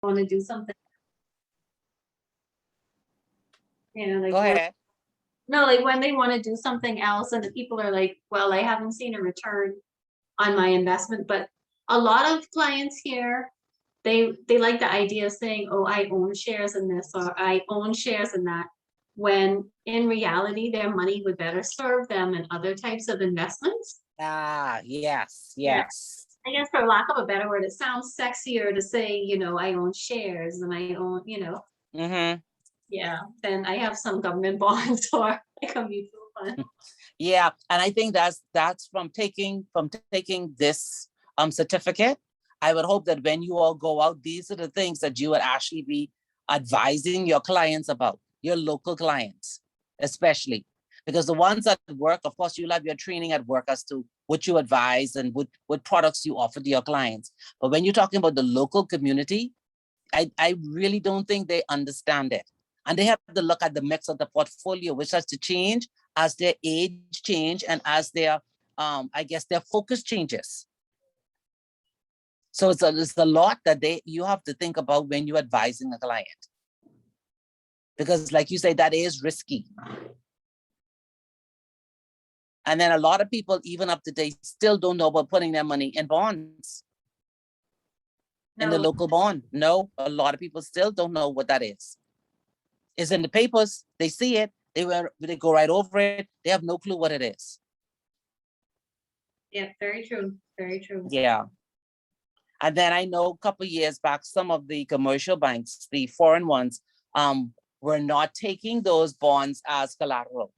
want to do something. Like Go ahead. no, like when they want to do something else and the people are like, well, I haven't seen a return on my investment. But a lot of clients here, they like the idea of saying, oh, I own shares in this or I own shares in that, when in reality their money would better serve them in other types of investments. Yes. I guess for lack of a better word, it sounds sexier to say, I own shares and I own, then I have some government bonds or like a mutual fund. Yeah, and I think that's from taking this certificate. I would hope that when you all go out, these are the things that you would actually be advising your clients about, your local clients, especially. Because the ones at work, of course, you'll have your training at work as to what you advise and what products you offer to your clients. But when you're talking about the local community, I really don't think they understand it. And they have to look at the mix of the portfolio, which has to change as their age change and as their, I guess, their focus changes. So it's a lot that you have to think about when you're advising a client. Because like you say, that is risky. And then a lot of people, even up to date, still don't know about putting their money in bonds. In the local bond. No, a lot of people still don't know what that is. It's in the papers, they see it, they go right over it, they have no clue what it is. Yeah, very true. Very true. Yeah. And then I know a couple of years back, some of the commercial banks, the foreign ones, were not taking those bonds as collateral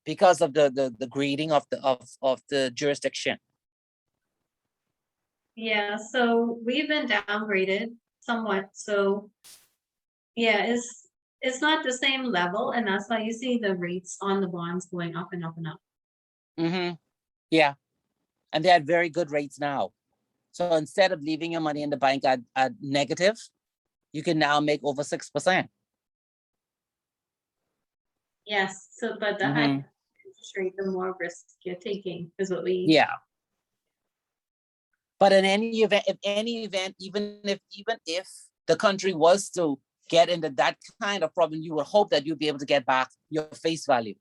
because of the grading of the jurisdiction. Yeah, so we've been downgraded somewhat. So yeah, it's not the same level, and that's why you see the rates on the bonds going up and up and up. Mm-hmm. Yeah, and they had very good rates now. So instead of leaving your money in the bank at negative, you can now make over 6%. Yes, so but the higher interest rate, the more risk you're taking is what we. Yeah. But in any event, even if the country was to get into that kind of problem, you would hope that you'll be able to get back your face value.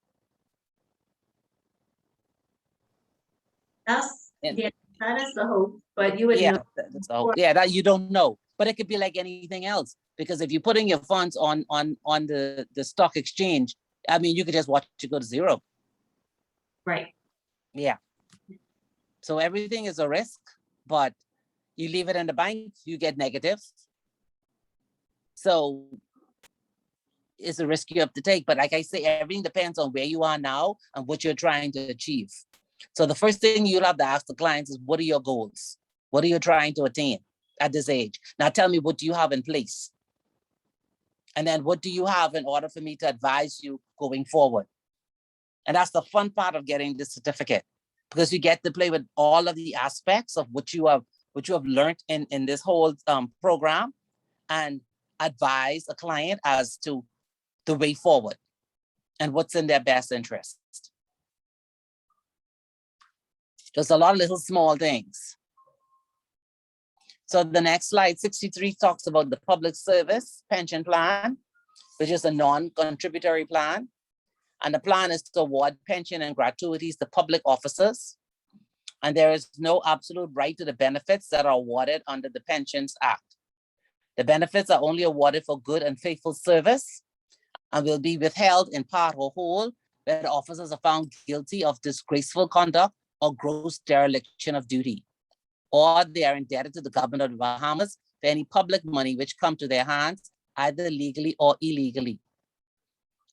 That is the hope, but you would know. That's the hope. Yeah, that you don't know. But it could be like anything else, because if you're putting your funds on the stock exchange, I mean, you could just watch it go to zero. Right. Yeah. So everything is a risk, but you leave it in the bank, you get negative. So it's a risk you have to take. But like I say, everything depends on where you are now and what you're trying to achieve. So the first thing you'll have to ask the clients is, what are your goals? What are you trying to attain at this age? Now tell me, what do you have in place? And then what do you have in order for me to advise you going forward? And that's the fun part of getting this certificate, because you get to play with all of the aspects of what you have learned in this whole program, and advise a client as to the way forward and what's in their best interest. Just a lot of little small things. So the next slide, 63, talks about the public service pension plan, which is a non-contributory plan. And the plan is to award pension and gratuities to public officers. And there is no absolute right to the benefits that are awarded under the Pensions Act. The benefits are only awarded for good and faithful service and will be withheld in part or whole where the officers are found guilty of disgraceful conduct or gross dereliction of duty, or they are indebted to the government of the Bahamas for any public money which come to their hands, either legally or illegally.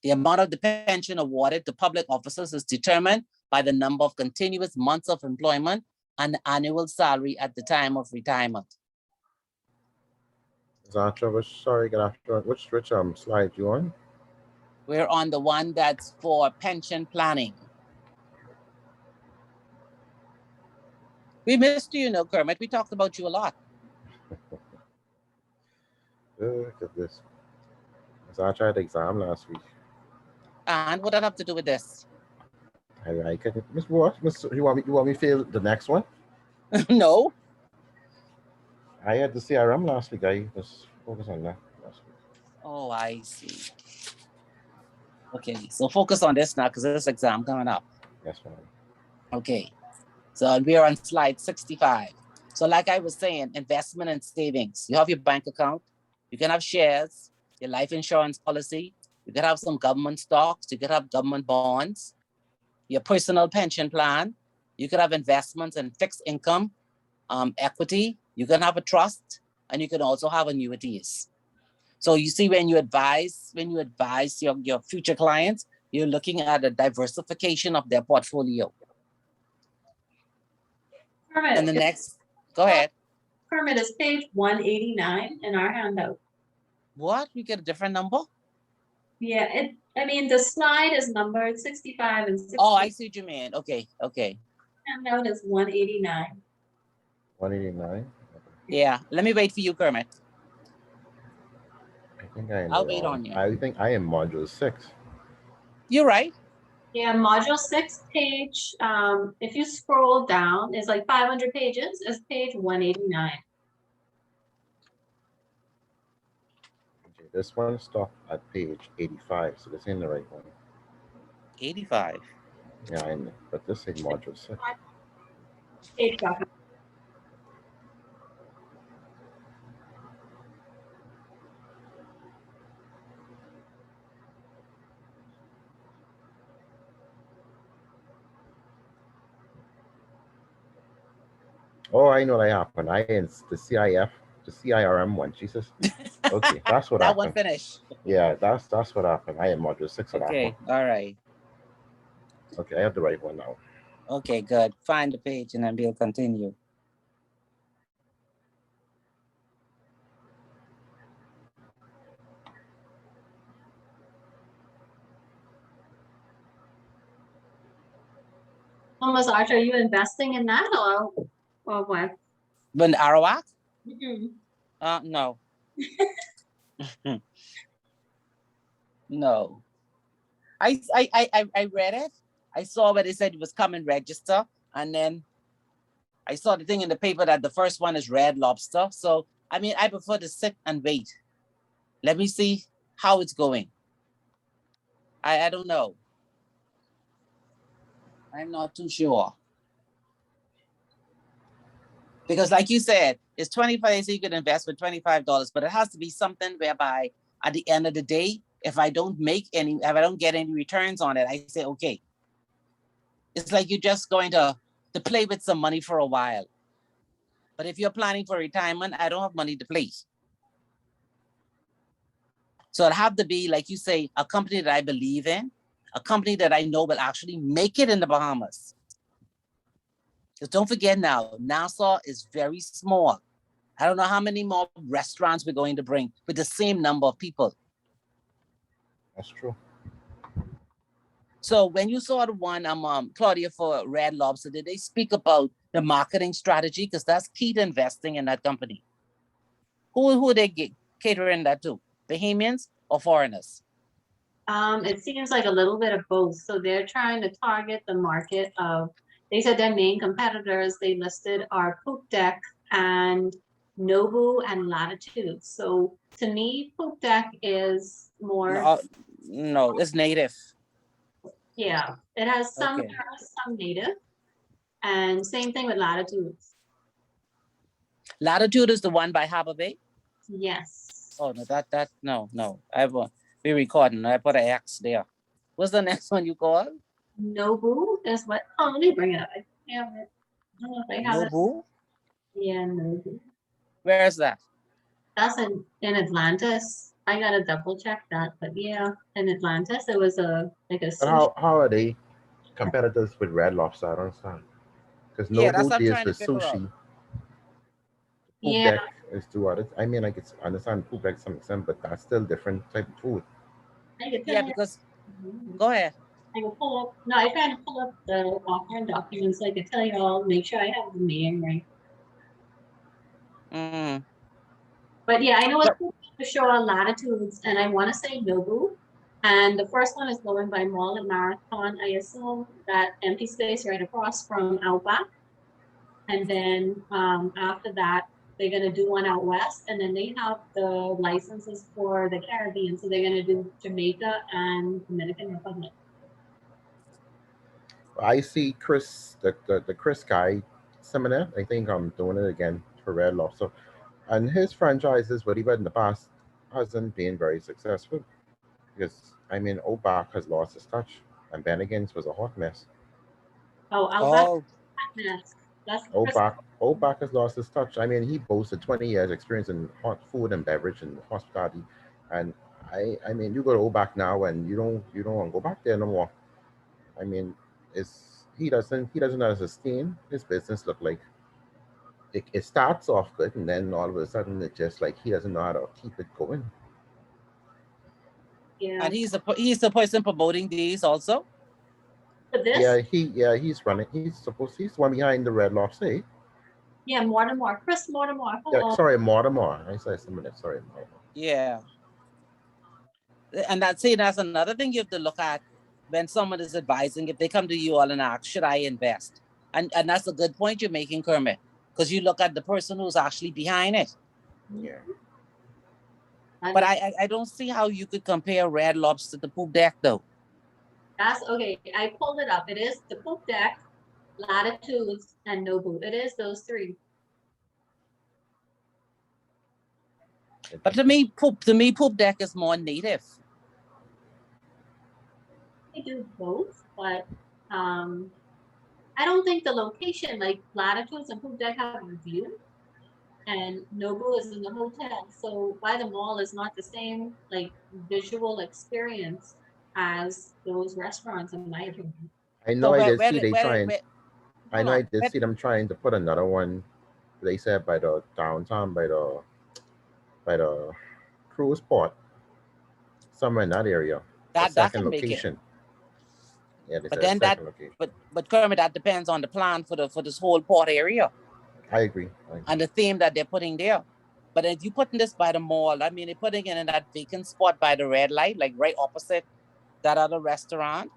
The amount of the pension awarded to public officers is determined by the number of continuous months of employment and the annual salary at the time of retirement. Sorry, good afternoon. Which slide you on? We're on the one that's for pension planning. We missed you, Kermit. We talked about you a lot. Look at this. So I tried the exam last week. And what does that have to do with this? I like it. Miss What? You want me to fail the next one? No. I had the CRM last week. I was focused on that last week. Oh, I see. Okay, so focus on this now because this exam coming up. Yes, ma'am. Okay, so we're on slide 65. So like I was saying, investment and savings. You have your bank account. You can have shares, your life insurance policy. You could have some government stocks. You could have government bonds, your personal pension plan. You could have investments in fixed income, equity. You can have a trust, and you can also have annuities. So you see, when you advise your future clients, you're looking at a diversification of their portfolio. And the next, go ahead. Kermit, is page 189 in our handout. What? We get a different number? Yeah, I mean, the slide is numbered 65 and 60. Oh, I see what you mean. Okay, okay. Handout is 189. 189. Yeah, let me wait for you, Kermit. I think I am. I'll wait on you. I think I am module 6. You're right. Yeah, module 6 page, if you scroll down, it's like 500 pages, it's page 189. Okay, this one stopped at page 85, so this ain't the right one. 85. Yeah, I know, but this is module 6. Page document. Oh, I know what happened. I in the CIRM one. Jesus. Okay, that's what That happened. one finished. Yeah, that's what happened. I am module 6 of that Okay, one. all right. Okay, I have the right one now. Okay, good. Find the page and then we'll continue. Almost, Arch, are you investing in that or what? When Arawak? Mhm. No. No. I read it. I saw where they said it was come and register, and then I saw the thing in the paper that the first one is Red Lobster. So I mean, I prefer to sit and wait. Let me see how it's going. I don't know. I'm not too sure. Because like you said, it's 25, so you could invest with $25, but it has to be something whereby at the end of the day, if I don't get any returns on it, I say, okay. It's like you're just going to play with some money for a while. But if you're planning for retirement, I don't have money to play. So it have to be, like you say, a company that I believe in, a company that I know will actually make it in the Bahamas. Because don't forget now, Nassau is very small. I don't know how many more restaurants we're going to bring with the same number of people. That's true. So when you saw the one, Claudia, for Red Lobster, did they speak about the marketing strategy? Because that's key to investing in that company. Who are they catering that to? Bahamians or foreigners? It seems like a little bit of both. So they're trying to target the market of, they said their main competitors they listed are Poop Deck and Nobu and Latitude. So to me, Poop Deck is more, No, it's native. yeah, it has some, Okay. there are some native, and same thing with Latitudes. Latitude is the one by Harbor Bay? Yes. Oh, no, no. We're recording. I put an X there. What's the next one you call? Nobu is what, oh, let me bring it up. I have it. I don't know if I have it. Nobu? Yeah, Nobu. Where is that? That's in Atlantis. I gotta double check that, but yeah, in Atlantis, it was like a But sushi. how are they competitors with Red Lobster? I don't understand. Because Yeah, that's Nobu what I'm deals trying to with figure out. sushi. Poop Yeah, Deck is two others. I mean, I can understand Poop Deck to some extent, but that's still different type of food. I could Yeah, tell you. because go ahead. I can pull up. No, I tried to pull up the offering documents so I could tell you all. Make sure I have the name right. Mm. But yeah, I know it's to show our latitudes, and I want to say Nobu. And the first one is going by Mall and Marathon. I assume that empty space right across from Outback. And then after that, they're gonna do one out west, and then they have the licenses for the Caribbean, so they're gonna do Jamaica and Dominican Republic. I see Chris, the Chris guy seminar. I think I'm doing it again for Red Lobster, and his franchises, what he had in the past, hasn't been very successful because I mean, Obac has lost his touch, and Bennigan's was a hot mess. Oh, Outback, Oh, that's Chris. Obac has lost his touch. I mean, he boasted 20 years experience in hot food and beverage and hospitality, and I mean, you go to Obac now, and you don't want to go back there no more. I mean, he doesn't know how to sustain his business. Look like it starts off good, and then all of a sudden it just like he doesn't know how to keep it going. Yeah, and he's the person promoting these also. for this, He's running. He's the one behind the Red Lobster. Eh? yeah, Mortimer, Chris Mortimer. Yeah, sorry, Mortimer. I said some minutes. Sorry, Mortimer. Yeah, and that's another thing you have to look at when someone is advising. If they come to you all and ask, should I invest? And that's a good point you're making, Kermit, because you look at the person who's actually behind it. Yeah. But I don't see how you could compare Red Lobster to Poop Deck though. That's okay. I pulled it up. It is the Poop Deck, Latitudes, and Nobu. It is those three. But to me, Poop Deck is more native. They do both, but I don't think the location, like Latitudes and Poop Deck, have a view, and Nobu is in the hotel. So by the mall is not the same like visual experience as those restaurants, in my opinion. I know So I did where see they trying. I hold know I on. did see them trying to put another one. They said by the downtown, by the cruise port, somewhere in that area. The That second can make it. location. Yeah, they But said then that, second location. but Kermit, that depends on the plan for this whole port area I agree. and the theme that they're putting there. But if you putting this by the mall, I mean, they're putting it in that vacant spot by the red light, like right opposite that other restaurant.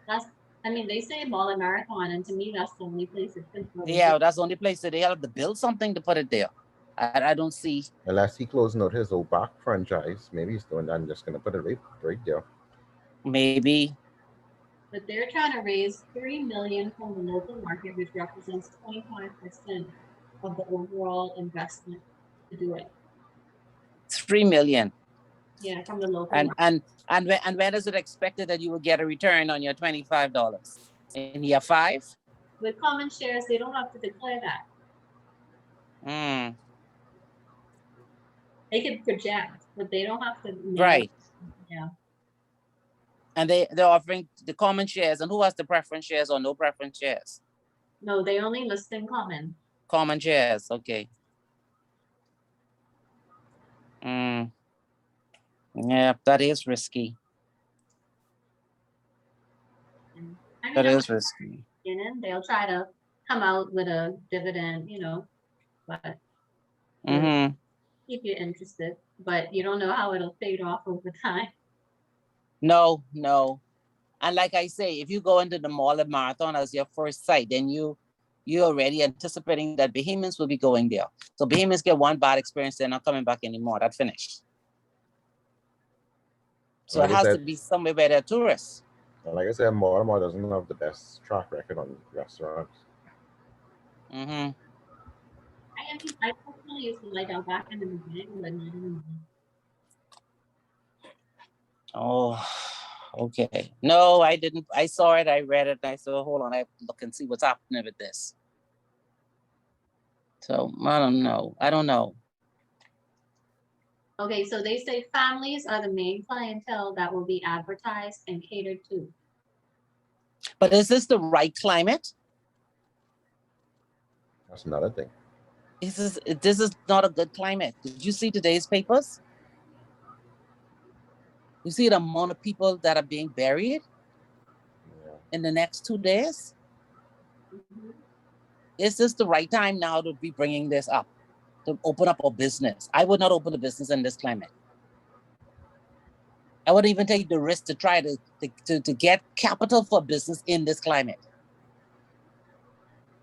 I mean, they say Mall and Marathon, and to me, that's the only place it's been. Yeah, that's the only place that they have to build something to put it there. I don't see. Unless he closing out his Obac franchise, maybe he's doing that and just gonna put it right there. Maybe. But they're trying to raise $3 million from the local market, which represents 25% of the overall investment to do it. 3 million. Yeah, from the local And market. when is it expected that you will get a return on your $25 in year 5? With common shares, they don't have to declare that. They can project, but they don't have to. Right. Yeah. And they're offering the common shares, and who has the preference shares or no preference shares? No, they only list in common. Common shares, okay. Yeah, that is risky. That is risky. And they'll try to come out with a dividend, but keep you interested. But you don't know how it'll fade off over time. No. And like I say, if you go into the Mall of Marathon as your first site, then you're already anticipating that Bahamians will be going there. So Bahamians get one bad experience, they're not coming back anymore. That's finished. So it has to be somewhere where they're tourists. Like I said, Mortimer doesn't have the best track record on restaurants. I personally used to like Outback in the beginning, but not anymore. Oh, okay. No, I didn't. I saw it. I read it. I said, hold on. I have to look and see what's happening with this. So I don't know. Okay, so they say families are the main clientele that will be advertised and catered to. But is this the right climate? That's another thing. This is not a good climate. Did you see today's papers? You see the amount of people that are being buried in the next 2 days? Is this the right time now to be bringing this up, to open up a business? I would not open a business in this climate. I wouldn't even take the risk to try to get capital for business in this climate.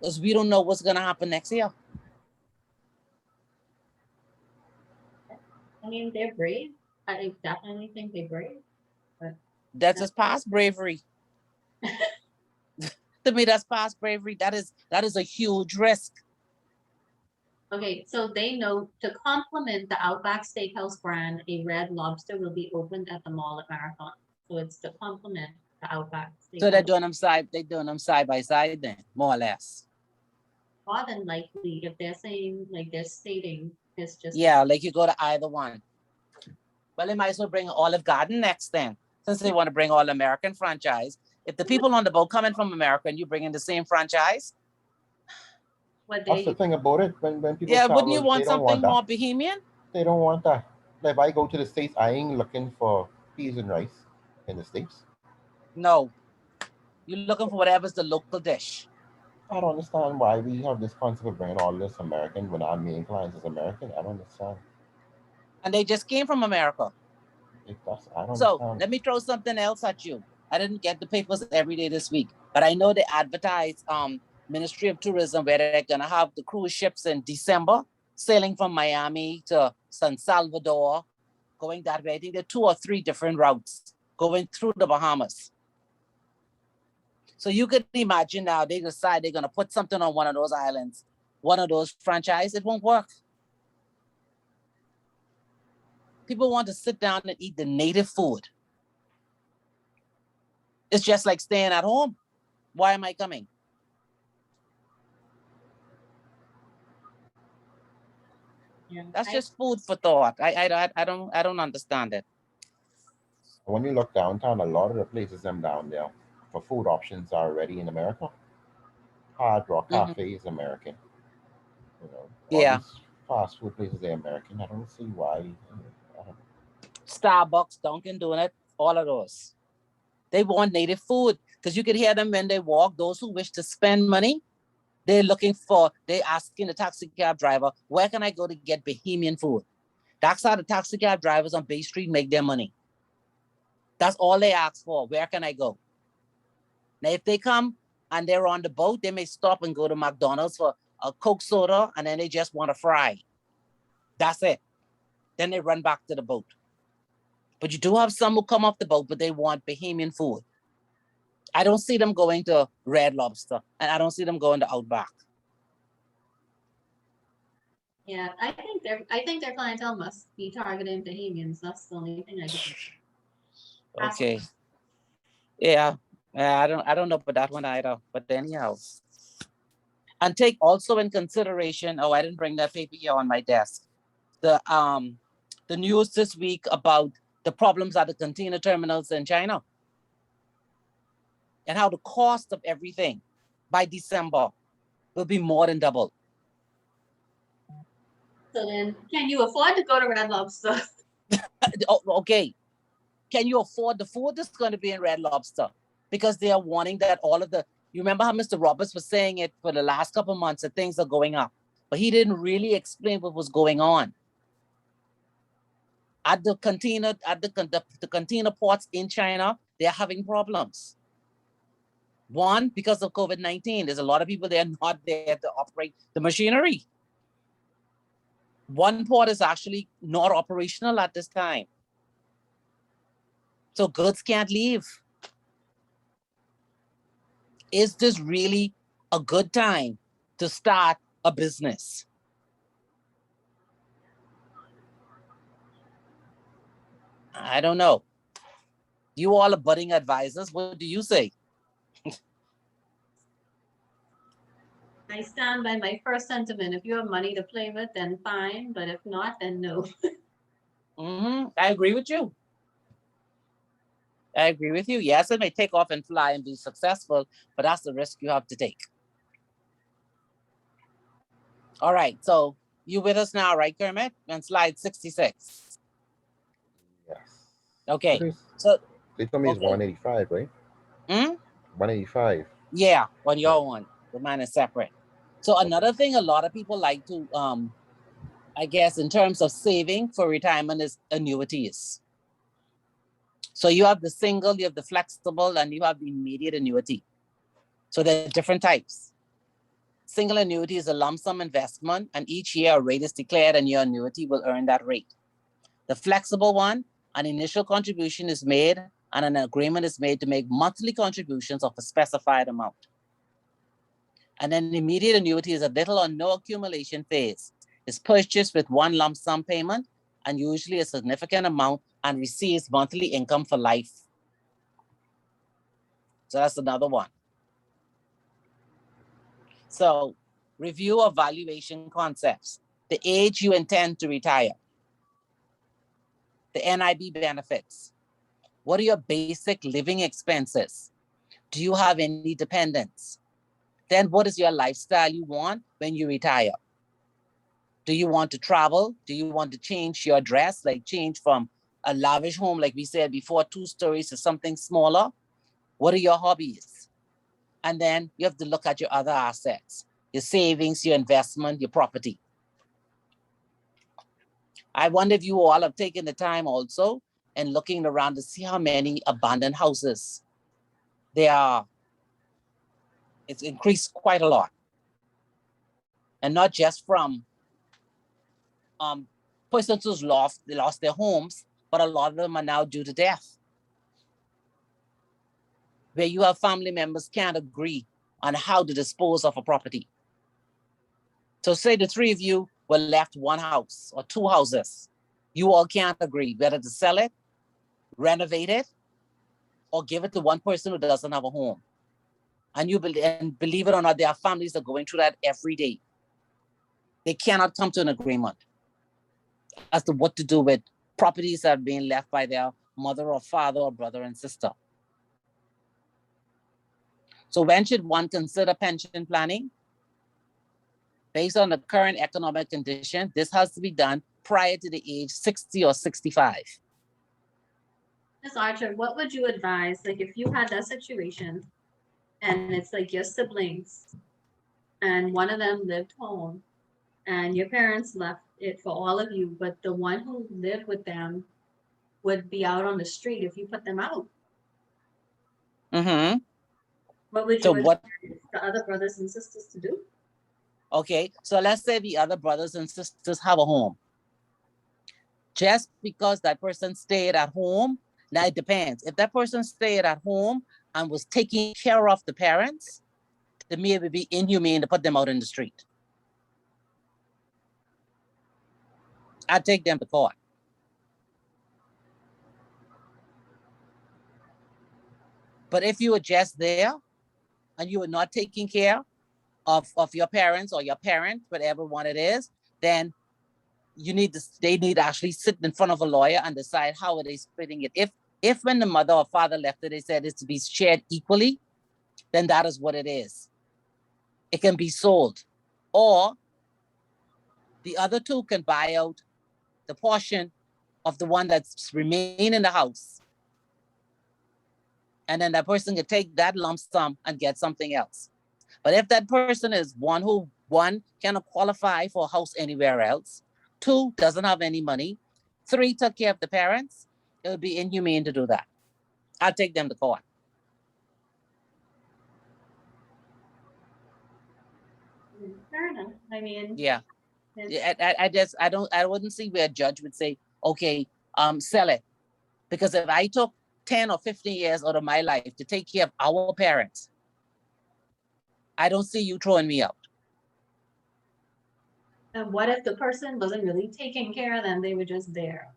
Because we don't know what's going to happen next year. I mean, they're brave. I definitely think they're brave. That's just past bravery. To me, that's past bravery. That is a huge risk. Okay, so they know to complement the Outback Steakhouse brand, a Red Lobster will be opened at the mall at Marathon. So it's to complement the Outback So they're Steakhouse. doing them side by side then, more or less. More than likely, if they're saying, like they're stating, it's just. Yeah, like you go to either one. Well, they might as well bring Olive Garden next then, since they want to bring all American franchise. If the people on the boat coming from America and you bring in the same franchise, What That's the they, thing about it. When people yeah, travel, wouldn't you they want don't want something that. more bohemian? They don't want that. Like, if I go to the States, I ain't looking for peas and rice in the States. No, you're looking for whatever's the local dish. I don't understand why we have this concept of bringing all this American when our main clients is American. I don't understand. And they just came from America. I don't So understand. let me throw something else at you. I didn't get the papers every day this week, but I know they advertise Ministry of Tourism where they're gonna have the cruise ships in December sailing from Miami to San Salvador, going that way. I think there are 2 or 3 different routes going through the Bahamas. So you could imagine now they decide they're gonna put something on one of those islands, one of those franchise, it won't work. People want to sit down and eat the native food. It's just like staying at home. Why am I coming? yeah, That's just food for thought. I don't understand it. When you look downtown, a lot of the places them down there for food options are already in America. Hard Rock Mhm. Cafe is American. All Yeah. these fast food places are American. I don't see why. Starbucks, Dunkin' Donuts, all of those. They want native food because you can hear them when they walk. Those who wish to spend money, they're asking the taxi cab driver, where can I go to get Bahamian food? That's how the taxi cab drivers on Bay Street make their money. That's all they ask for. Where can I go? Now, if they come and they're on the boat, they may stop and go to McDonald's for a Coke soda and then they just want a fry. That's it. Then they run back to the boat. But you do have some who come off the boat, but they want Bahamian food. I don't see them going to Red Lobster, and I don't see them going to Outback. yeah, I think their clientele must be targeting Bahamians. That's the only thing I can think. Okay. Yeah. I don't know about that one either. But anyhow. And take also in consideration, I didn't bring that paper here on my desk. The news this week about the problems at the container terminals in China. And how the cost of everything by December will be more than double. So then, can you afford to go to Red Lobster? Okay. Can you afford the food that's going to be in Red Lobster? Because they are warning that you remember how Mr. Roberts was saying it for the last couple of months that things are going up, but he didn't really explain what was going on. At the container ports in China, they're having problems. One, because of COVID-19, there's a lot of people there not there to operate the machinery. One port is actually not operational at this time. So goods can't leave. Is this really a good time to start a business? I don't know. You all are budding advisors. What do you say? I stand by my first sentiment. If you have money to play with, then fine. But if not, then no. I agree with you. I agree with you. Yes, it may take off and fly and be successful, but that's the risk you have to take. All right. So you with us now, right, Kermit? On slide 66. Yes. Okay. So they told me it's 185, right? 185. Yeah, on your one. The mine is separate. So another thing a lot of people like to I guess in terms of saving for retirement is annuities. So you have the single, you have the flexible, and you have the immediate annuity. So there are different types. Single annuity is a lump sum investment, and each year a rate is declared and your annuity will earn that rate. The flexible one, an initial contribution is made and an agreement is made to make monthly contributions of a specified amount. And then immediate annuity is a little or no accumulation phase. It's purchased with one lump sum payment and usually a significant amount and receives monthly income for life. So that's another one. So review of valuation concepts. The age you intend to retire. The NIB benefits. What are your basic living expenses? Do you have any dependents? Then what is your lifestyle you want when you retire? Do you want to travel? Do you want to change your address, like change from a lavish home, like we said before, 2 stories to something smaller? What are your hobbies? And then you have to look at your other assets, your savings, your investment, your property. I wonder if you all have taken the time also and looking around to see how many abandoned houses there are. It's increased quite a lot. And not just from persons who's lost their homes, but a lot of them are now due to death, where you have family members can't agree on how to dispose of a property. So say the 3 of you were left 1 house or 2 houses. You all can't agree whether to sell it, renovate it, or give it to one person who doesn't have a home. And believe it or not, there are families that are going through that every day. They cannot come to an agreement as to what to do with properties that are being left by their mother or father or brother and sister. So when should one consider pension planning? Based on the current economic condition, this has to be done prior to the age 60 or 65. Ms. Archer, what would you advise, like if you had that situation and it's like your siblings and one of them lived home and your parents left it for all of you, but the one who lived with them would be out on the street if you put them out? Mm-hmm. What would So you what? advise the other brothers and sisters to do? Okay, so let's say the other brothers and sisters have a home. Just because that person stayed at home, now it depends. If that person stayed at home and was taking care of the parents, to me it would be inhumane to put them out in the street. I'd take them to court. But if you were just there and you were not taking care of your parents or your parent, whatever one it is, then they need to actually sit in front of a lawyer and decide how are they splitting it. If when the mother or father left it, they said it's to be shared equally, then that is what it is. It can be sold. Or the other 2 can buy out the portion of the one that's remain in the house. And then that person can take that lump sum and get something else. But if that person is one cannot qualify for a house anywhere else, 2 doesn't have any money, 3 took care of the parents, it would be inhumane to do that. I'll take them to court. Fair enough. I mean, Yeah. I wouldn't see where a judge would say, okay, sell it. Because if I took 10 or 15 years out of my life to take care of our parents, I don't see you throwing me out. and what if the person wasn't really taking care of them? They were just there.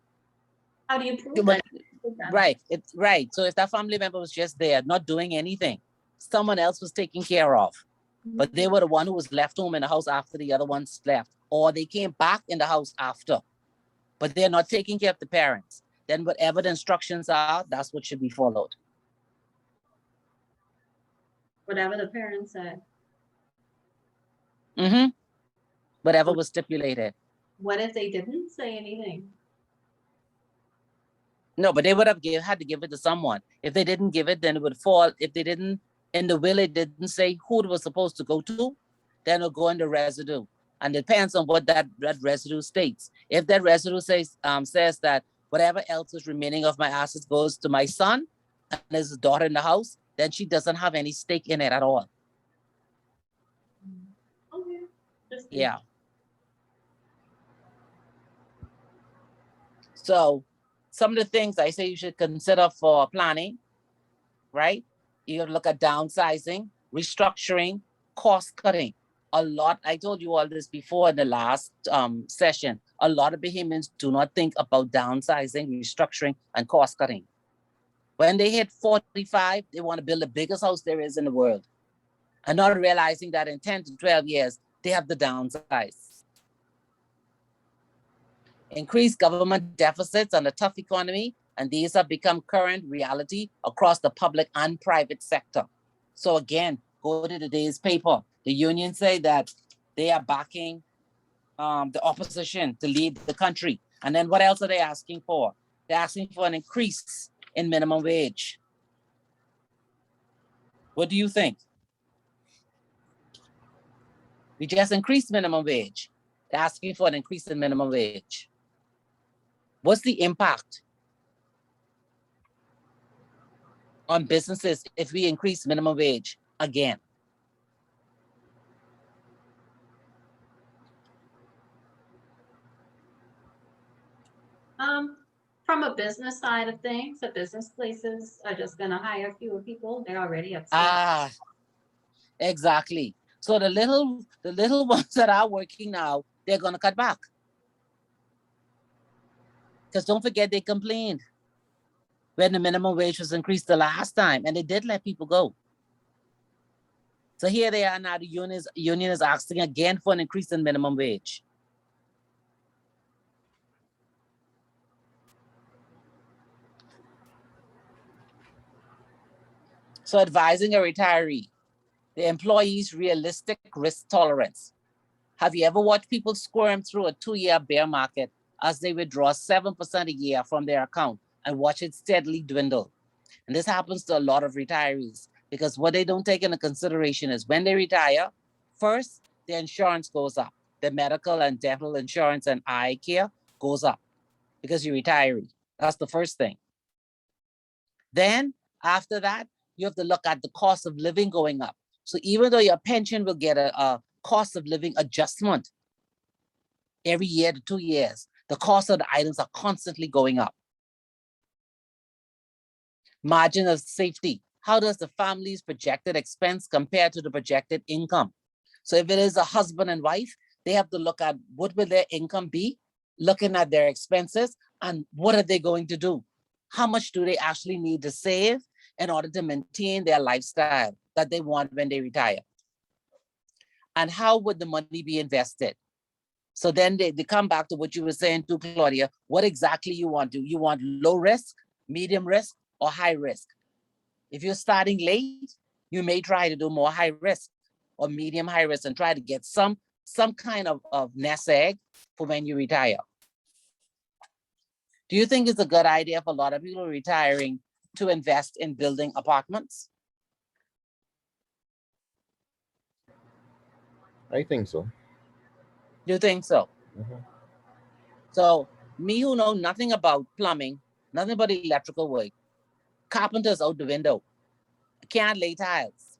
How do you prove But, that? right, it's right. So if that family member was just there, not doing anything, someone else was taking care of, but they were the one who was left home in the house after the other ones left, or they came back in the house after, but they're not taking care of the parents, then whatever the instructions are, that's what should be followed. Whatever the parents said. Mm-hmm. Whatever was stipulated. What if they didn't say anything? No, but they would have had to give it to someone. If they didn't give it, then it would fall. If they didn't, in the will, it didn't say who it was supposed to go to, then it'll go in the residue. And it depends on what that residue states. If that residue says that whatever else is remaining of my assets goes to my son and there's a daughter in the house, then she doesn't have any stake in it at all. Okay. Yeah. So some of the things I say you should consider for planning, right? You gotta look at downsizing, restructuring, cost cutting. A lot, I told you all this before in the last session, a lot of Bahamians do not think about downsizing, restructuring, and cost cutting. When they hit 45, they want to build the biggest house there is in the world, and not realizing that in 10 to 12 years, they have to downsize. Increased government deficits and a tough economy, and these have become current reality across the public and private sector. So again, go to today's paper. The union say that they are backing the opposition to lead the country. And then what else are they asking for? They're asking for an increase in minimum wage. What do you think? We just increased minimum wage. They're asking for an increase in minimum wage. What's the impact on businesses if we increase minimum wage again? From a business side of things, the business places are just gonna hire fewer people. They're already upset. Ah, exactly. So the little ones that are working now, they're gonna cut back. Because don't forget, they complained when the minimum wage was increased the last time, and they did let people go. So here they are now, the union is asking again for an increase in minimum wage. So advising a retiree, the employee's realistic risk tolerance. Have you ever watched people squirm through a 2-year bear market as they withdraw 7% a year from their account and watch it steadily dwindle? And this happens to a lot of retirees because what they don't take into consideration is when they retire, first, their insurance goes up. The medical and dental insurance and eye care goes up because you're retiree. That's the first thing. Then after that, you have to look at the cost of living going up. So even though your pension will get a cost of living adjustment every year to 2 years, the cost of the items are constantly going up. Margin of safety. How does the family's projected expense compare to the projected income? So if it is a husband and wife, they have to look at what will their income be, looking at their expenses, and what are they going to do? How much do they actually need to save in order to maintain their lifestyle that they want when they retire? And how would the money be invested? So then they come back to what you were saying too, Claudia. What exactly you want? Do you want low risk, medium risk, or high risk? If you're starting late, you may try to do more high risk or medium high risk and try to get some kind of nest egg for when you retire. Do you think it's a good idea for a lot of people retiring to invest in building apartments? I think so. You think so? Mhm. So me who know nothing about plumbing, nothing about electrical work, carpenters out the window, can't lay tiles.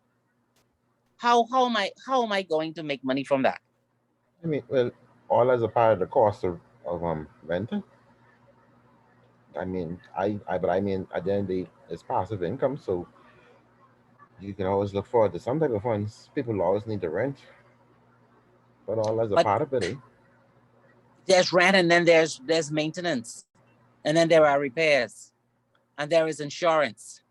How am I going to make money from that? I mean, well, all as a part of the cost of renting. I mean, but I mean, at the end of the day, it's passive income, so you can always look forward to some type of funds. People always need to rent, but all as a But part of it, eh? there's rent, and then there's maintenance, and then there are repairs, and there is insurance.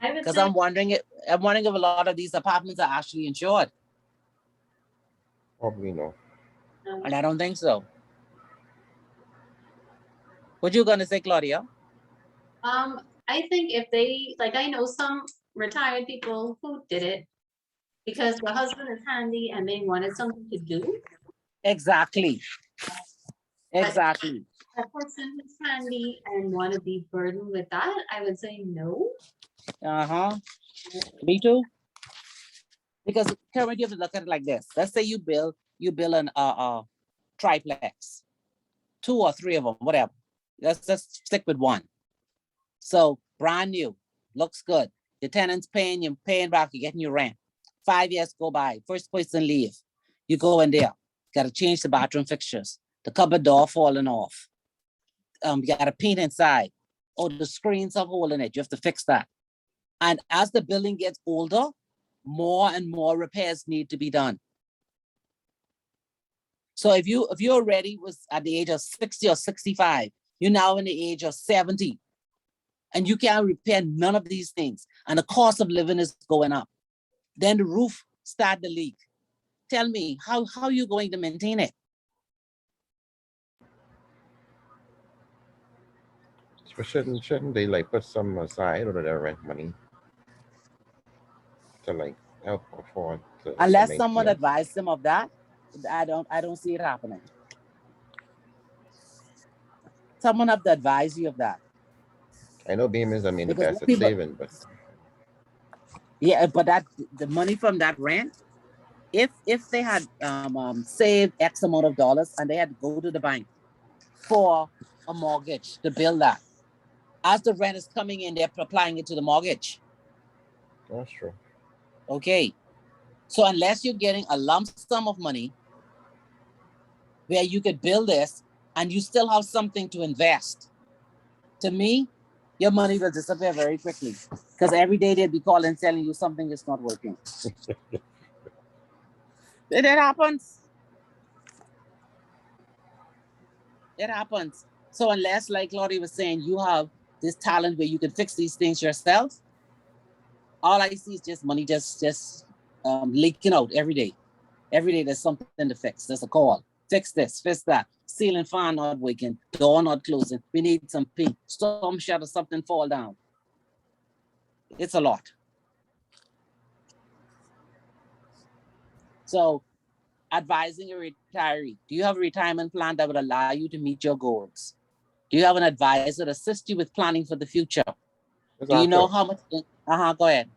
I would Because say, I'm wondering if a lot of these apartments are actually insured, Probably no. and I don't think so. What you gonna say, Claudia? I think if they, like, I know some retired people who did it because the husband is handy and they wanted something to do. Exactly. Exactly. A person who's handy and want to be burdened with that, I would say no. Me too. Because currently you have to look at it like this. Let's say you build an triplex, 2 or 3 of them, whatever. Let's just stick with one. So brand new, looks good. The tenant's paying back, you're getting your rent. 5 years go by, first person leave. You go in there, got to change the bathroom fixtures, the cupboard door falling off. You got to paint inside. Oh, the screens have hole in it. You have to fix that. And as the building gets older, more and more repairs need to be done. So if you already was at the age of 60 or 65, you're now in the age of 70, and you can't repair none of these things, and the cost of living is going up. Then the roof start to leak. Tell me, how are you going to maintain it? So shouldn't they like put some aside or their rent money to like help afford to Unless someone maintain? advised them of that, I don't see it happening. Someone have to advise you of that. I know Bahamas, I mean, the Because best at people, saving, but yeah, but that the money from that rent, if they had saved X amount of dollars and they had to go to the bank for a mortgage to build that, as the rent is coming in, they're applying it to the mortgage. that's true. Okay. So unless you're getting a lump sum of money where you could build this and you still have something to invest, to me, your money will disappear very quickly, because every day they'll be calling telling you something is not working. It happens. It happens. So unless, like Claudia was saying, you have this talent where you can fix these things yourself, all I see is just money just leaking out every day. Every day there's something to fix. There's a call. Fix this, fix that. Ceiling fan not working, door not closing. We need some paint. Storm shutter, something fall down. It's a lot. So advising a retiree, do you have a retirement plan that would allow you to meet your goals? Do you have an advisor to assist you with planning for the future? Do you know how much? Go ahead.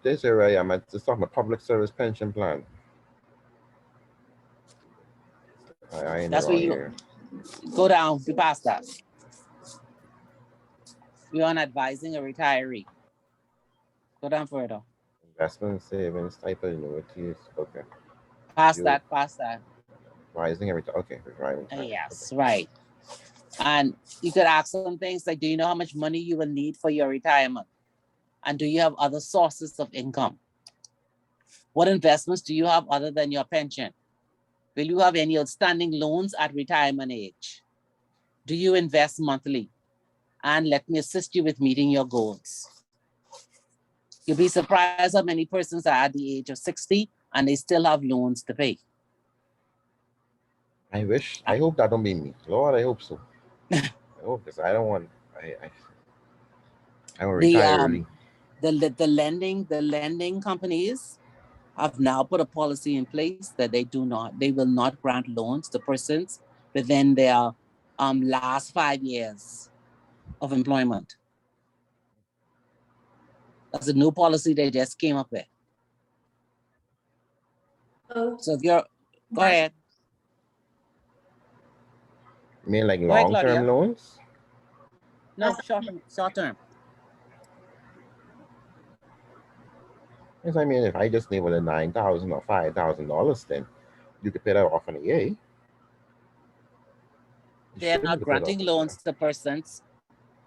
This area I'm just talking about public service pension plan. I That's where you go down to past that. You're on advising a retiree. Go down further. Investment savings type of annuities. Okay. Past that. Advising everything. Okay. Yes, okay. Right. And you could ask some things like, do you know how much money you will need for your retirement? And do you have other sources of income? What investments do you have other than your pension? Will you have any outstanding loans at retirement age? Do you invest monthly? And let me assist you with meeting your goals. You'll be surprised how many persons are at the age of 60 and they still have loans to pay. I hope that don't be me. Lord, I hope so. I hope, because I don't want, I will retire early. The lending companies have now put a policy in place that they will not grant loans to persons within their last 5 years of employment. That's a new policy they just came up with. So if you're, go ahead. You mean like long-term loans? No, short term. Yes, I mean, if I just need with a $9,000 or $5,000, then you could pay that off in a year. They're not granting loans to persons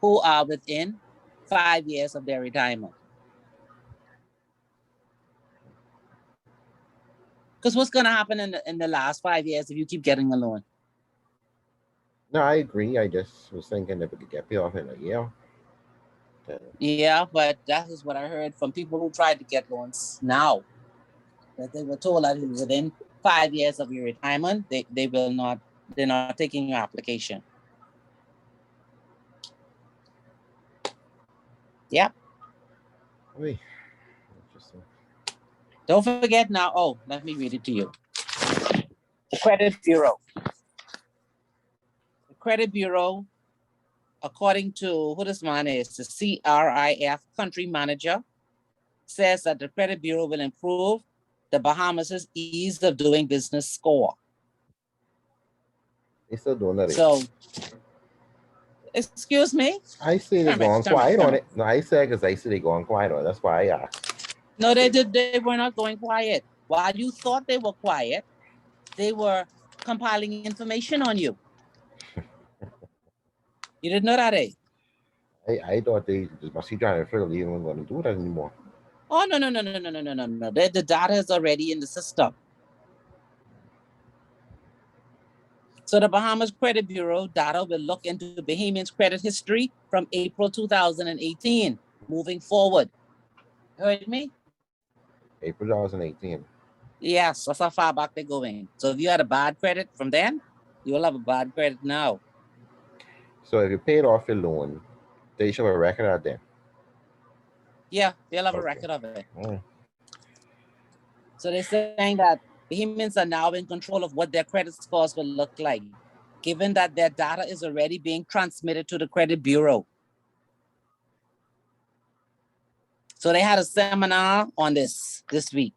who are within 5 years of their retirement. Because what's going to happen in the last 5 years if you keep getting a loan? No, I agree. I just was thinking if we could get paid off in a year. Yeah, but that is what I heard from people who tried to get loans now. That they were told that within 5 years of your retirement, they're not taking your application. Yep. Wait. Interesting. Don't forget now. Oh, let me read it to you. The Credit Bureau. The Credit Bureau, according to who this man is, the CRIF country manager, says that the Credit Bureau will improve the Bahamas' ease of doing business score. They still doing that. So, excuse me? I see they're going quiet on it. No, I said because I see they going quiet on it. That's why I asked. No, they were not going quiet. while you thought they were quiet, they were compiling information on you. You didn't know that, eh? I thought they must be trying to figure out they don't want to do that anymore. Oh, no. The data is already in the system. So the Bahamas Credit Bureau data will look into Bahamians' credit history from April 2018, moving forward. Heard me? April 2018. Yes, that's how far back they're going. So if you had a bad credit from then, you will have a bad credit now. So if you paid off your loan, they should have a record out there. Yeah, they'll have a Okay. record of it. Mm. So they're saying that Bahamians are now in control of what their credit scores will look like, given that their data is already being transmitted to the credit bureau. So they had a seminar on this week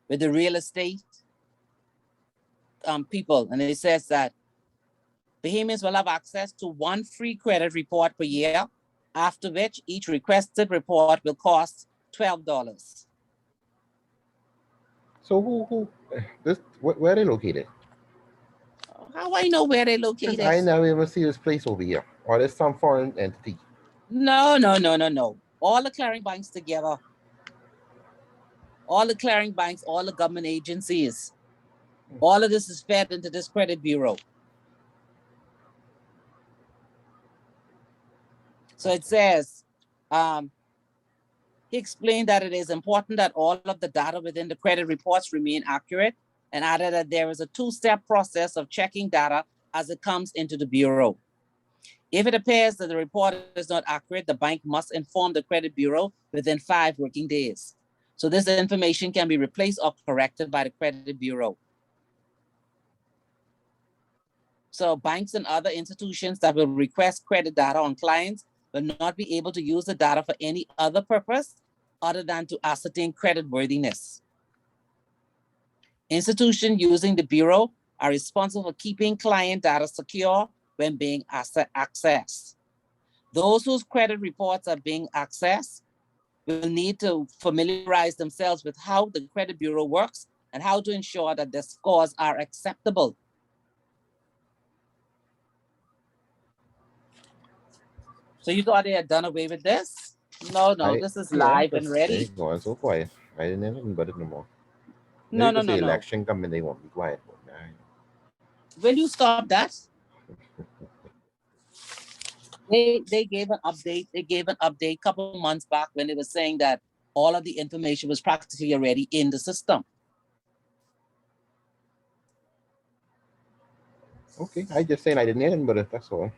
with the real estate people, and it says that Bahamians will have access to one free credit report per year, after which each requested report will cost $12. So where are they located? How I know where they're 'Cause located? I never even see this place over here. Or there's some foreign entity. No. All the clearing banks together. All the clearing banks, all the government agencies. All of this is fed into this credit bureau. So it says, he explained that it is important that all of the data within the credit reports remain accurate, and added that there is a two-step process of checking data as it comes into the bureau. If it appears that the report is not accurate, the bank must inform the credit bureau within 5 working days. So this information can be replaced or corrected by the credit bureau. So banks and other institutions that will request credit data on clients will not be able to use the data for any other purpose other than to ascertain creditworthiness. Institutions using the bureau are responsible for keeping client data secure when being accessed. Those whose credit reports are being accessed will need to familiarize themselves with how the credit bureau works and how to ensure that their scores are acceptable. So you thought they had done away with this? No, this is live and ready. They going so quiet. I didn't know nothing about it no more. No. The election coming, they won't be quiet. Will you stop that? They gave an update. They gave an update a couple of months back when they were saying that all of the information was practically already in the system. Okay, I just saying I didn't know nothing about it. That's all.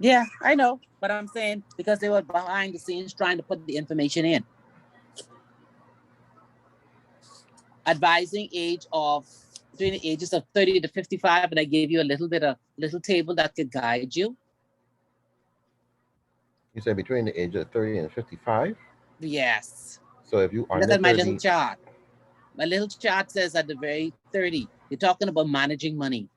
Yeah, I know, but I'm saying because they were behind the scenes trying to put the information in. Advising age of between the ages of 30 to 55, and I gave you a little table that could guide you. You said between the age of 30 and 55? Yes. So if you are Look at my little chart. My little chart says at the very 30, you're talking about managing money.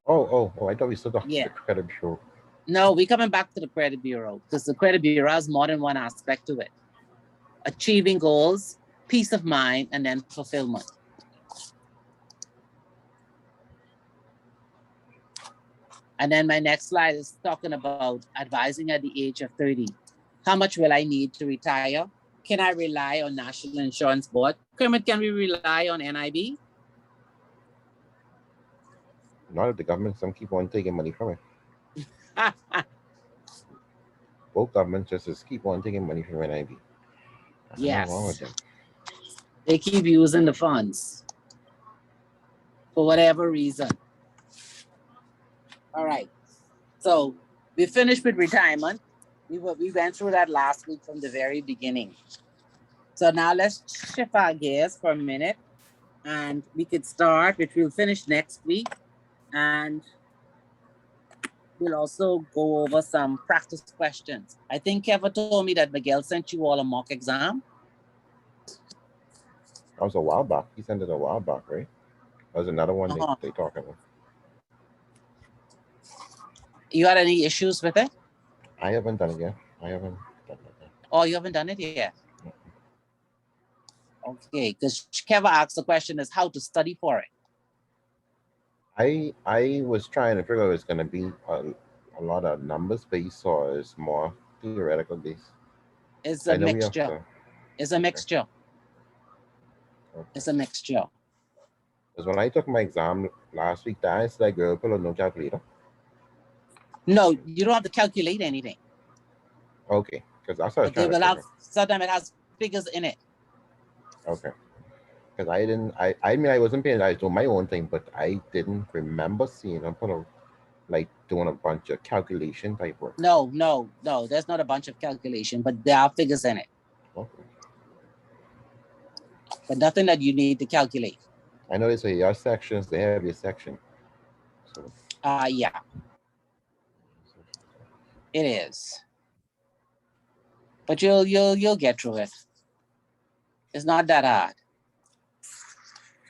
Oh, I thought we still talking Yeah. the credit bureau. No, we're coming back to the credit bureau because the credit bureau has more than one aspect to it. Achieving goals, peace of mind, and then fulfillment. And then my next slide is talking about advising at the age of 30. How much will I need to retire? Can I rely on National Insurance Board? Kermit, can we rely on NIB? Not if the government, some keep on taking money from it. Both governments just keep on taking money from NIB. Yes. Wrong with them. They keep using the funds for whatever reason. All right. So we finished with retirement. We went through that last week from the very beginning. So now let's shift our gears for a minute and we could start, which we'll finish next week. And we'll also go over some practice questions. I think Kevin told me that Miguel sent you all a mock exam. That was a while back. He sent it a while back, right? That was another one they talking about. You had any issues with it? I haven't done it yet. I haven't done it yet. Oh, you haven't done it yet? Okay, because Keva asked the question is how to study for it. I was trying to figure out it's going to be a lot of numbers based or it's more theoretical based. It's I a know we have mixture. to. It's a Okay. mixture. Okay. It's a mixture. Because when I took my exam last week, I asked that girl, pull out no calculator. No, you don't have to calculate anything. Okay, because that's what I was But they trying to will have, figure. sometimes it has figures in it. Okay. Because I didn't, I mean, I wasn't paying, I was doing my own thing, but I didn't remember seeing them put out, like doing a bunch of calculation type work. No, there's not a bunch of calculation, but there are figures in it. Okay. But nothing that you need to calculate. I know they say your sections, they have your section. So, Yeah, it is. But you'll get through it. It's not that hard.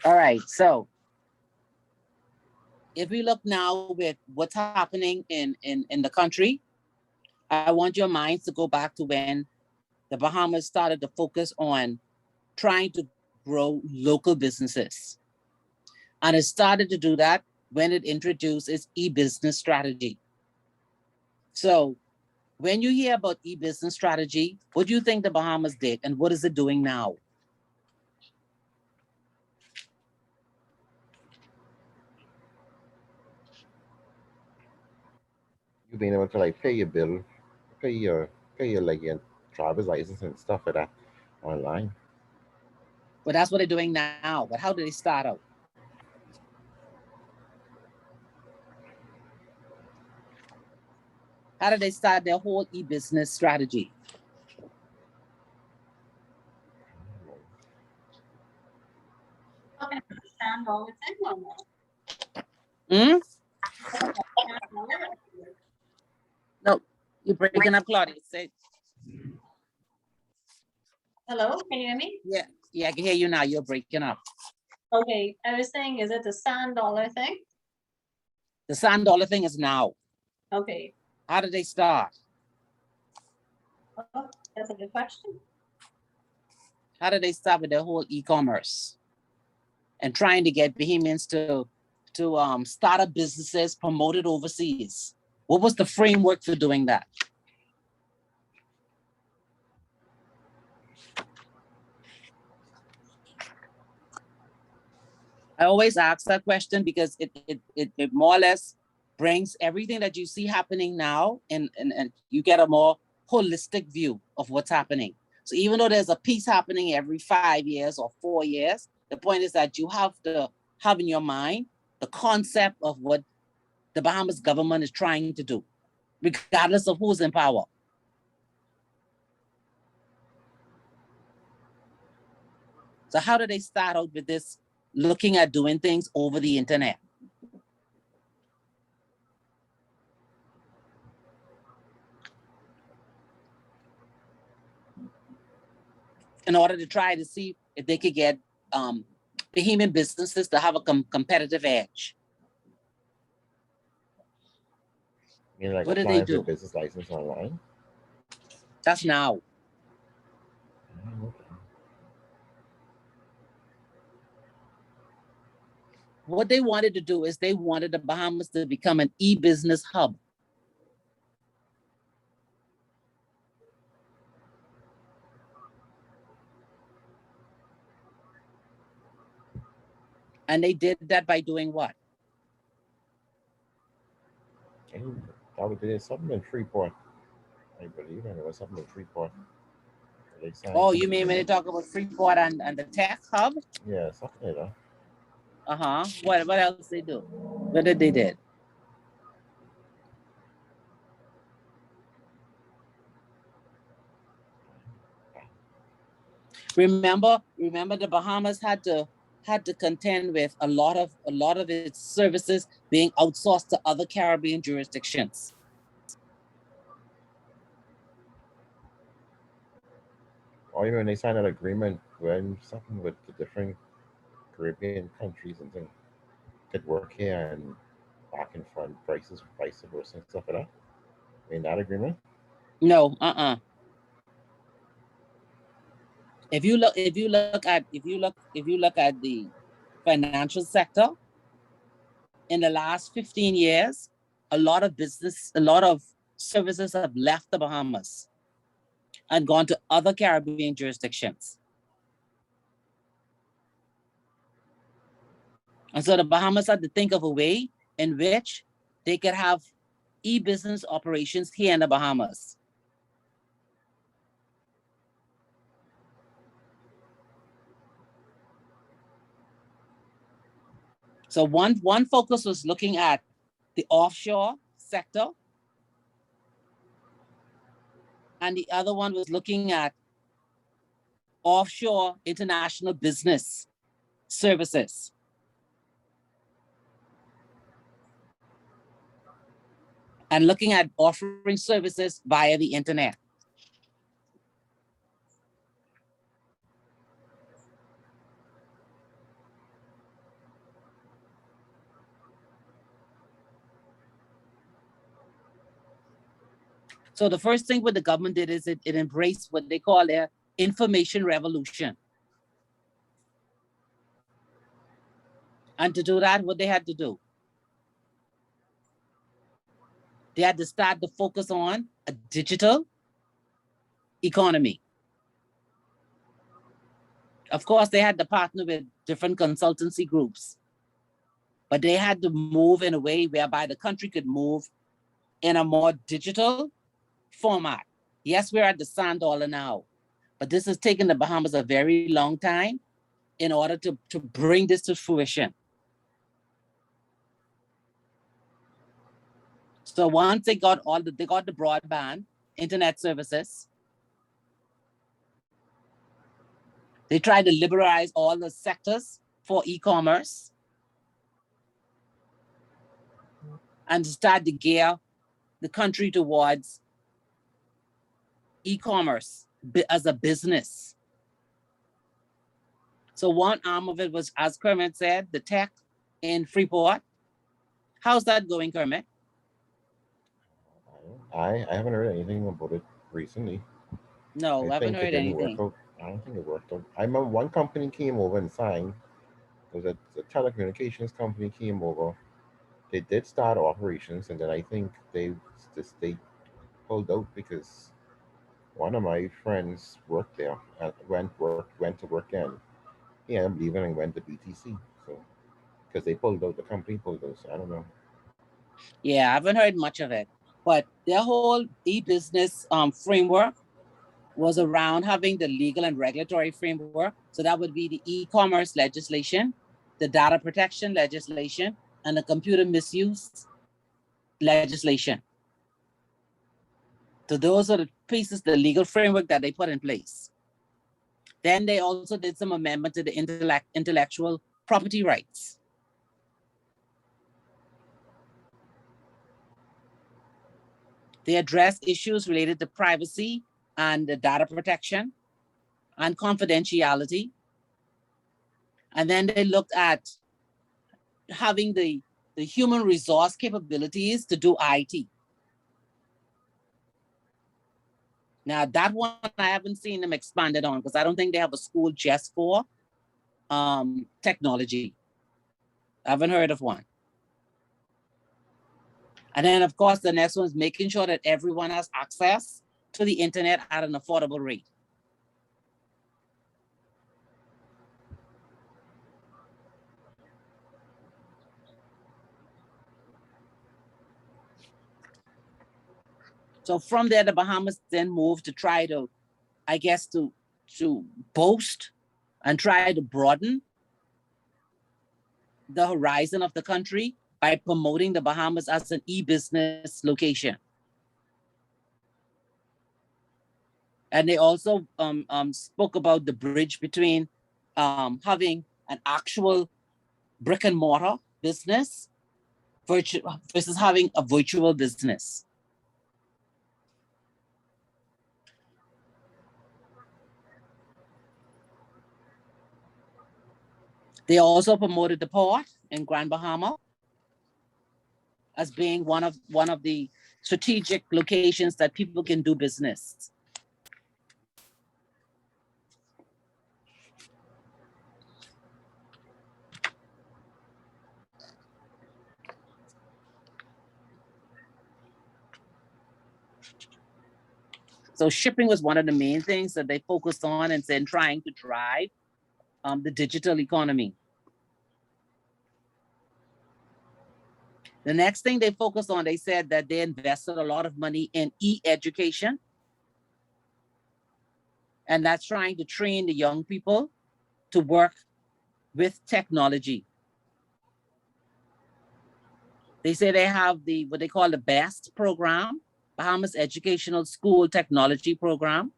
All right, so if we look now with what's happening in the country, I want your minds to go back to when the Bahamas started to focus on trying to grow local businesses. And it started to do that when it introduced its e-business strategy. So when you hear about e-business strategy, what do you think the Bahamas did and what is it doing now? you being able to like pay your bill, pay your like your driver's license and stuff like that online. But that's what they're doing now. But how did they start out? How did they start their whole e-business strategy? Okay, stand all the time on Hmm? that. No, you're breaking up, Claudia. Say, Hello, can you hear me? yeah, I can hear you now. You're breaking up. Okay, I was saying, is it the sand dollar thing? The sand dollar thing is now. Okay, How did they start? oh, that's a good question. How did they start with their whole e-commerce and trying to get Bahamians to start up businesses, promote it overseas? What was the framework for doing that? I always ask that question because it more or less brings everything that you see happening now and you get a more holistic view of what's happening. So even though there's a piece happening every 5 years or 4 years, the point is that you have to have in your mind the concept of what the Bahamas government is trying to do, regardless of who's in power. So how do they start out with this, looking at doing things over the internet? In order to try to see if they could get Bahamian businesses to have a competitive edge. You know, like What did they applying for do? a business license online. That's now. Okay. What they wanted to do is they wanted the Bahamas to become an e-business hub. And they did that by doing what? And that was there's something in Freeport, I believe, and it was something in Freeport. They signed Oh, some you mean when they agreement. talk about Freeport and the tech hub? Yeah, something like that. Uh-huh. What else they do? What did they did? Remember the Bahamas had to contend with a lot of its services being outsourced to other Caribbean jurisdictions. Or even they signed an agreement when something with the different Caribbean countries and things could work here and back and front prices, vice versa, and stuff like that. In that agreement. No, If you look at the financial sector in the last 15 years, a lot of services have left the Bahamas and gone to other Caribbean jurisdictions. And so the Bahamas had to think of a way in which they could have e-business operations here in the Bahamas. So one focus was looking at the offshore sector, and the other one was looking at offshore international business services. And looking at offering services via the internet. So the first thing what the government did is it embraced what they call their information revolution. And to do that, what they had to do? They had to start to focus on a digital economy. Of course, they had to partner with different consultancy groups, but they had to move in a way whereby the country could move in a more digital format. Yes, we're at the sand dollar now, but this has taken the Bahamas a very long time in order to bring this to fruition. So once they got the broadband internet services, they tried to liberalize all the sectors for e-commerce and start to gear the country towards e-commerce as a business. So one arm of it was, as Kermit said, the tech in Freeport. How's that going, Kermit? I haven't heard anything about it recently. No, I haven't think it heard didn't anything. work out. I don't think it worked out. I remember one company came over and signed. It was a telecommunications company came over. They did start operations, and then I think they pulled out because one of my friends worked there and went to work there. And he ended up leaving and went to BTC. So because they pulled out, the company pulled out. So I don't know. Yeah, I haven't heard much of it, but their whole e-business framework was around having the legal and regulatory framework. So that would be the e-commerce legislation, the data protection legislation, and the computer misuse legislation. So those are the pieces, the legal framework that they put in place. Then they also did some amendment to the intellectual property rights. They addressed issues related to privacy and the data protection and confidentiality. And then they looked at having the human resource capabilities to do IT. Now that one I haven't seen them expanded on because I don't think they have a school just for technology. I haven't heard of one. And then of course, the next one is making sure that everyone has access to the internet at an affordable rate. So from there, the Bahamas then moved to try to, I guess, to boast and try to broaden the horizon of the country by promoting the Bahamas as an e-business location. And they also spoke about the bridge between having an actual brick and mortar business versus having a virtual business. They also promoted the port in Grand Bahama as being one of the strategic locations that people can do business. So shipping was one of the main things that they focused on and then trying to drive the digital economy. The next thing they focused on, they said that they invested a lot of money in e-education. And that's trying to train the young people to work with technology. They say they have what they call the BEST program, Bahamas Educational School Technology Program.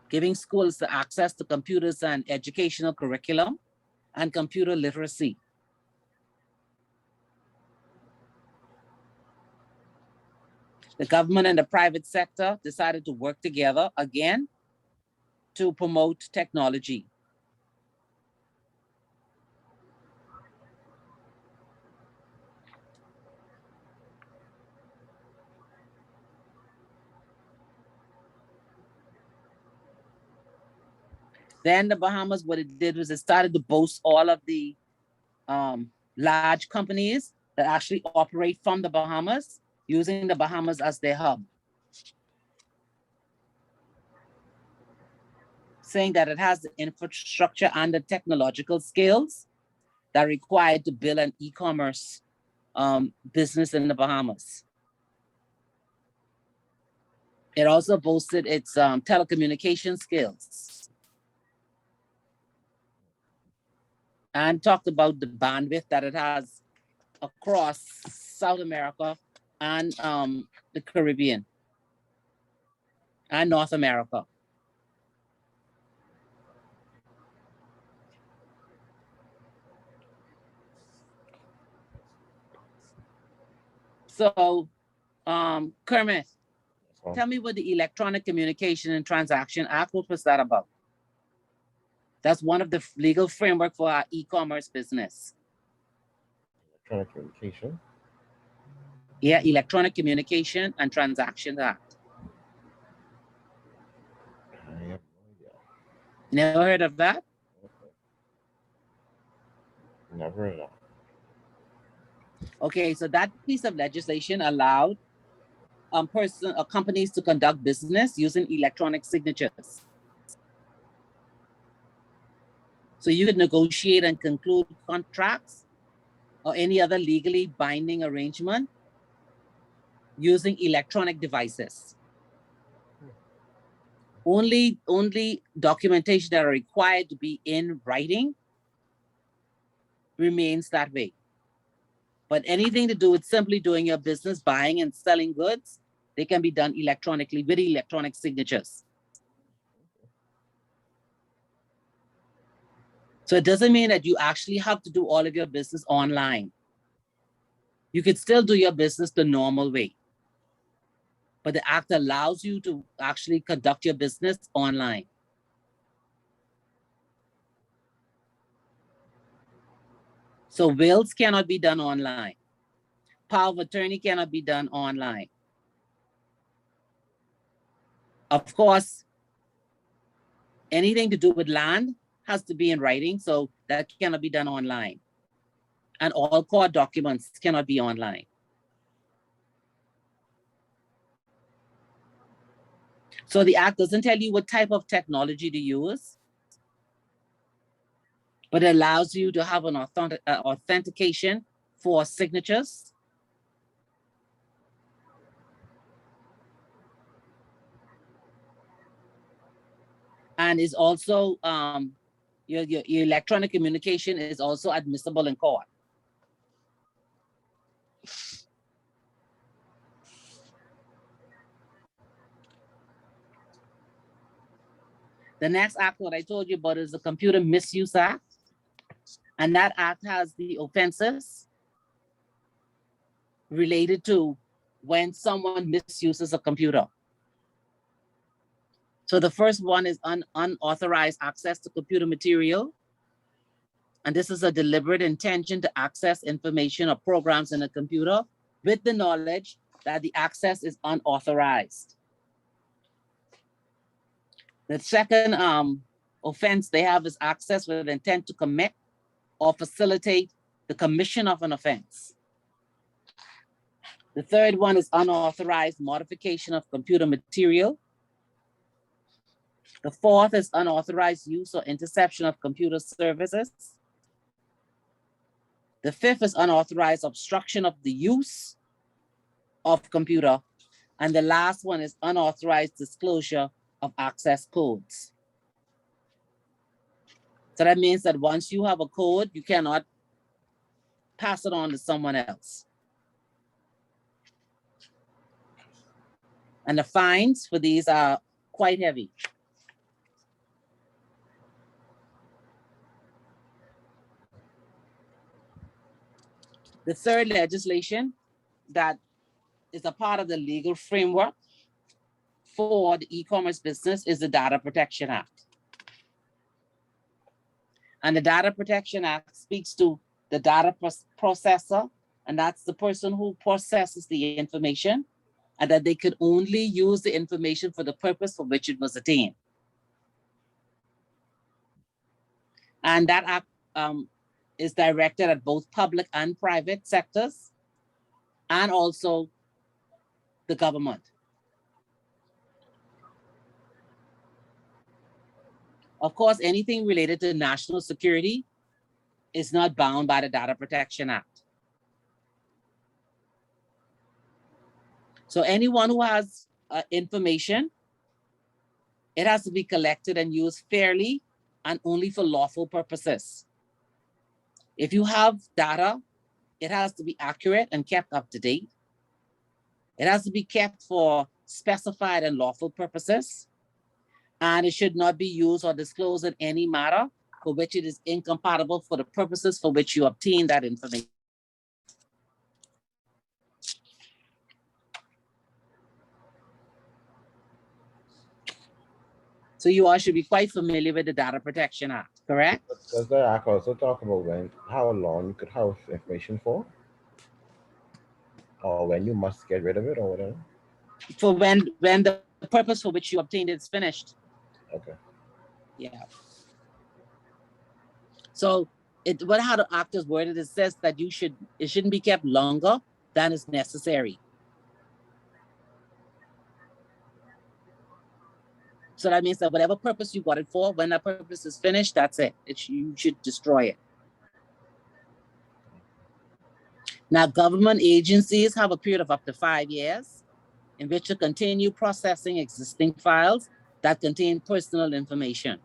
Giving schools the access to computers and educational curriculum and computer literacy. The government and the private sector decided to work together again to promote technology. Then the Bahamas, what it did was it started to boast all of the large companies that actually operate from the Bahamas, using the Bahamas as their hub. Saying that it has the infrastructure and the technological skills that are required to build an e-commerce business in the Bahamas. It also boasted its telecommunication skills and talked about the bandwidth that it has across South America and the Caribbean and North America. So, Kermit, tell me what the Electronic Communication and Transaction Act, what was that about? That's one of the legal framework for our e-commerce business. Electronic communication. Yeah, Electronic Communication and Transaction Act. I have no idea. Never heard of that? Okay. Never heard of that. Okay, so that piece of legislation allowed companies to conduct business using electronic signatures. So you could negotiate and conclude contracts or any other legally binding arrangement using electronic devices. Only documentation that are required to be in writing remains that way. But anything to do with simply doing your business, buying and selling goods, they can be done electronically with electronic signatures. So it doesn't mean that you actually have to do all of your business online. You could still do your business the normal way. But the act allows you to actually conduct your business online. So wills cannot be done online. Power of attorney cannot be done online. Of course, anything to do with land has to be in writing, so that cannot be done online. And all court documents cannot be online. So the act doesn't tell you what type of technology to use, but it allows you to have an authentication for signatures. And is also, your electronic communication is also admissible in court. The next act, what I told you about, is the Computer Misuse Act. And that act has the offenses related to when someone misuses a computer. So the first one is unauthorized access to computer material. And this is a deliberate intention to access information or programs in a computer with the knowledge that the access is unauthorized. The second offense they have is access with intent to commit or facilitate the commission of an offense. The third one is unauthorized modification of computer material. The fourth is unauthorized use or interception of computer services. The fifth is unauthorized obstruction of the use of computer. And the last one is unauthorized disclosure of access codes. So that means that once you have a code, you cannot pass it on to someone else. And the fines for these are quite heavy. The third legislation that is a part of the legal framework for the e-commerce business is the Data Protection Act. And the Data Protection Act speaks to the data processor, and that's the person who processes the information, and that they could only use the information for the purpose for which it was attained. And that act is directed at both public and private sectors, and also the government. Of course, anything related to national security is not bound by the Data Protection Act. So anyone who has information, it has to be collected and used fairly and only for lawful purposes. If you have data, it has to be accurate and kept up to date. It has to be kept for specified and lawful purposes. And it should not be used or disclosed in any matter for which it is incompatible for the purposes for which you obtain that information. So you all should be quite familiar with the Data Protection Act, correct? Does the act also talk about how long you could have information for? Or when you must get rid of it or whatever? For when the purpose for which you obtained it is finished. Okay. Yeah. So how the act is worded, it says that it shouldn't be kept longer than is necessary. So that means that whatever purpose you got it for, when that purpose is finished, that's it. You should destroy it. Now, government agencies have a period of up to 5 years in which to continue processing existing files that contain personal information.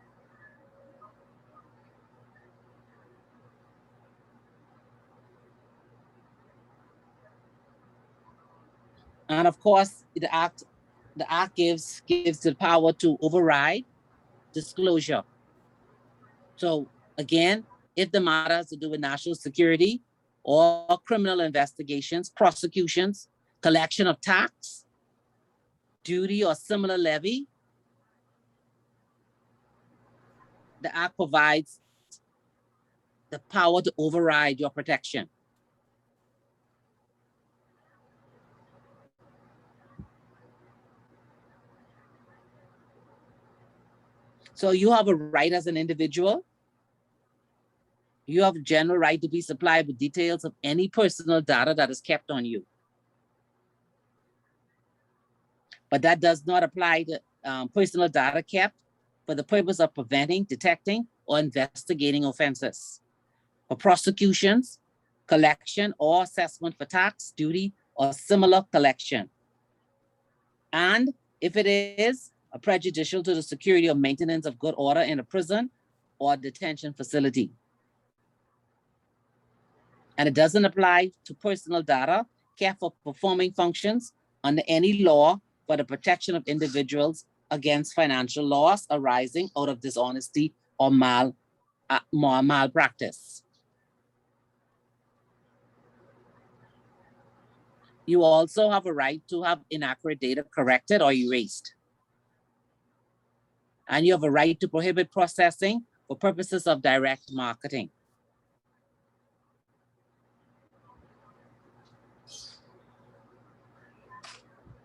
And of course, the act gives the power to override disclosure. So again, if the matter has to do with national security or criminal investigations, prosecutions, collection of tax, duty, or similar levy, the act provides the power to override your protection. So you have a right as an individual. You have a general right to be supplied with details of any personal data that is kept on you. But that does not apply to personal data kept for the purpose of preventing, detecting, or investigating offenses, for prosecutions, collection, or assessment for tax, duty, or similar collection. And if it is prejudicial to the security or maintenance of good order in a prison or detention facility. And it doesn't apply to personal data kept for performing functions under any law for the protection of individuals against financial loss arising out of dishonesty or malpractice. You also have a right to have inaccurate data corrected or erased. And you have a right to prohibit processing for purposes of direct marketing.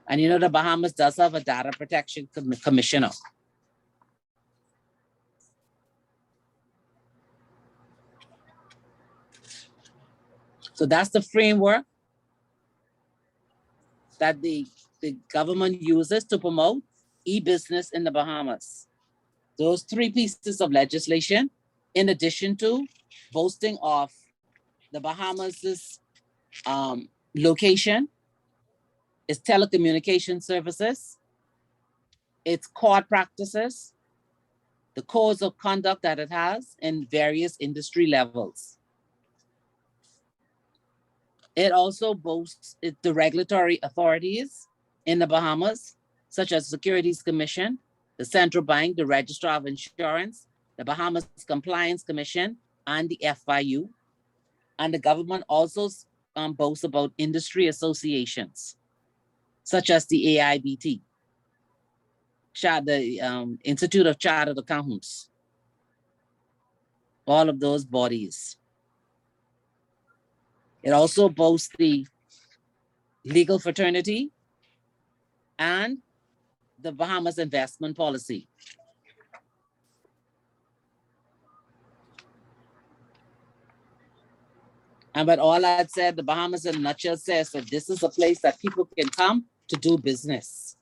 And you know, the Bahamas does have a data protection commissioner. So that's the framework that the government uses to promote e-business in the Bahamas. Those three pieces of legislation, in addition to boasting of the Bahamas's location, its telecommunication services, its court practices, the codes of conduct that it has in various industry levels. It also boasts the regulatory authorities in the Bahamas, such as Securities Commission, the Central Bank, the Registrar of Insurance, the Bahamas Compliance Commission, and the FIU. And the government also boasts about industry associations, such as the AIBT, the Institute of Chartered Accountants, all of those bodies. It also boasts the legal fraternity and the Bahamas investment policy. And but all I said, the Bahamas in a nutshell says that this is a place that people can come to do business.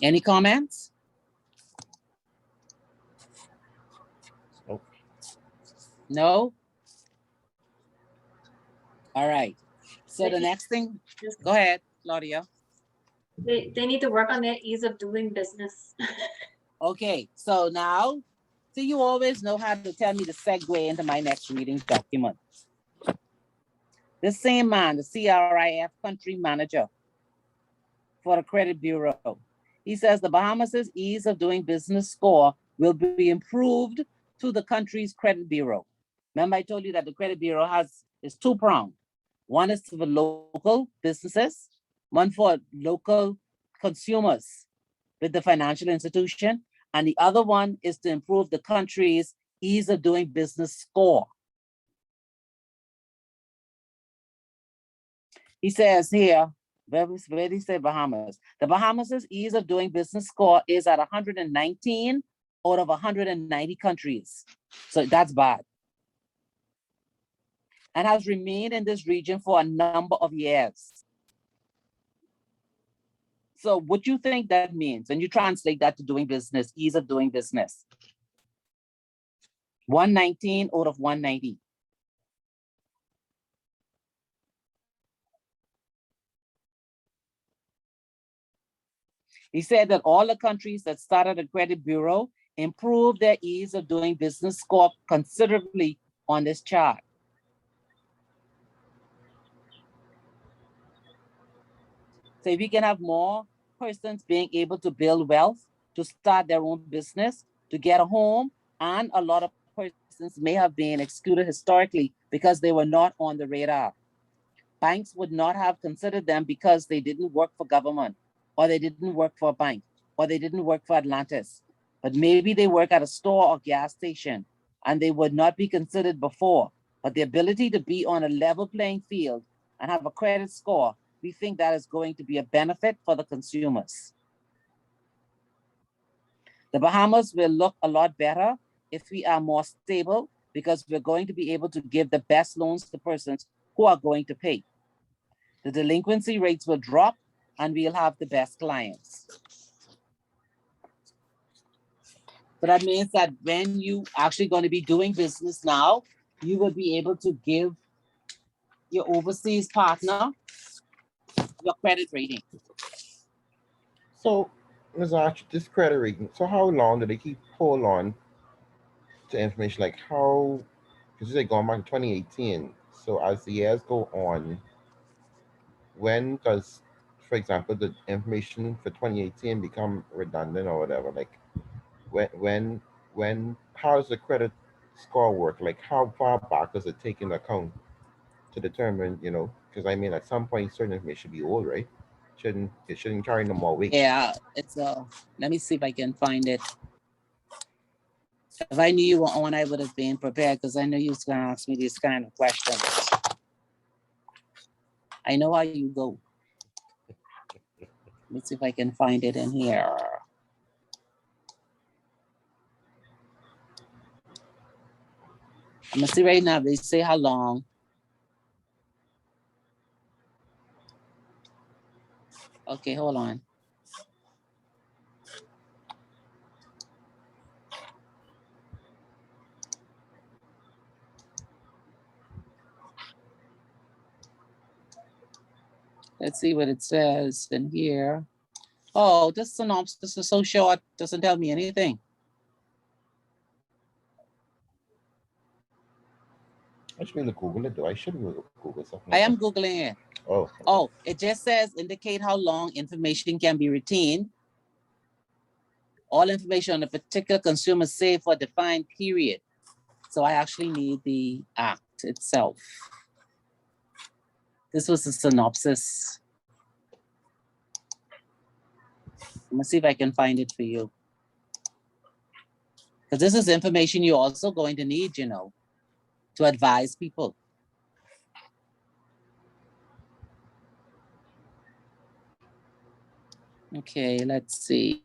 Any comments? Nope. No? All right. So the next thing, go ahead, Claudia. They need to work on their ease of doing business. Okay, so now, so you always know how to tell me to segue into my next reading document. The same man, the CRIF country manager for the credit bureau, he says the Bahamas' ease of doing business score will be improved to the country's credit bureau. Remember I told you that the credit bureau is two-pronged. One is for local businesses, one for local consumers with the financial institution, and the other one is to improve the country's ease of doing business score. He says here, where did he say Bahamas? The Bahamas' ease of doing business score is at 119 out of 190 countries. So that's bad. And has remained in this region for a number of years. So what do you think that means when you translate that to doing business, ease of doing business? 119 out of 190. He said that all the countries that started a credit bureau improved their ease of doing business score considerably on this chart. So if we can have more persons being able to build wealth, to start their own business, to get a home, and a lot of persons may have been excluded historically because they were not on the radar. Banks would not have considered them because they didn't work for government, or they didn't work for a bank, or they didn't work for Atlantis. But maybe they work at a store or gas station, and they would not be considered before. But the ability to be on a level playing field and have a credit score, we think that is going to be a benefit for the consumers. The Bahamas will look a lot better if we are more stable because we're going to be able to give the best loans to persons who are going to pay. The delinquency rates will drop and we'll have the best clients. So that means that when you actually going to be doing business now, you will be able to give your overseas partner your credit rating. So, Ms. Arch, this credit rating, so how long do they keep hold on to information? Like how, because you say going back to 2018, so as the years go on, when does, for example, the information for 2018 become redundant or whatever? Like how does the credit score work? Like how far back does it take into account to determine, because I mean, at some point, certain information should be old, right? It shouldn't carry no more weight. Yeah, it's let me see if I can find it. If I knew you were on, I would have been prepared because I knew you was going to ask me these kind of questions. I know how you go. Let's see if I can find it in here. I'm gonna see right now. They say how long. Okay, hold on. Let's see what it says in here. Oh, this synopsis is so short, doesn't tell me anything. I should be able to Google it though. I should be able to Google something. I like am that. Googling it. Oh. Okay. Oh, it just says indicate how long information can be retained. All information on a particular consumer save for a defined period. So I actually need the act itself. This was the synopsis. I'm gonna see if I can find it for you. Because this is information you're also going to need, you know, to advise people. Okay, let's see.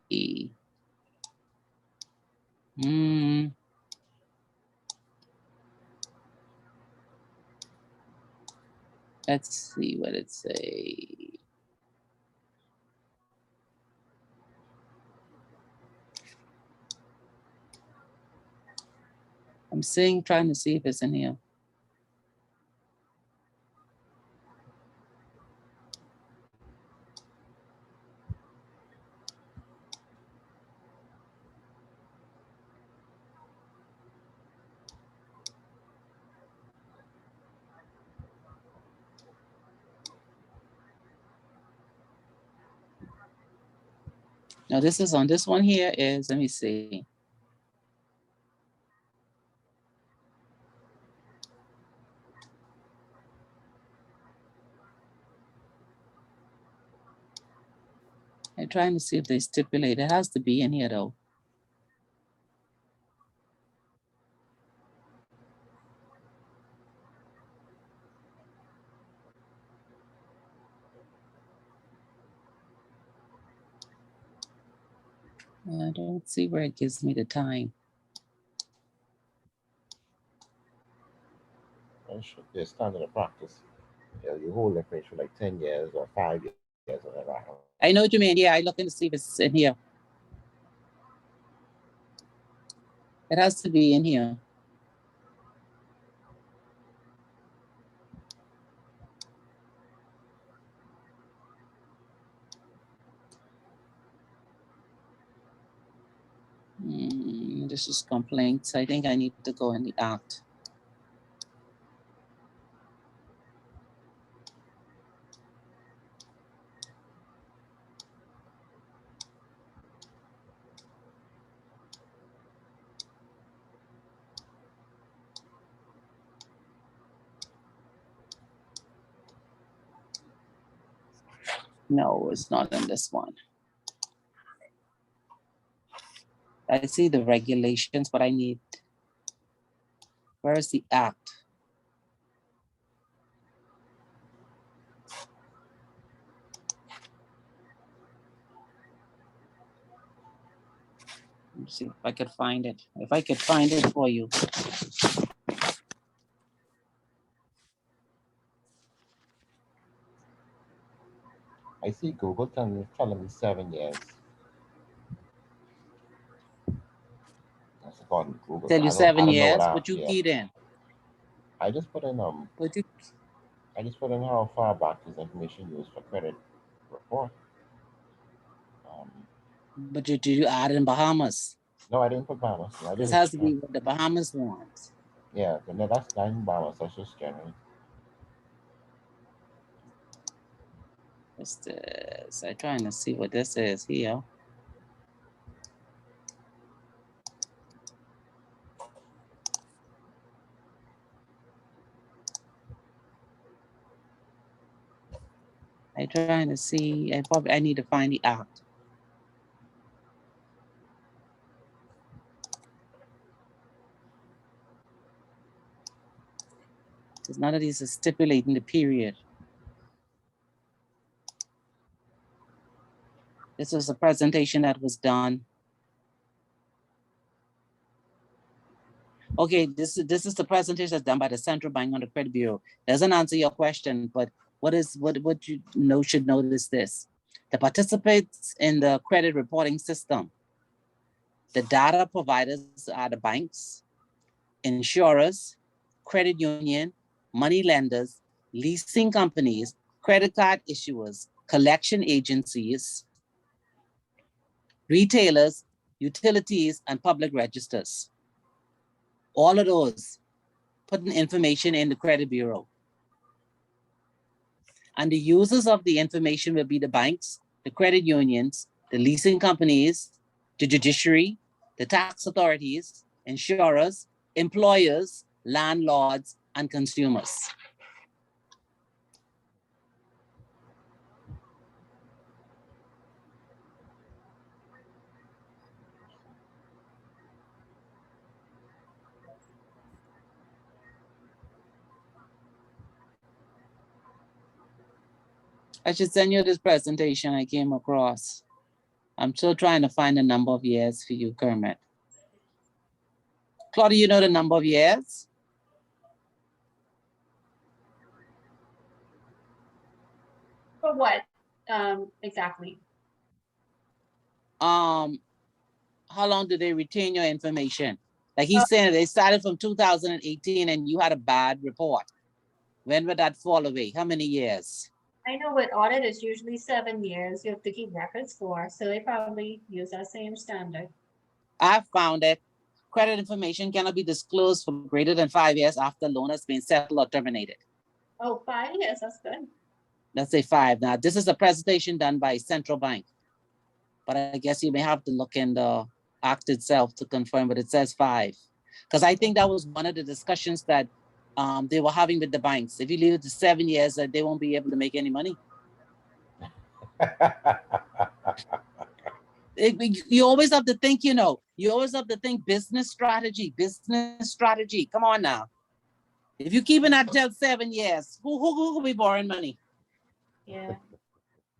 Let's see what it say. I'm trying to see if it's in here. Now this is on this one here is, let me see. I'm trying to see if they stipulate. It has to be in here though. I don't see where it gives me the time. It should be a standard of practice. You know, you hold information for like 10 years or 5 years or whatever. I know what you mean. Yeah, I looking to see if it's in here. It has to be in here. This is complaints. I think I need to go in the act. No, it's not in this one. I see the regulations, but I need, where is the act? Let's see if I could find it. If I could find it for you. I see Google telling me 7 years. That's according to Google. Tell you I 7 don't know years, that. what you Yeah. keyed in? I just put in What you, I just put in how far back is information used for credit report. but did you add in Bahamas? No, I didn't put Bahamas. I This did has to be what the Bahamas wants. Yeah, no, that's not in Bahamas. That's just generally. What's this? I'm trying to see what this is here. I'm trying to see. I need to find the act. Because none of these are stipulating the period. This was a presentation that was done. Okay, this is the presentation that's done by the Central Bank on the Credit Bureau. Doesn't answer your question, but what you know should notice this. the participants in the credit reporting system. The data providers are the banks, insurers, credit union, money lenders, leasing companies, credit card issuers, collection agencies, retailers, utilities, and public registers. All of those putting information in the credit bureau. And the users of the information will be the banks, the credit unions, the leasing companies, the judiciary, the tax authorities, insurers, employers, landlords, and consumers. I should send you this presentation I came across. I'm still trying to find the number of years for you, Kermit. Claudia, you know the number of years? For what, exactly? How long do they retain your information? Like he's saying they started from 2018 and you had a bad report. When would that fall away? How many years? I know with audit is usually 7 years. You have to keep records for, so they probably use that same standard. I found it. Credit information cannot be disclosed for greater than 5 years after loan has been settled or terminated. Oh, 5 years, that's good. Let's say 5. Now, this is a presentation done by Central Bank, but I guess you may have to look in the act itself to confirm, but it says 5. Because I think that was one of the discussions that they were having with the banks. If you leave it to 7 years, that they won't be able to make any money. You always have to think, you always have to think business strategy. Come on now. If you're keeping that till 7 years, who will be borrowing money? Yeah.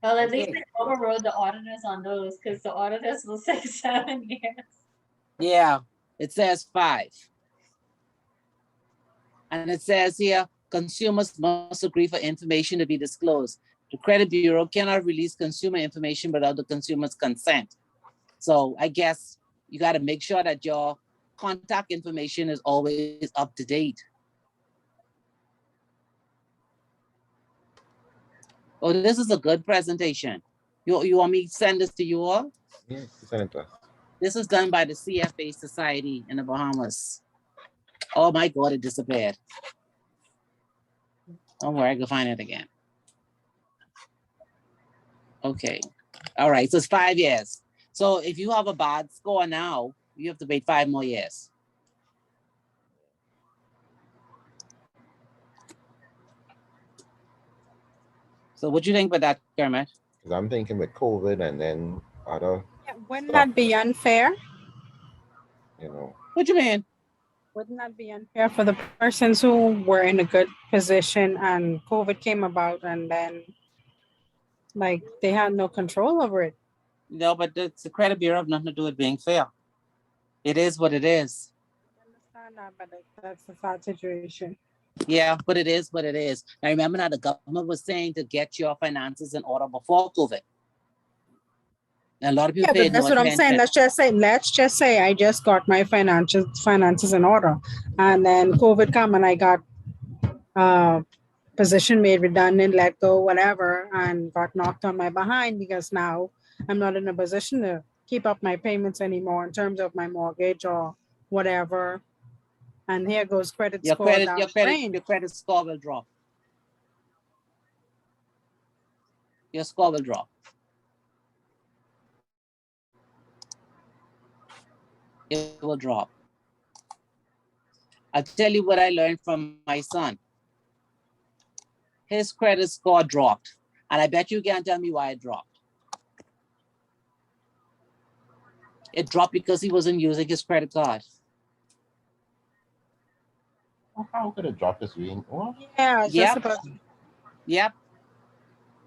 Well, at least Okay. they overrode the auditors on those, because the auditors will say 7 years. Yeah, it says 5. And it says here, consumers must agree for information to be disclosed. The credit bureau cannot release consumer information without the consumer's consent. So I guess you got to make sure that your contact information is always up to date. Oh, this is a good presentation. You want me to send this to you all? Yeah, send it to us. This is done by the CIFP Society in the Bahamas. Oh my God, it disappeared. Don't worry, I can find it again. Okay. All right, so it's 5 years. So if you have a bad score now, you have to wait 5 more years. So what do you think about that, Kermit? Because I'm thinking with COVID and then other, Wouldn't that be unfair? What do you mean? Wouldn't that be unfair for the persons who were in a good position and COVID came about and then like they had no control over it? No, but it's the credit bureau have nothing to do with being fair. It is what it is. I understand that, but that's a sad situation. Yeah, but it is what it is. Now remember now the government was saying to get your finances in order before COVID. And a lot of people Yeah, paid that's no what I'm saying. attention. Let's just say I just got my finances in order, and then COVID come and I got position made redundant, let go, whatever, and got knocked on my behind because now I'm not in a position to keep up my payments anymore in terms of my mortgage or whatever. And here goes credit Your score credit, down your the credit, drain. your credit score will drop. Your score will drop. It will drop. I'll tell you what I learned from my son. His credit score dropped. And I bet you can't tell me why it dropped. It dropped because he wasn't using his credit card. how could it drop this week? What? Yeah, it's just about Yep.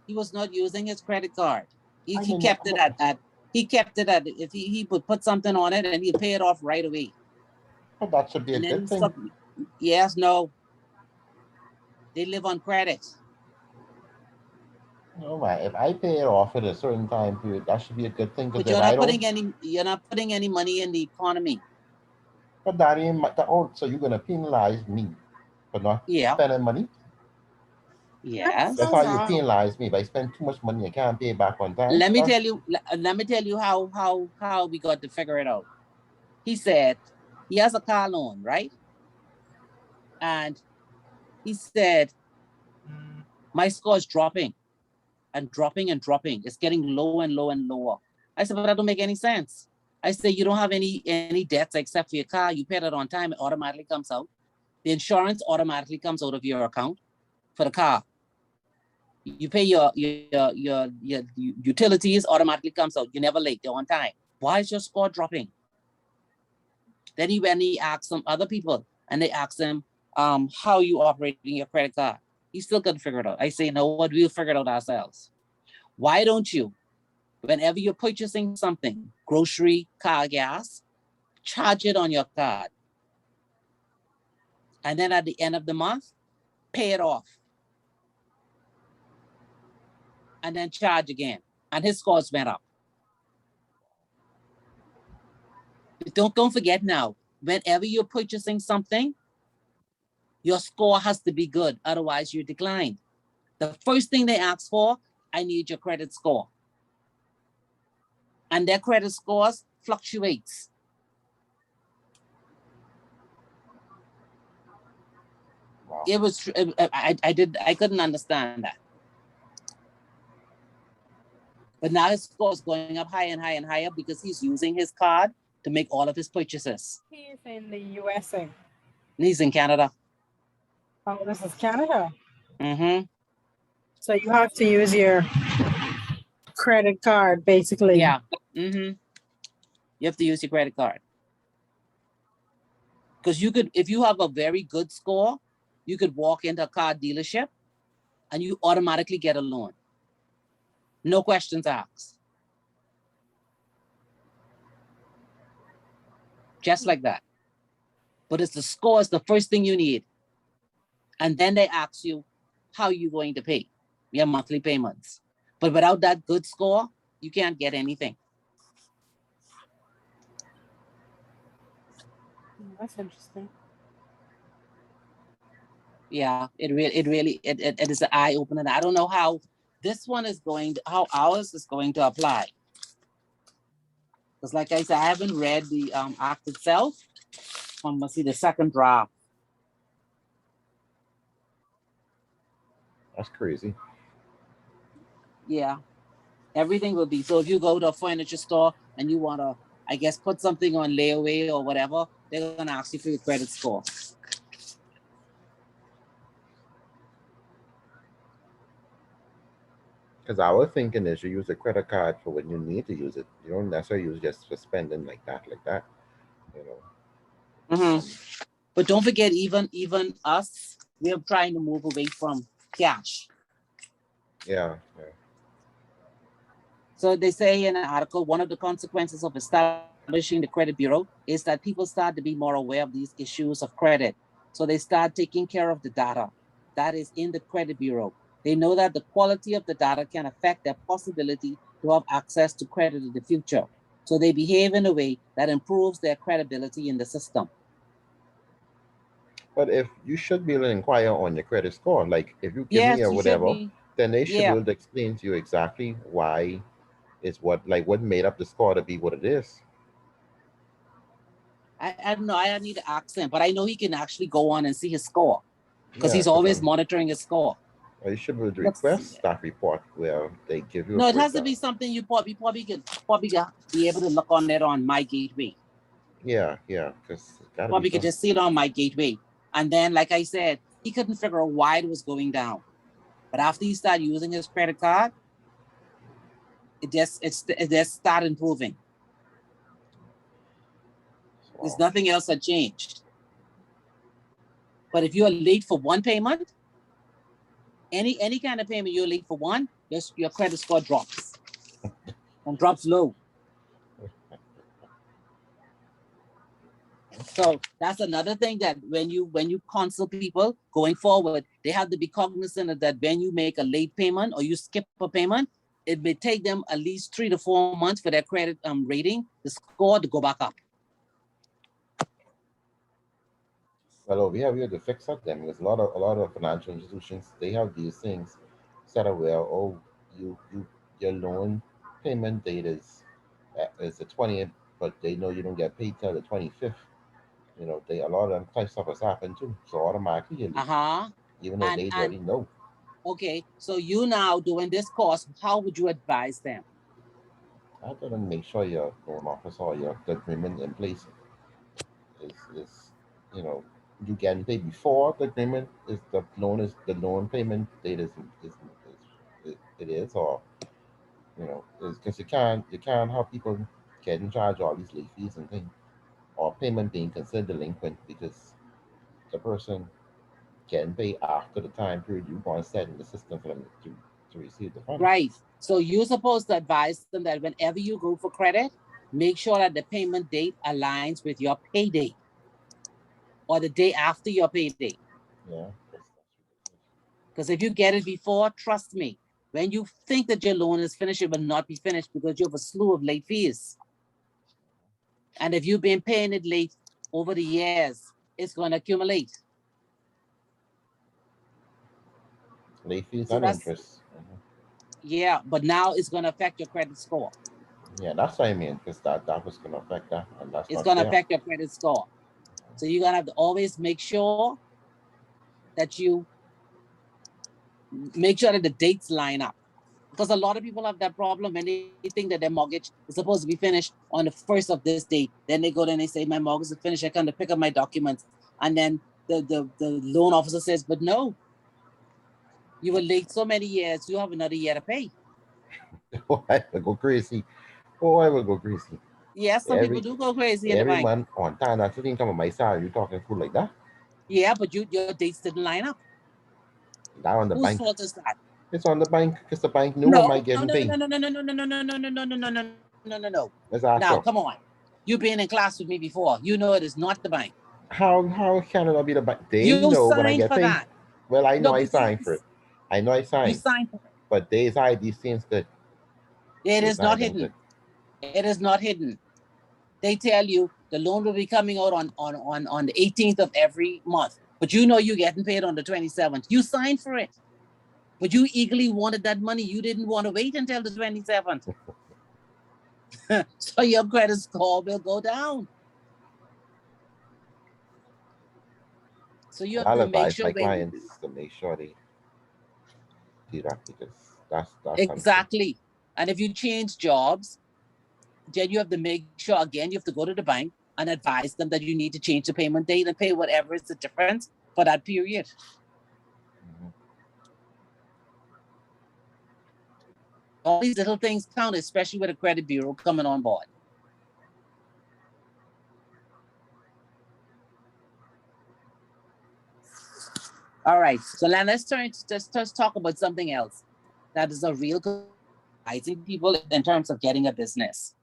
He was not using his credit card. He I mean, kept it at if he would put something on it and he'd pay it off right away. But that should be a And then good thing. yes, no. They live on credit. No, man, if I pay it off at a certain time period, that should be a good thing. But Because if I don't, you're not putting any money in the economy. but that ain't oh, so you're gonna penalize me for not Yeah. spending money? Yes. That's So how you wrong. penalize me. If I spend too much money, I can't pay back on time. Let me tell you. Let me tell you how we got to figure it out. He said he has a car loan, right? And he said my score is dropping and dropping and dropping. It's getting lower and lower and lower. I said, but that don't make any sense. I said, you don't have any debts except for your car. You pay it on time, it automatically comes out. The insurance automatically comes out of your account for the car. You pay your utilities, automatically comes out. You're never late, you're on time. Why is your score dropping? Then he went and he asked some other people and they asked him, how you operating your credit card? He still couldn't figure it out. I say, no, what we'll figure it out ourselves. Why don't you, whenever you're purchasing something, grocery, car, gas, charge it on your card. And then at the end of the month, pay it off. And then charge again. And his scores went up. Don't forget now, whenever you're purchasing something, your score has to be good. Otherwise, you decline. The first thing they ask for, I need your credit score. And their credit scores fluctuates. Wow. It was, I couldn't understand that. But now his score is going up higher and higher and higher because he's using his card to make all of his purchases. He's in the USA. And he's in Canada. Oh, this is Canada. Mm-hmm. So you have to use your credit card, basically. Yeah. Mm-hmm. You have to use your credit card. Because you could, if you have a very good score, you could walk into a car dealership and you automatically get a loan. No questions asked. Just like that. But it's the score is the first thing you need. And then they ask you, how are you going to pay? Your monthly payments. But without that good score, you can't get anything. That's interesting. Yeah, it is an eye opener. I don't know how this one is going to, how ours is going to apply. Because like I said, I haven't read the act itself. I'm gonna see the second draft. That's crazy. Yeah, everything will be. So if you go to a furniture store and you want to, I guess, put something on layaway or whatever, they're gonna ask you for your credit score. Because our thinking is you use a credit card for when you need to use it. You don't necessarily use it just for spending like that, you know. Mm-hmm. But don't forget, even us, we're trying to move away from cash. Yeah, yeah. So they say in an article, one of the consequences of establishing the credit bureau is that people start to be more aware of these issues of credit. So they start taking care of the data that is in the credit bureau. They know that the quality of the data can affect their possibility to have access to credit in the future. So they behave in a way that improves their credibility in the system. But if you should be able to inquire on your credit score, like if you give me Yes, or you should whatever, be. then they should be Yeah. able to explain to you exactly why it's what, like what made up the score to be what it is. I don't know. I need to ask him, but I know he can actually go on and see his score because Yeah, he's always monitoring his score. Well, you should be able to Let's request see. that report where they give you. No, A it has to breakdown. be something you probably could be able to look on it on My Gateway. Yeah, yeah, because gotta Probably be could some. just see it on My Gateway. And then, like I said, he couldn't figure out why it was going down. But after he started using his credit card, it just started improving. There's nothing else that changed. But if you're late for one payment, any kind of payment you're late for one, your credit score drops and drops low. So that's another thing that when you counsel people going forward, they have to be cognizant of that when you make a late payment or you skip a payment, it may take them at least 3 to 4 months for their credit rating, the score to go back up. Well, over here we have to fix up them because a lot of financial institutions, they have these things set up where, oh, your loan payment date is the 20th, but they know you don't get paid till the 25th. You know, a lot of them type stuff has happened too. So automatically you lose, even though they already know. Okay, so you now doing this course, how would you advise them? I have to make sure your loan officer or your agreement in place is you know, you getting paid before the agreement is the loan payment date it is, or you know, because you can't have people getting charged all these late fees and things, or payment being considered delinquent because the person getting paid after the time period you want to set in the system for them to receive the funds. Right. So you're supposed to advise them that whenever you go for credit, make sure that the payment date aligns with your payday or the day after your payday. Yeah. Because if you get it before, trust me, when you think that your loan is finished, it will not be finished because you have a slew of late fees. And if you've been paying it late over the years, it's going to accumulate. Late fees So and interest. Yeah, but now it's going to affect your credit score. Yeah, that's what I mean, because that was going to affect that, and that's It's not going to fair. affect your credit score. So you're going to have to always make sure that you make sure that the dates line up. Because a lot of people have that problem when they think that their mortgage is supposed to be finished on the first of this date. Then they go there and they say, my mortgage is finished. I come to pick up my documents. And then the loan officer says, but no, you were late so many years, you have another year to pay. Oh, I will go crazy. Oh, I will go crazy. Yes, some people do go crazy in the bank. Every month on time, that's the income of my salary. You talking food like that? Yeah, but your dates didn't line up. That on the Whose bank. fault is that? It's on the bank because the bank knew am I No, getting paid. no. Let's ask Now, you. come on. You've been in class with me before. You know it is not the bank. How can it be the bank? They You know when I signed get for paid. that. Well, I know No, I but you signed for it. I know I You signed. signed for it. But they hide these things good. It They is hide not them good. hidden. It is not hidden. They tell you the loan will be coming out on the 18th of every month. But you know you're getting paid on the 27th. You signed for it. But you eagerly wanted that money. You didn't want to wait until the 27th. So your credit score will go down. So you have I'll to make advise sure my clients to make sure they do that because that's exactly. And if you change jobs, then you have to make sure again, you have to go to the bank and advise them that you need to change the payment date and pay whatever is the difference for that period. All these little things count, especially with a credit bureau coming on board. All right, so now let's turn to just talk about something else that is a real advising people in terms of getting a business.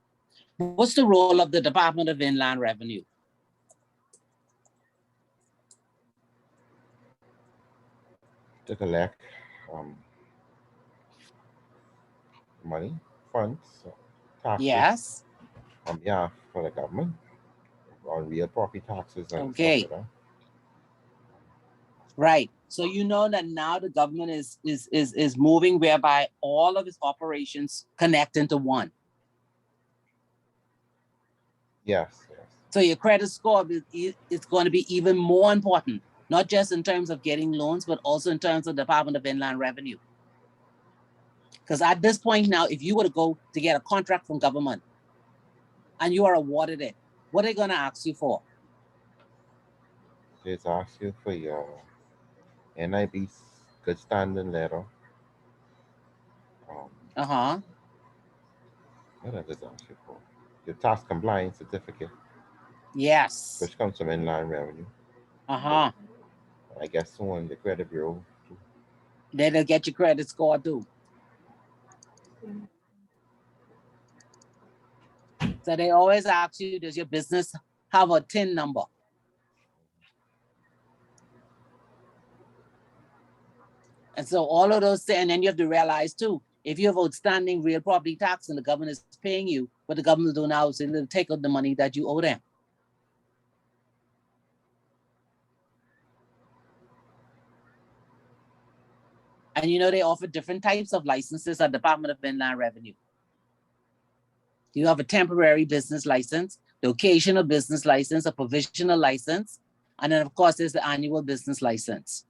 What's the role of the Department of Inland Revenue? to collect money, funds, taxes Yes. on behalf for the government on real property taxes and stuff Okay. like that. Right. So you know that now the government is moving whereby all of its operations connect into one. Yes. So your credit score is going to be even more important, not just in terms of getting loans, but also in terms of the Department of Inland Revenue. Because at this point now, if you were to go to get a contract from government and you are awarded it, what are they going to ask you for? They ask you for your NIB good standing letter. Uh-huh. What does it ask you for? Your tax compliance certificate, Yes. which comes from Inland Revenue. Uh-huh. I guess soon the credit bureau too. Then they'll get your credit score too. So they always ask you, does your business have a TIN number? And so all of those things, and then you have to realize too, if you have outstanding real property tax and the government is paying you, what the government will do now is they'll take out the money that you owe them. And you know, they offer different types of licenses at Department of Inland Revenue. You have a temporary business license, the occasional business license, a provisional license, and then of course there's the annual business license.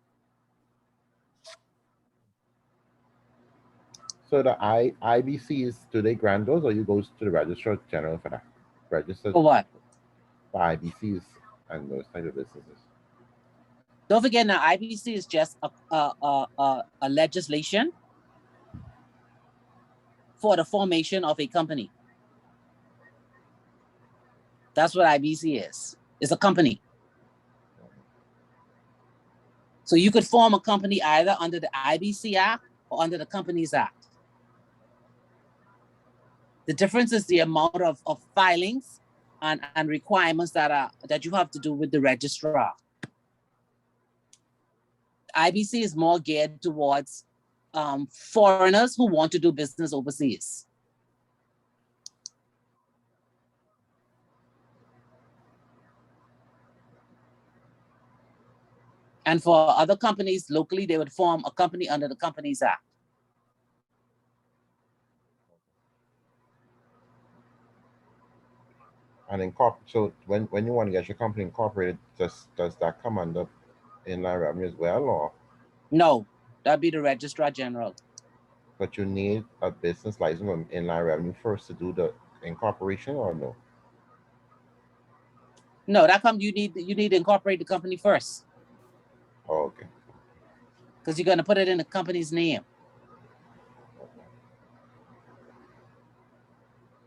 So the IBCs, do they grant those, or you go to the Registrar General for that? Register For what? for IBCs and those type of businesses. Don't forget now, IBC is just a legislation for the formation of a company. That's what IBC is. It's a company. So you could form a company either under the IBC Act or under the Companies Act. The difference is the amount of filings and requirements that you have to do with the registrar. IBC is more geared towards foreigners who want to do business overseas. And for other companies locally, they would form a company under the Companies Act. And so when you want to get your company incorporated, does that come under Inland Revenue as well, or? No, that'd be the Registrar General. But you need a business license from Inland Revenue first to do the incorporation, or no? No, that comes. You need to incorporate the company first. Oh, okay. Because you're going to put it in the company's name.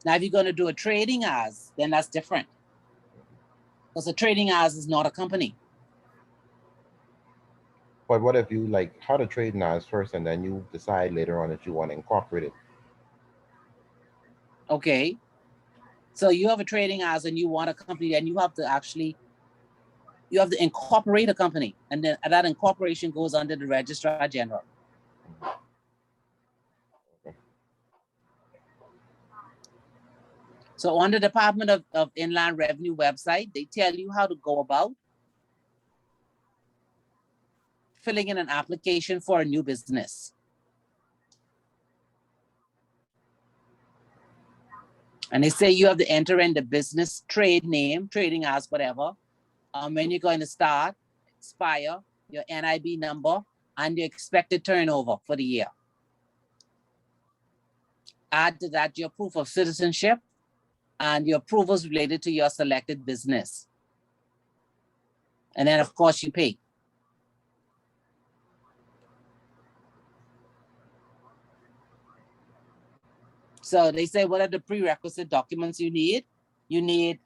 Now, if you're going to do a trading as, then that's different. Because a trading as is not a company. But what if you had a trading as first, and then you decide later on that you want to incorporate it? Okay. So you have a trading as and you want a company, then you have to incorporate a company, and then that incorporation goes under the Registrar General. Okay. So on the Department of Inland Revenue website, they tell you how to go about filling in an application for a new business. And they say you have to enter in the business trade name, trading as whatever, when you're going to start, expire, your NIB number, and your expected turnover for the year. Add to that your proof of citizenship and your approvals related to your selected business. And then of course you pay. So they say, what are the prerequisite documents you need? You need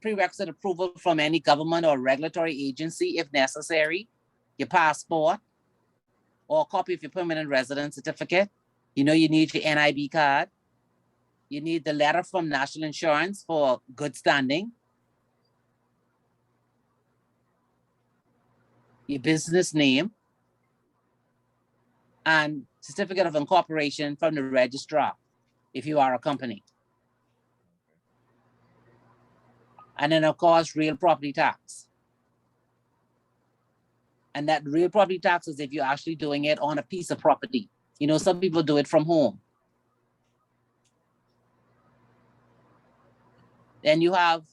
prerequisite approval from any government or regulatory agency if necessary, your passport, or a copy of your permanent residence certificate. You know, you need your NIB card. You need the letter from National Insurance for good standing. Your business name, and certificate of incorporation from the registrar, if you are a company. And then of course, real property tax. And that real property tax is if you're actually doing it on a piece of property. You know, some people do it from home. Then you have,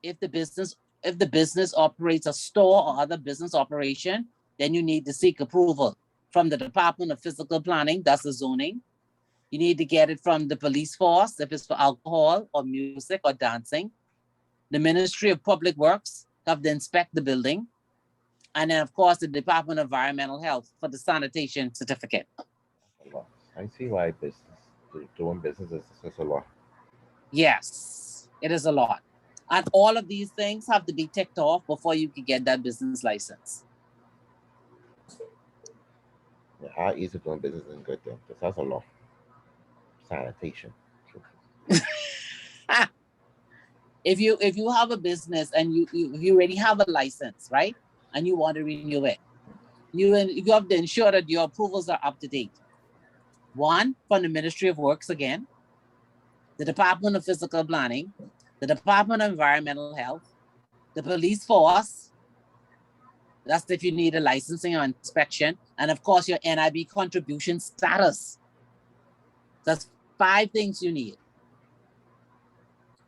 if the business operates a store or other business operation, then you need to seek approval from the Department of Physical Planning, that's the zoning. You need to get it from the police force if it's for alcohol or music or dancing. The Ministry of Public Works have to inspect the building. And then of course, the Department of Environmental Health for the sanitation certificate. I see why doing business is such a lot. Yes, it is a lot. And all of these things have to be ticked off before you can get that business license. Yeah, how easy doing business is good though, because that's a lot. Sanitation. If you have a business and you already have a license, right? And you want to renew it, You have to ensure that your approvals are up to date. One, from the Ministry of Works again, the Department of Physical Planning, the Department of Environmental Health, the police force, that's if you need a licensing or inspection, and of course your NIB contribution status. That's 5 things you need.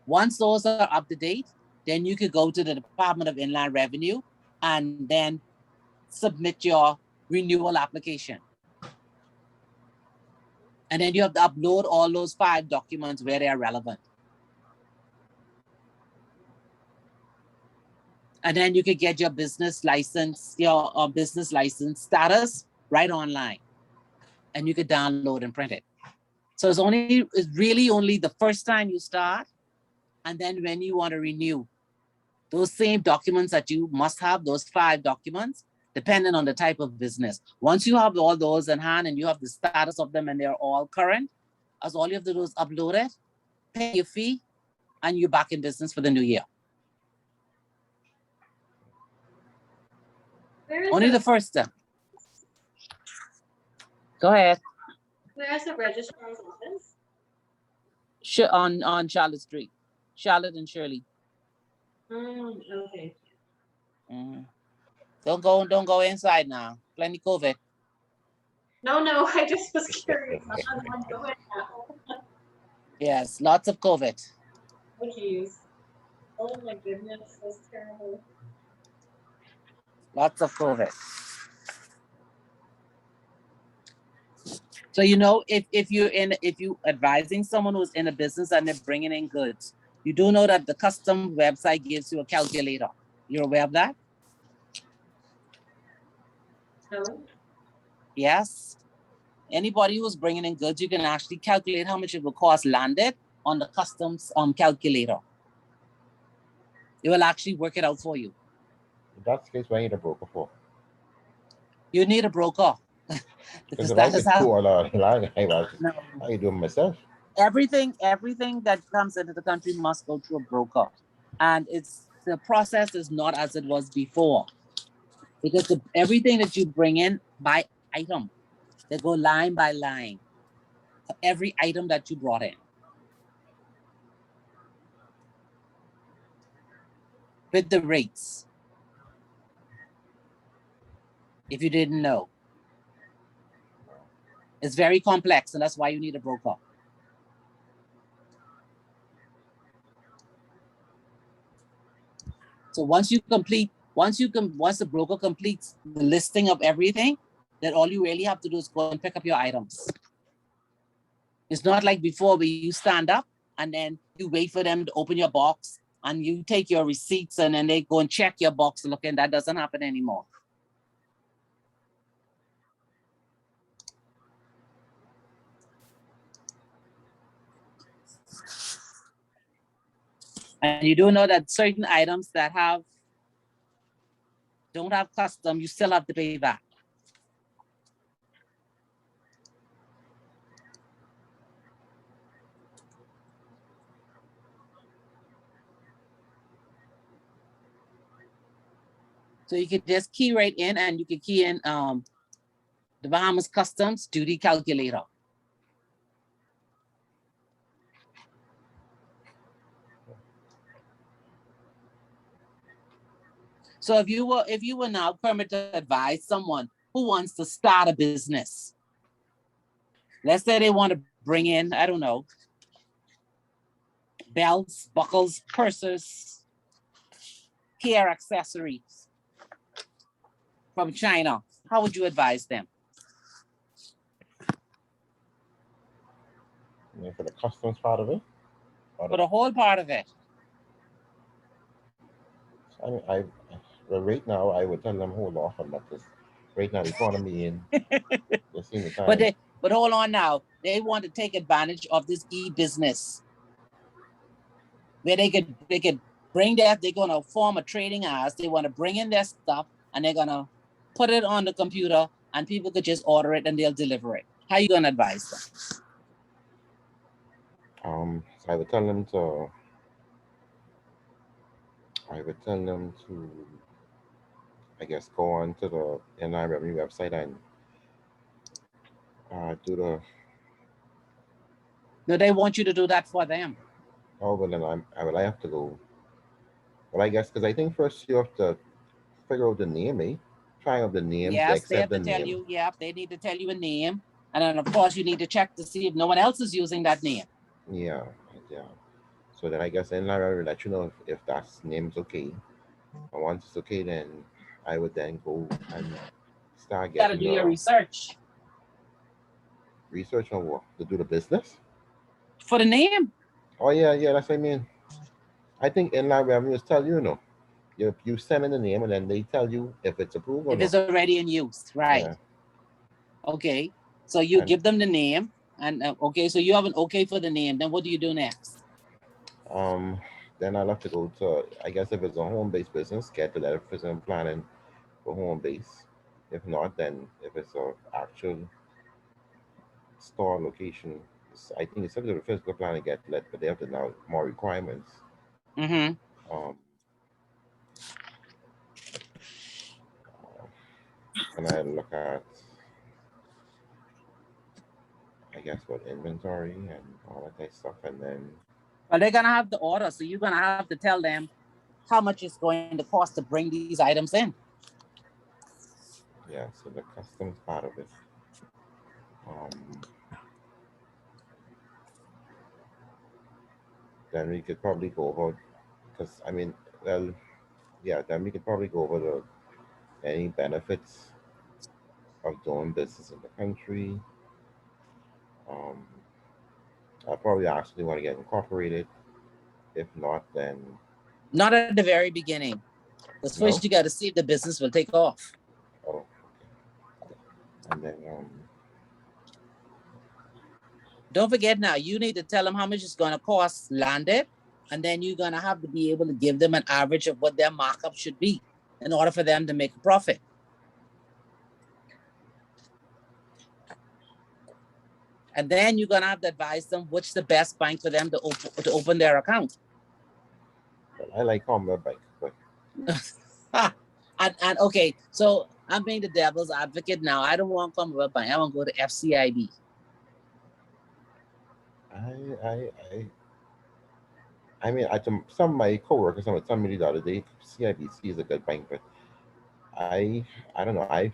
Once those are up to date, then you could go to the Department of Inland Revenue and then submit your renewal application. And then you have to upload all those 5 documents where they are relevant. And then you could get your business license, business license status right online. And you could download and print it. So it's really only the first time you start, and then when you want to renew, those same documents that you must have, those 5 documents, depending on the type of business. Once you have all those in hand and you have the status of them and they're all current, as all you have to do is upload it, pay your fee, and you're back in business for the new year. Only the first step. Go ahead. Where's the registrar's office? On Charlotte Street, Charlotte and Shirley. Okay. Don't go inside now. Plenty COVID. No, I just was curious. I'm not the one going now. Yes, lots of COVID. Oh, geez. Oh, my goodness. That's terrible. Lots of COVID. So, if you advising someone who's in a business and they're bringing in goods, you do know that the custom website gives you a calculator. You're aware of that? No. Yes. Anybody who's bringing in goods, you can actually calculate how much it will cost landed on the customs calculator. It will actually work it out for you. If that's the case, why need a broker for? You need a broker. Because I could do all I do it myself. Everything that comes into the country must go through a broker. And the process is not as it was before. Because everything that you bring in by item, they go line by line. Every item that you brought in. With the rates. If you didn't know. It's very complex, and that's why you need a broker. So once the broker completes the listing of everything, then all you really have to do is go and pick up your items. It's not like before where you stand up and then you wait for them to open your box and you take your receipts and then they go and check your box and look, and that doesn't happen anymore. And you do know that certain items that don't have custom, you still have to pay that. So you could just key right in and you can key in the Bahamas Customs Duty Calculator. So if you were now permitted to advise someone who wants to start a business, let's say they want to bring in, I don't know, belts, buckles, purses, hair accessories from China, how would you advise them? For the customs part of it? For the whole part of it. I mean, right now, I would tell them hold off on that because right now the economy in the same time. But hold on now. They want to take advantage of this e-business where they could bring they're gonna form a trading house. They want to bring in their stuff and they're gonna put it on the computer and people could just order it and they'll deliver it. How are you gonna advise them? I would tell them to I guess, go on to the Inland Revenue website and do the. No, they want you to do that for them. Oh, well, then I have to go. Well, I guess because I think first you have to figure out the name, eh? Try out the names, they Yes, they accept have the to tell name. you, yeah, they need to tell you a name. And then of course you need to check to see if no one else is using that name. Yeah, yeah. So then I guess Inland Revenue will let you know if that name's okay. And once it's okay, then I would then go and start You gotta getting do your the research research on what to do the business. for the name. Oh yeah, yeah, that's what I mean. I think Inland Revenues tell you, no. You send in the name and then they tell you if it's approved or If it's not. already in use, right? Yeah. Okay, so you And give them the name, and okay, so you have an okay for the name. Then what do you do next? um then I'll have to go to, I guess if it's a home-based business, get the letter of physical planning for home base. If not, then if it's a actual store location, I think it's subject to physical plan and get let, but they have to now more requirements. Mm-hmm. Um, and I look at, I guess, what inventory and all that type of stuff, and then Well, they're gonna have the order, so you're gonna have to tell them how much it's going to cost to bring these items in. yeah, so the customs part of it. Um, then we could probably go over, because I mean, well, yeah, then we could probably go over any benefits of doing business in the country. Um, I probably actually want to get incorporated. If not, then Not at the very beginning, because no. first you got to see if the business will take off. Oh, and then Don't forget now, you need to tell them how much it's going to cost landed, and then you're going to have to be able to give them an average of what their markup should be in order for them to make a profit. And then you're going to have to advise them which the best bank for them to open their account. but I like Commonwealth Bank, but and okay, so I'm being the devil's advocate now. I don't want Commonwealth Bank. I want to go to FCIB. I mean, some of my coworkers, some told me the other day, CIBC is a good bank, but I don't know. I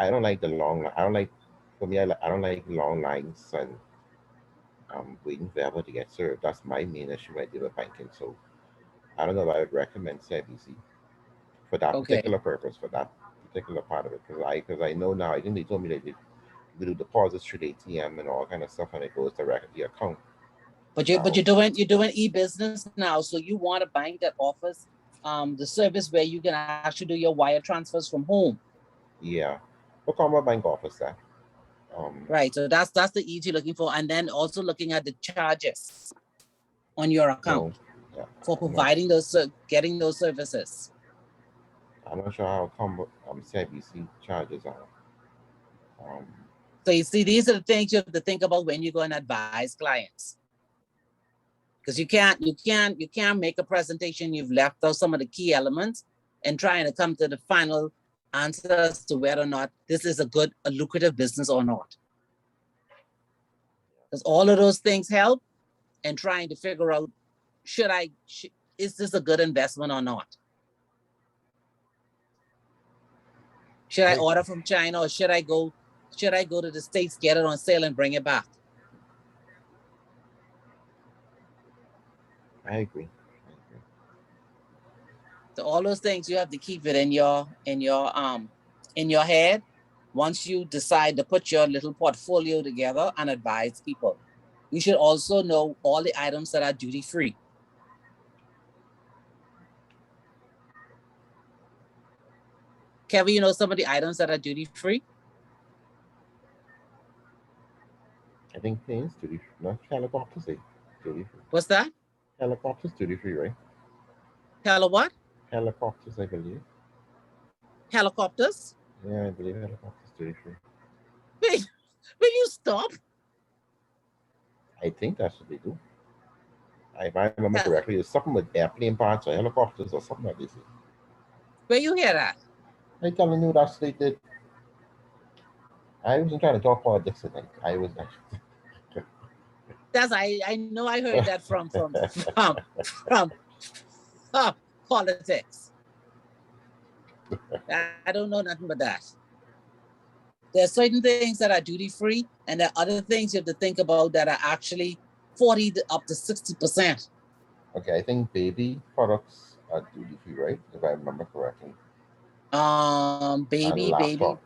don't like the long. I don't like. For me, I don't like long lines and waiting forever to get served. That's my main issue when I deal with banking. So I don't know if I would recommend CIBC for that Okay. particular purpose, for that particular part of it. Because I know now. I think they told me that you do deposits through the ATM and all kind of stuff, and it goes directly to your account. But you're doing e-business now, so you want a bank that offers the service where you can actually do your wire transfers from home. Yeah, but Commonwealth Bank offers that. Right, so that's the ease you're looking for, and then also looking at the charges on your account for providing getting those services. I'm not sure how CIBC charges are. So you see, these are the things you have to think about when you go and advise clients. Because you can't make a presentation. You've left out some of the key elements and trying to come to the final answer as to whether or not this is a lucrative business or not. Because all of those things help in trying to figure out, is this a good investment or not? Should I order from China, or should I go to the States, get it on sale and bring it back? I agree. So all those things you have to keep it in your head once you decide to put your little portfolio together and advise people. You should also know all the items that are duty free. Kevin, you know some of the items that are duty free? I think planes duty free. No, helicopters duty free. What's that? Helicopters duty free, right? What? Helicopters, I believe. Helicopters? Yeah, I believe helicopters duty free. Wait, will you stop? I think that's what they do. If I remember correctly, it's something with airplane parts or helicopters or something like this. Where you hear that? I telling you that's they did. I wasn't trying to talk politics tonight. I was That's I know I heard that from politics. I don't know nothing but that. There are certain things that are duty free, and there are other things you have to think about that are actually 40 up to 60%. okay. I think baby products are duty free, right? If I remember correctly. And Baby. laptops.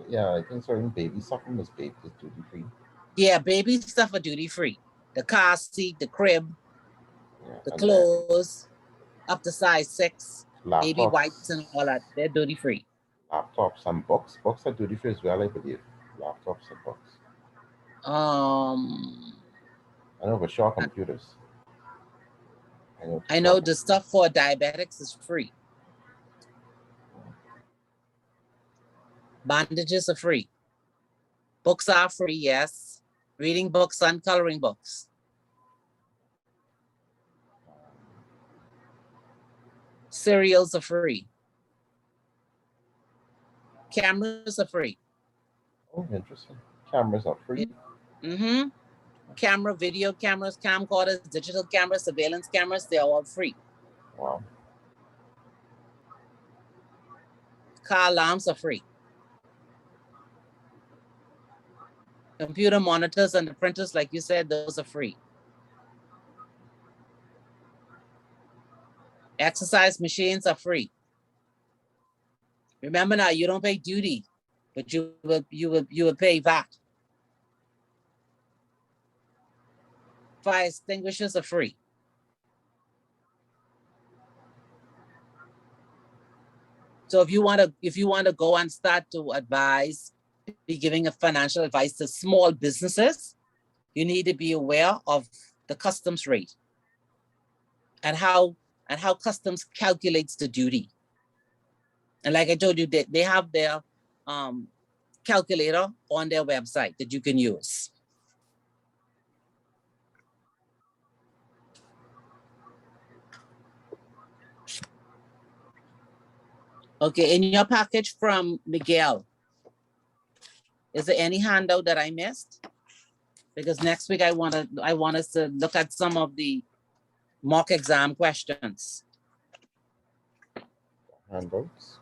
Yeah, I think certain baby supplements is duty free. Yeah, baby stuff are duty free. The car seat, the crib, Yeah, the and clothes, up to size 6, baby laptops, wipes and all that, they're duty free. laptops and books. Books are duty free as well, I believe. Laptops and books. I know for sure computers. I know the stuff for diabetics is free. Bandages are free. Books are free, yes. Reading books and coloring books. Cereals are free. Cameras are free. Oh, interesting. Cameras are free. Mm-hmm. Video cameras, camcorders, digital cameras, surveillance cameras, they're all free. Wow. Car alarms are free. Computer monitors and the printers, like you said, those are free. Exercise machines are free. Remember now, you don't pay duty, but you will pay VAT. Fire extinguishers are free. So if you want to go and start to advise, be giving a financial advice to small businesses, you need to be aware of the customs rate and how customs calculates the duty. And like I told you, they have their calculator on their website that you can use. Okay, in your package from Miguel, is there any handout that I missed? Because next week I want us to look at some of the mock exam questions. Handouts.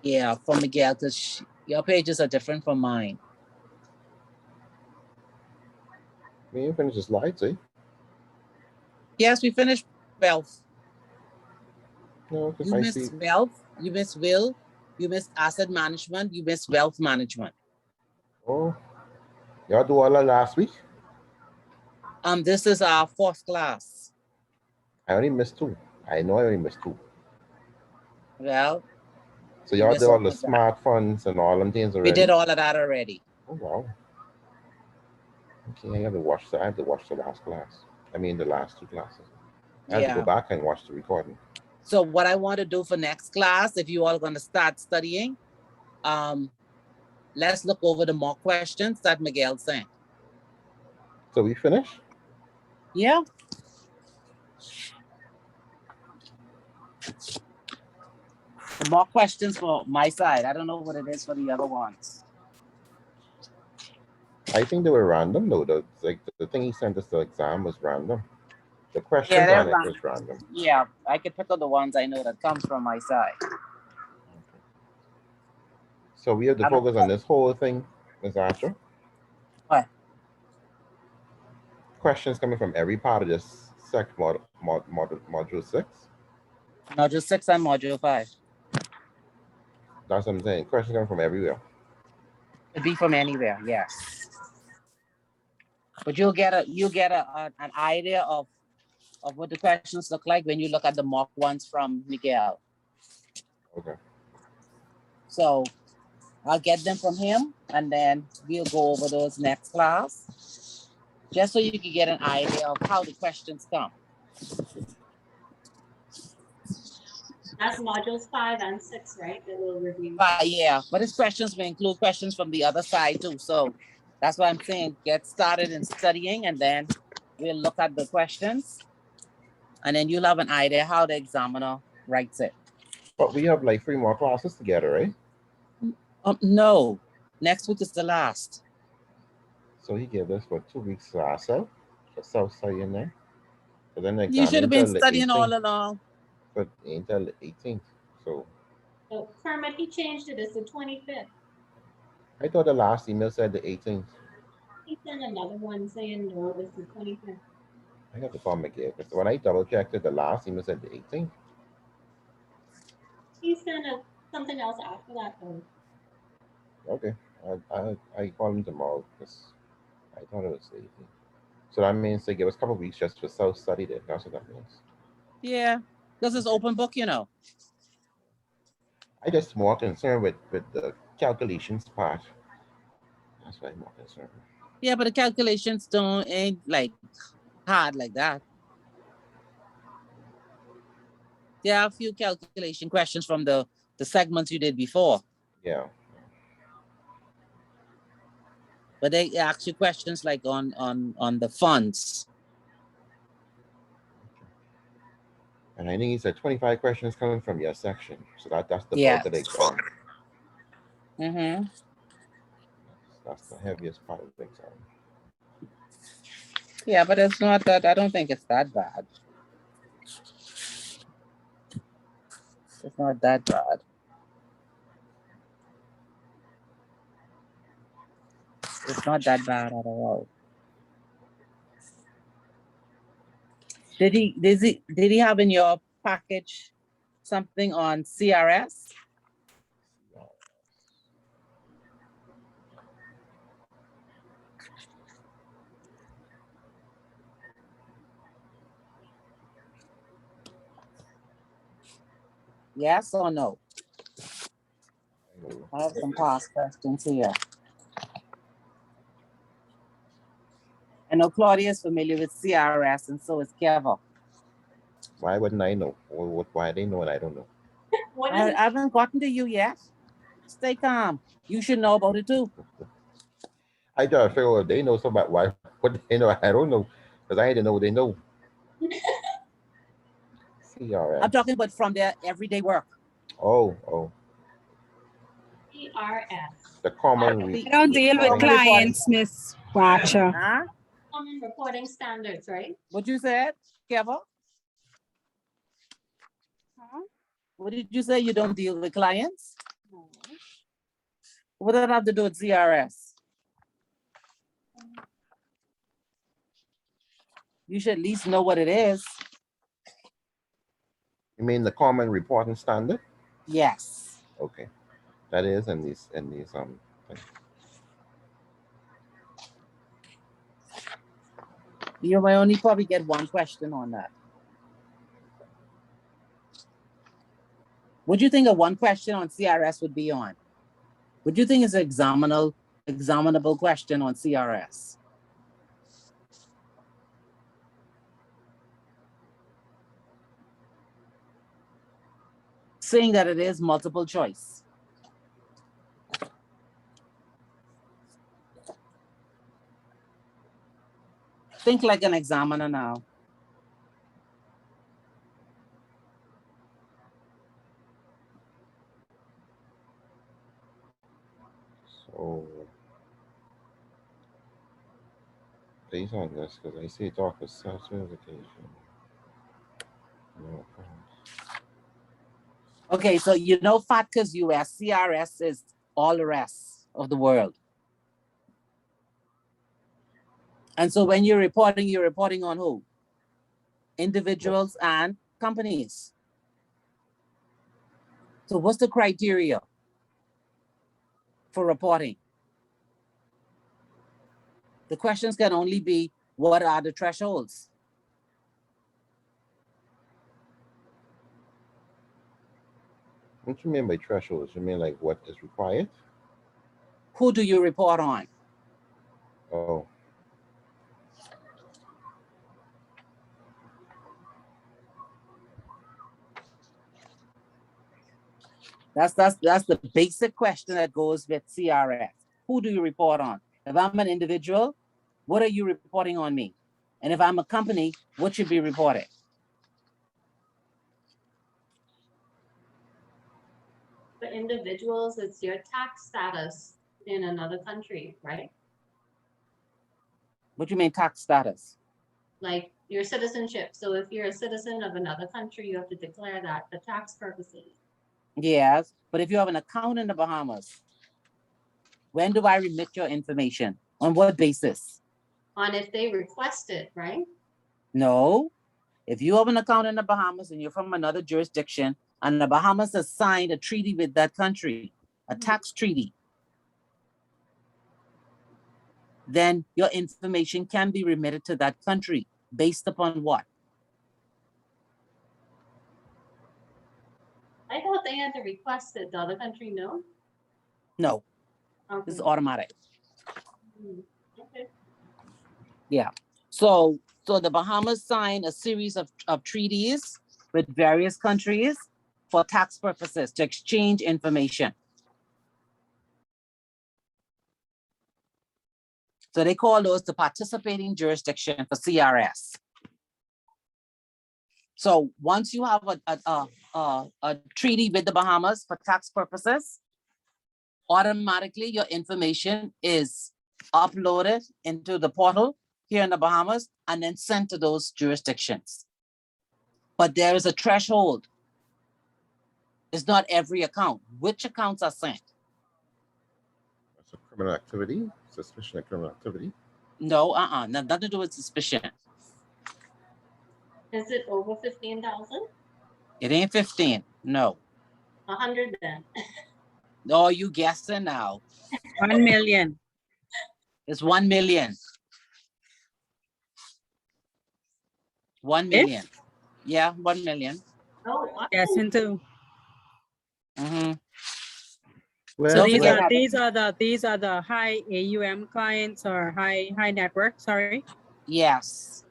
Yeah, from Miguel, because your pages are different from mine. We didn't finish the slides, eh? Yes, we finished wealth. No, because You I missed see. wealth, you missed will, you missed asset management, you missed wealth management. Oh, y'all do all that last week? This is our 4th class. I only missed 2. I know I only missed 2. Well, So you y'all missed did all all the of that. smart funds and all them things already? We did all of that already. Oh, wow. Okay, I have to watch the last class. I mean, the last 2 classes. I have to go back and watch the recording. So what I want to do for next class, if you all are going to start studying, let's look over the mock questions that Miguel sent. So we finished? Yeah. The mock questions for my side. I don't know what it is for the other ones. I think they were random though. The thing he sent us the exam was random. The questions Yeah, on it was random. Yeah, I could pick up the ones I know that comes from my side. So we have to focus on this whole thing, Ms. Asher. What? Questions coming from every part of this module 6. Module 6 and module 5. That's what I'm saying. Questions coming from everywhere. Could be from anywhere, yes. But you'll get an idea of what the questions look like when you look at the mock ones from Miguel. Okay. So I'll get them from him and then we'll go over those next class, just so you can get an idea of how the questions come. That's modules 5 and 6, right? That we'll review. Yeah, but his questions may include questions from the other side too. So that's why I'm saying get started in studying and then we'll look at the questions and then you'll have an idea how the examiner writes it. But we have like 3 more classes together, right? No, next week is the last. So he gave us for 2 weeks ourselves for self-study in there. But then the You exam should have ain't been till the studying all 18th. along. But ain't till the 18th. So So Kermit, he changed it. It's the 25th. I thought the last email said the 18th. He sent another one saying, no, it's the 25th. I got to call him again. Because when I double checked it, the last email said the 18th. He sent something else after that though. Okay. I call him tomorrow because I thought it was the 18th. So that means they give us a couple of weeks just for self-study then. That's what that means. Yeah, because it's open book, you know. I just more concerned with the calculations part. That's why I'm more concerned. Yeah, but the calculations ain't like hard like that. There are a few calculation questions from the segments you did before, Yeah. but they ask you questions like on the funds. And I think he said 25 questions coming from your section. So that's the Yeah. bulk of the exam. Mm-hmm. That's the heaviest part of the exam. Yeah, but it's not that. I don't think it's that bad. It's not that bad. It's not that bad at all. Did he have in your package something on CRS? Yes or no? I have some past questions here. I know Claudia is familiar with CRS, and so is Keva. Why wouldn't I know? Or why they know and I don't know? I haven't gotten to you yet. Stay calm. You should know about it too. I try to figure out if they know something about why what they know. I don't know. Because I didn't know what they know. CRS. I'm talking about from their everyday work. Oh. CRS. The common I don't deal with Common clients, Miss Watcher. Huh? Common reporting standards, right? What you said, Keva? Huh? What did you say? You don't deal with clients? No. What does that have to do with CRS? You should at least know what it is. You mean the common reporting standard? Yes. Okay. That is in these things. You might only probably get one question on that. What do you think a one question on CRS would be on? What do you think is an examinable question on CRS? Saying that it is multiple choice. Think like an examiner now. So based on this, because I see it talk of self-certification. No. Okay, so you know FATCA's US, CRS is all the rest of the world. And so when you're reporting on who? Individuals and companies. So what's the criteria for reporting? The questions can only be, what are the thresholds? What you mean by thresholds? You mean like what is required? Who do you report on? Oh. That's the basic question that goes with CRS. Who do you report on? If I'm an individual, what are you reporting on me? And if I'm a company, what should be reported? For individuals, it's your tax status in another country, right? What do you mean tax status? Like your citizenship. So if you're a citizen of another country, you have to declare that for tax purposes. Yes, but if you have an account in the Bahamas, when do I remit your information? On what basis? On if they request it, right? No. If you have an account in the Bahamas and you're from another jurisdiction and the Bahamas has signed a treaty with that country, a tax treaty, then your information can be remitted to that country based upon what? I thought they had to request it. The other country, no? No, Okay. it's automatic. Hmm, okay. So the Bahamas signed a series of treaties with various countries for tax purposes to exchange information. So they call those the participating jurisdiction for CRS. So once you have a treaty with the Bahamas for tax purposes, automatically your information is uploaded into the portal here in the Bahamas and then sent to those jurisdictions. But there is a threshold. It's not every account. Which accounts are sent? That's a criminal activity, suspicion of criminal activity. No, nothing to do with suspicion. Is it over 15,000? It ain't 15, no. 100 then. Oh, you guessing now. 1 million. It's 1 million. 1 million. Yeah, 1 million. Oh, wow. Guessing too. Mm-hmm. Well, So Don't these forget are these are the high AUM clients or high net worth, sorry. yes.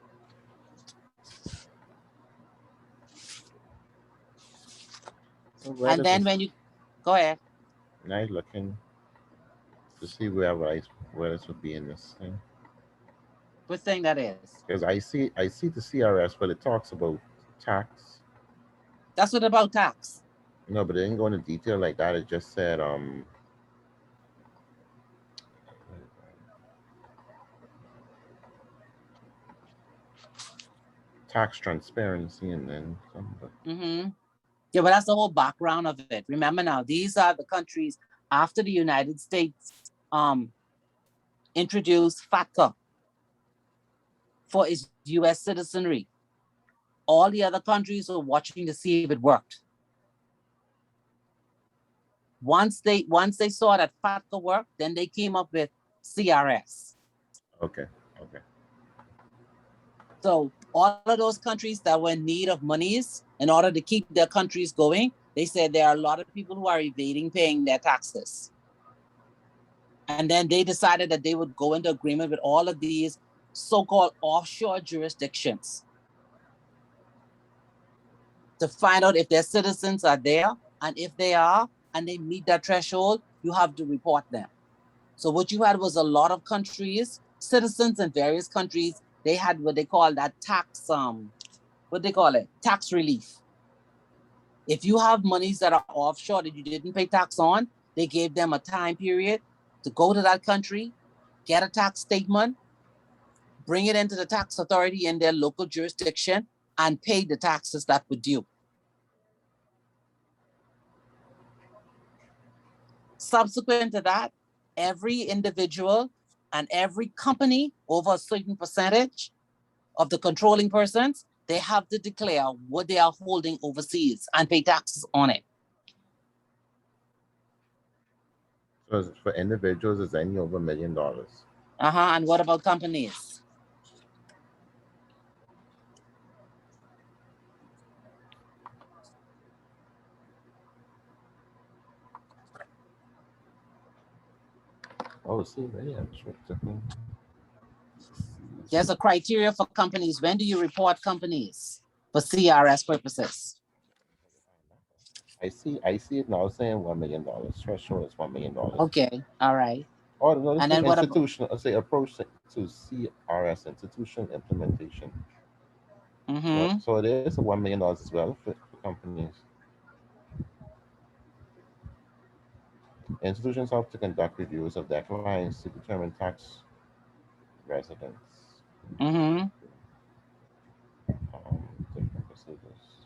so where And does then this- when you go ahead. now looking to see where this would be in this thing. What thing that is? Because I see the CRS, but it talks about tax. That's what about tax. No, but it didn't go into detail like that. It just said tax transparency and then some. But Mm-hmm. Yeah, but that's the whole background of it. Remember now, these are the countries after the United States introduced FATCA for its US citizenry. All the other countries were watching to see if it worked. Once they saw that FATCA worked, then they came up with CRS. Okay. So all of those countries that were in need of monies in order to keep their countries going, they said there are a lot of people who are evading paying their taxes. And then they decided that they would go into agreement with all of these so-called offshore jurisdictions to find out if their citizens are there. And if they are, and they meet that threshold, you have to report them. So what you had was a lot of countries, citizens in various countries, they had what they call that tax, tax relief. If you have monies that are offshore that you didn't pay tax on, they gave them a time period to go to that country, get a tax statement, bring it into the tax authority in their local jurisdiction, and pay the taxes that were due. Subsequent to that, every individual and every company over a certain percentage of the controlling persons, they have to declare what they are holding overseas and pay taxes on it. So for individuals, it's any over $1 million. And what about companies? Oh, see, yeah, sure. There's a criteria for companies. When do you report companies for CRS purposes? I see it now saying $1 million. Threshold is $1 million. Okay, all right. Oh, no, this And is then what about, institutional. Let's say approach to CRS institutional implementation. So it is a $1 million as well for companies. Institutions have to conduct reviews of their clients to determine tax residence. Mm-hmm. Different procedures.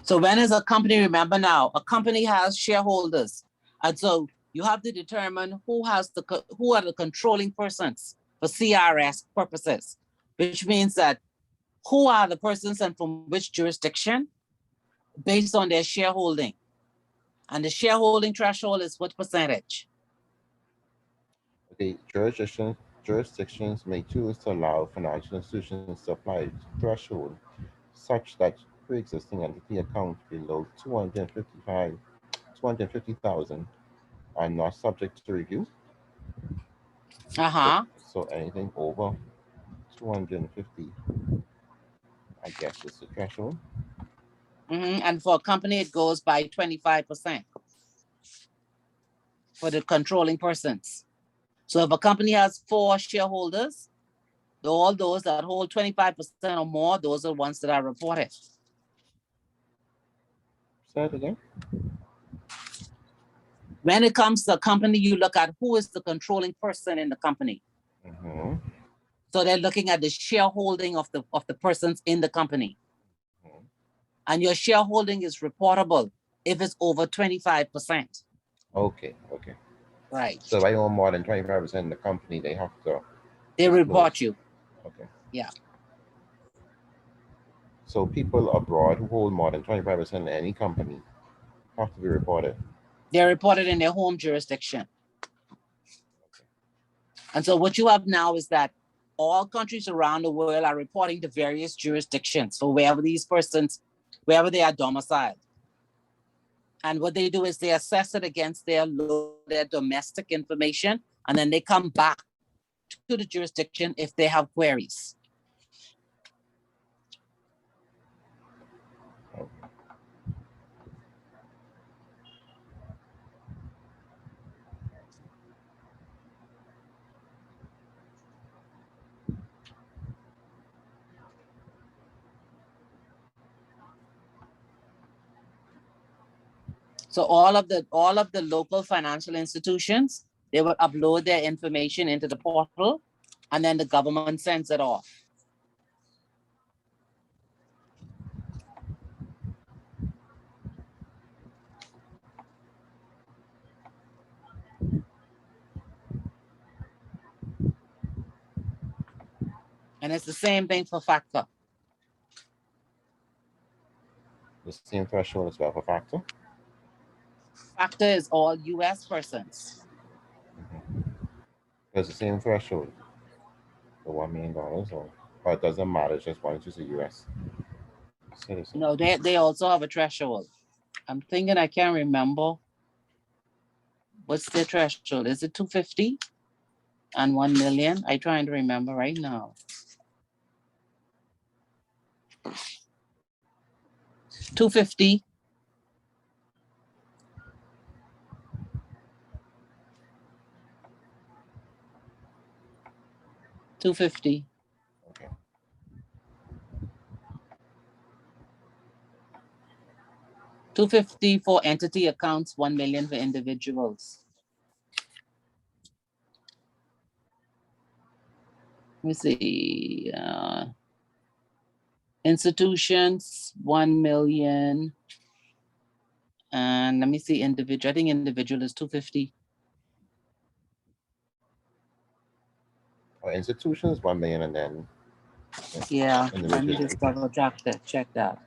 So when is a company, remember now, a company has shareholders. And so you have to determine who are the controlling persons for CRS purposes, which means that who are the persons and from which jurisdiction based on their shareholding. And the shareholding threshold is what percentage? Okay, jurisdictions may choose to allow financial institutions to apply a threshold such that pre-existing entity accounts below 250,000 are not subject to review. Uh-huh. So anything over 250, I guess, is the threshold. And for a company, it goes by 25% for the controlling persons. So if a company has 4 shareholders, all those that hold 25% or more, those are the ones that are reported. Say it again. When it comes to a company, you look at who is the controlling person in the company. Mm-hmm. So they're looking at the shareholding of the persons in the company. Mhm. And your shareholding is reportable if it's over 25%. Okay, okay. Right. So if I own more than 25% in the company, they have to They disclose. report you. Okay. Yeah. So people abroad who hold more than 25% in any company have to be reported. They're reported in their home jurisdiction. And so what you have now is that all countries around the world are reporting to various jurisdictions for wherever these persons, wherever they are domiciled. And what they do is they assess it against their domestic information, and then they come back to the jurisdiction if they have queries. So all of the local financial institutions, they will upload their information into the portal, and then the government sends it off. And it's the same thing for FATCA. The same threshold as well for factor. FATCA is all US persons. There's the same threshold, the $1 million, or it doesn't matter, it's just one, it's just a US citizen. No, they also have a threshold. I'm thinking I can't remember. What's the threshold? Is it 250 and 1 million? I'm trying to remember right now. 250. $250. Okay. $250 for entity accounts, 1 million for individuals. Let me see. Institutions, 1 million. And let me see, individual. I think individual is 250. Institutions, 1 million, and then Yeah, let me individuals. just double check that.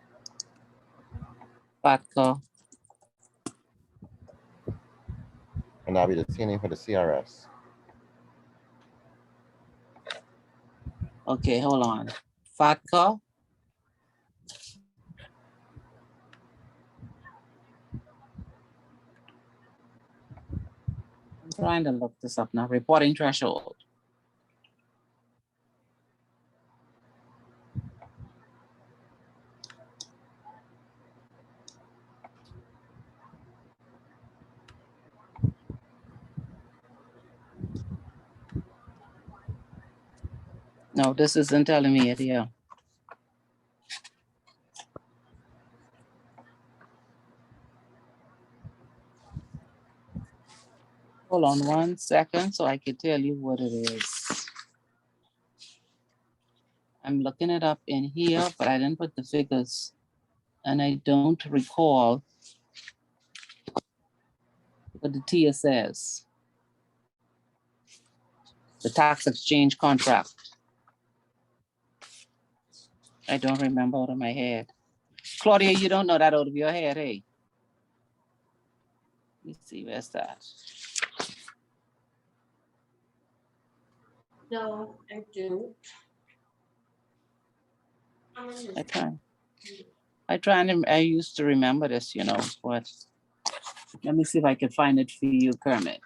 FATCA. And that'll be the same for the CRS. Okay, hold on. FATCA. I'm trying to look this up now. Reporting threshold. No, this isn't telling me it here. Hold on 1 second so I can tell you what it is. I'm looking it up in here, but I didn't put the figures and I don't recall what the TIA says. The tax exchange contract. I don't remember out of my head. Claudia, you don't know that out of your head, hey? Let me see, where's that? No, I do. I used to remember this, you know, but let me see if I can find it for you, Kermit.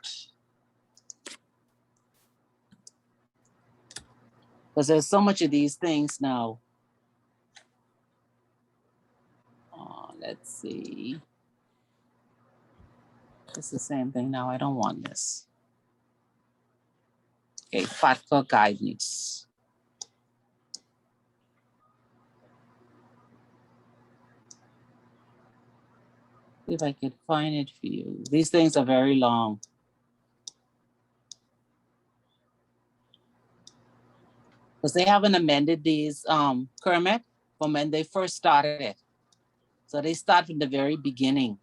Because there's so much of these things now. Let's see. It's the same thing now. I don't want this. Okay, FATCA guidance. See if I can find it for you. These things are very long. Because they haven't amended these, Kermit, from when they first started it. So they start from the very beginning.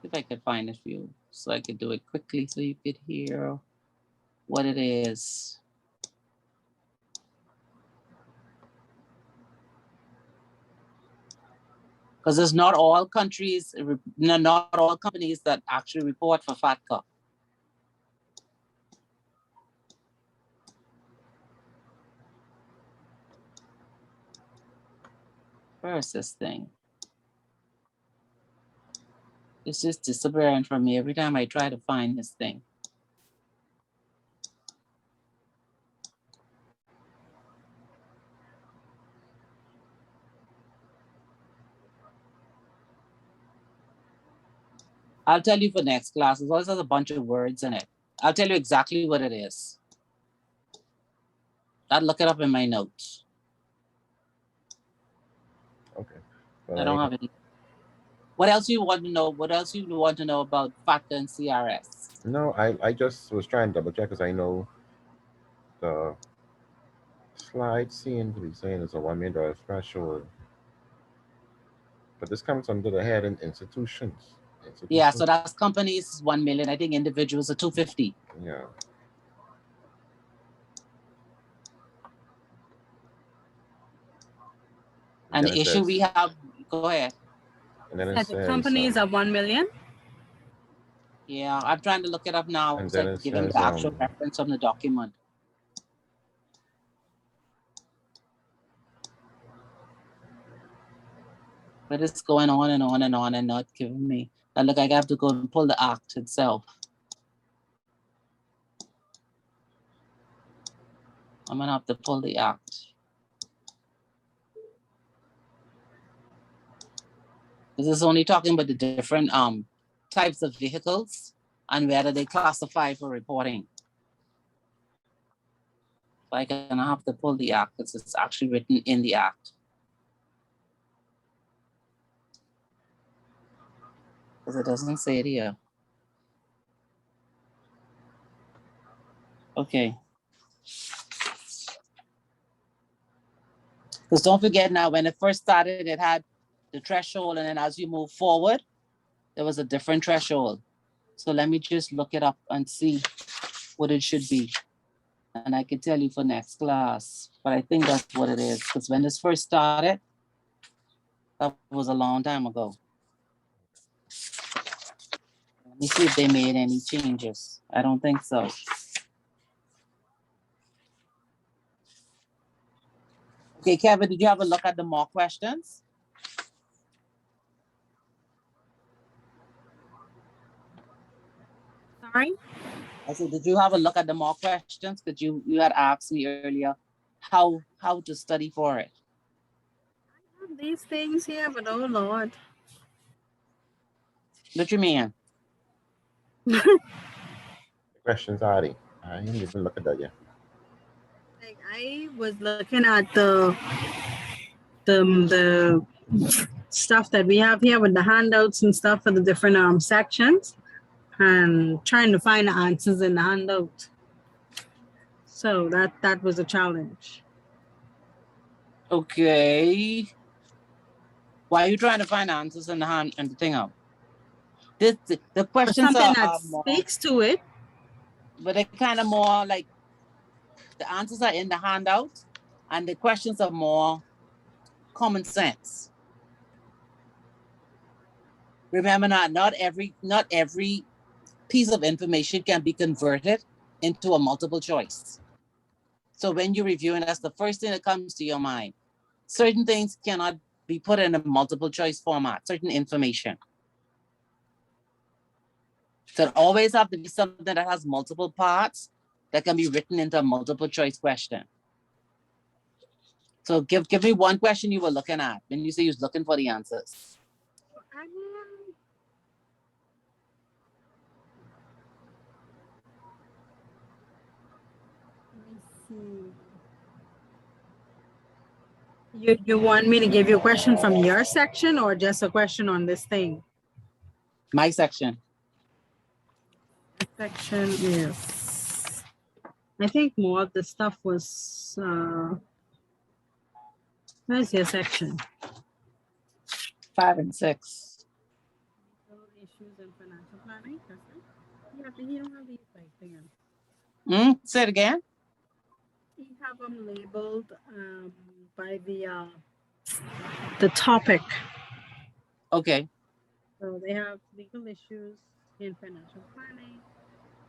If I could find it for you, so I could do it quickly so you could hear what it is. Because there's not all countries, not all companies that actually report for FATCA. Where is this thing? It's just disappearing from me every time I try to find this thing. I'll tell you for next class. There's also a bunch of words in it. I'll tell you exactly what it is. I'll look it up in my notes. Okay. I don't have any. What else you want to know? What else you want to know about FATCA and CRS? No, I just was trying to double check because I know the slide seemed to be saying it's a $1 million threshold. But this comes under the head in institutions. Yeah, so that's companies 1 million. I think individuals are 250. Yeah. And the issue we have, go ahead. And then it The says, companies are 1 million. Yeah, I'm trying to look it up now. So I'm giving the actual reference from the document. But it's going on and on and on and not giving me. And look, I have to go and pull the act itself. I'm gonna have to pull the act. This is only talking about the different types of vehicles and whether they classify for reporting. So I'm gonna have to pull the act because it's actually written in the act. Because it doesn't say it here. Okay. Because don't forget now, when it first started, it had the threshold, and then as you move forward, there was a different threshold. So let me just look it up and see what it should be. And I can tell you for next class, but I think that's what it is. Because when this first started, that was a long time ago. Let me see if they made any changes. I don't think so. Okay, Kevin, did you have a look at the mock questions? Sorry. I said, did you have a look at the mock questions? Because you had asked me earlier how to study for it. I have these things here, but oh Lord. What you mean? questions, Adi. I didn't even look at that yet. Like I was looking at the stuff that we have here with the handouts and stuff for the different sections and trying to find the answers in the handout. So that was a challenge. Okay. Why are you trying to find answers in the hand and the thing up? The For questions something that are more, speaks to it. but they're kind of more like the answers are in the handout and the questions are more common sense. Remember, not every piece of information can be converted into a multiple choice. So when you're reviewing, that's the first thing that comes to your mind. Certain things cannot be put in a multiple choice format, certain information. So it always have to be something that has multiple parts that can be written into a multiple choice question. So give me one question you were looking at when you say you was looking for the answers. You want me to give you a question from your section or just a question on this thing? My section. Section is, I think more of the stuff was, where's your section? 5 and 6. Issues and financial planning, that's it? You don't have these like thing. Say it again. You have them labeled by the topic. Okay. So they have legal issues in financial planning,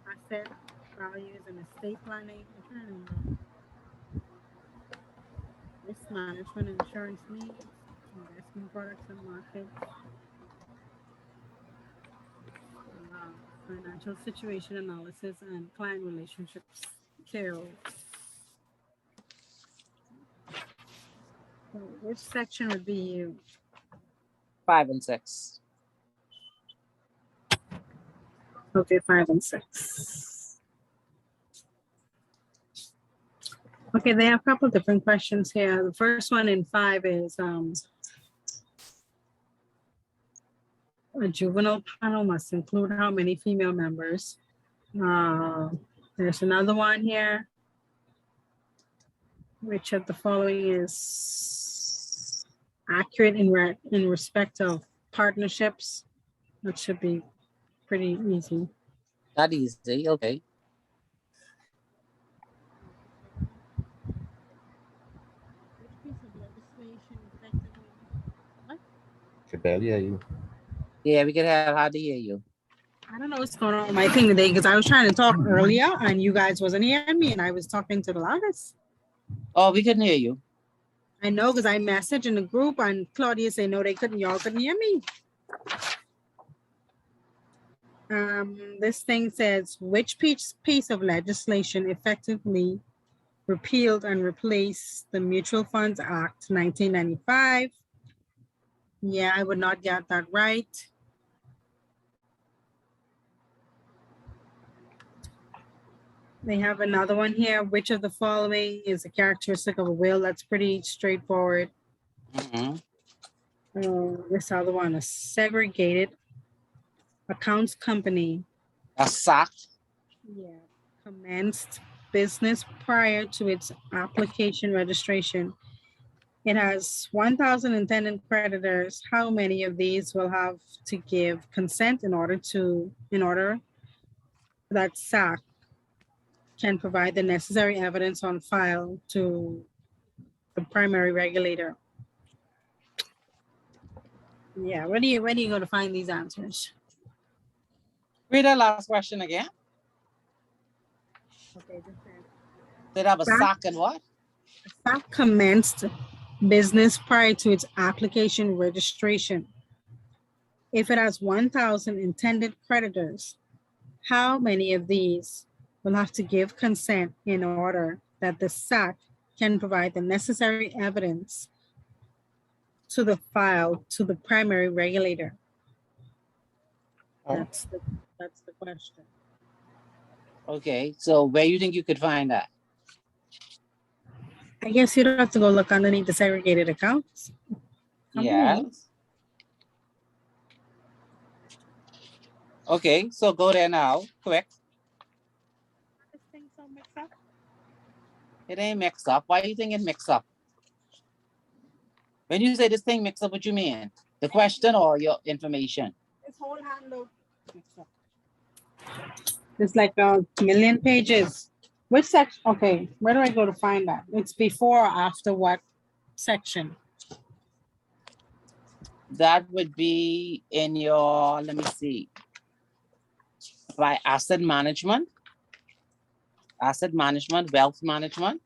asset values and estate planning, risk management and insurance needs, investment products and markets, financial situation analysis and client relationships skills. So which section would be you? 5 and 6. Okay, 5 and 6. Okay, they have a couple different questions here. The first one in 5 is a juvenile panel must include how many female members? There's another one here. Which of the following is accurate in respect of partnerships? That should be pretty easy. That easy. Okay. Which piece of legislation effectively? Could barely hear you. Yeah, we could have hard to hear you. I don't know what's going on with my thing today because I was trying to talk earlier and you guys wasn't hearing me and I was talking to the loudest. Oh, we couldn't hear you. I know because I messaged in the group and Claudia said no, y'all couldn't hear me. This thing says which piece of legislation effectively repealed and replaced the Mutual Funds Act 1995. Yeah, I would not get that right. They have another one here. Which of the following is a characteristic of a will? That's pretty straightforward. This other one, a segregated accounts company. A SAC. Yeah, commenced business prior to its application registration. It has 1,000 intended creditors. How many of these will have to give consent in order that SAC can provide the necessary evidence on file to the primary regulator? Yeah, where do you go to find these answers? Read that last question again. Okay, Did have a SAC and what? SAC commenced business prior to its application registration. If it has 1,000 intended creditors, how many of these will have to give consent in order that the SAC can provide the necessary evidence to the file to the primary regulator? That's the question. Okay, so where you think you could find that? I guess you don't have to go look underneath the segregated accounts. Yes. Okay, so go there now, quick. This thing's so mixed up. It ain't mixed up. Why do you think it mixed up? When you say this thing mixed up, what you mean? The question or your information? This whole handle mixed up. It's like a million pages. Which section? Okay, where do I go to find that? It's before or after what section? That would be in your, let me see, by asset management, wealth management.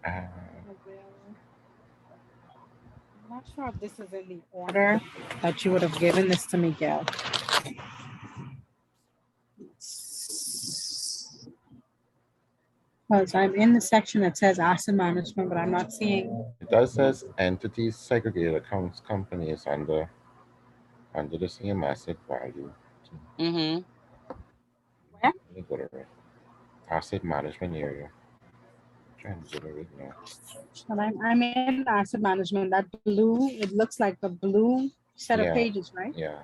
Ah, I'm not sure if this is in the order that you would have given this to me, Gail. Because I'm in the section that says asset management, but I'm not seeing. it does says entities, segregated accounts, companies under the same asset value. Mm-hmm. Where? Let me go to it. Asset management area. Trying to get it right now. But I'm in asset management. That blue, it looks like the blue set of Yeah. pages, right? Yeah.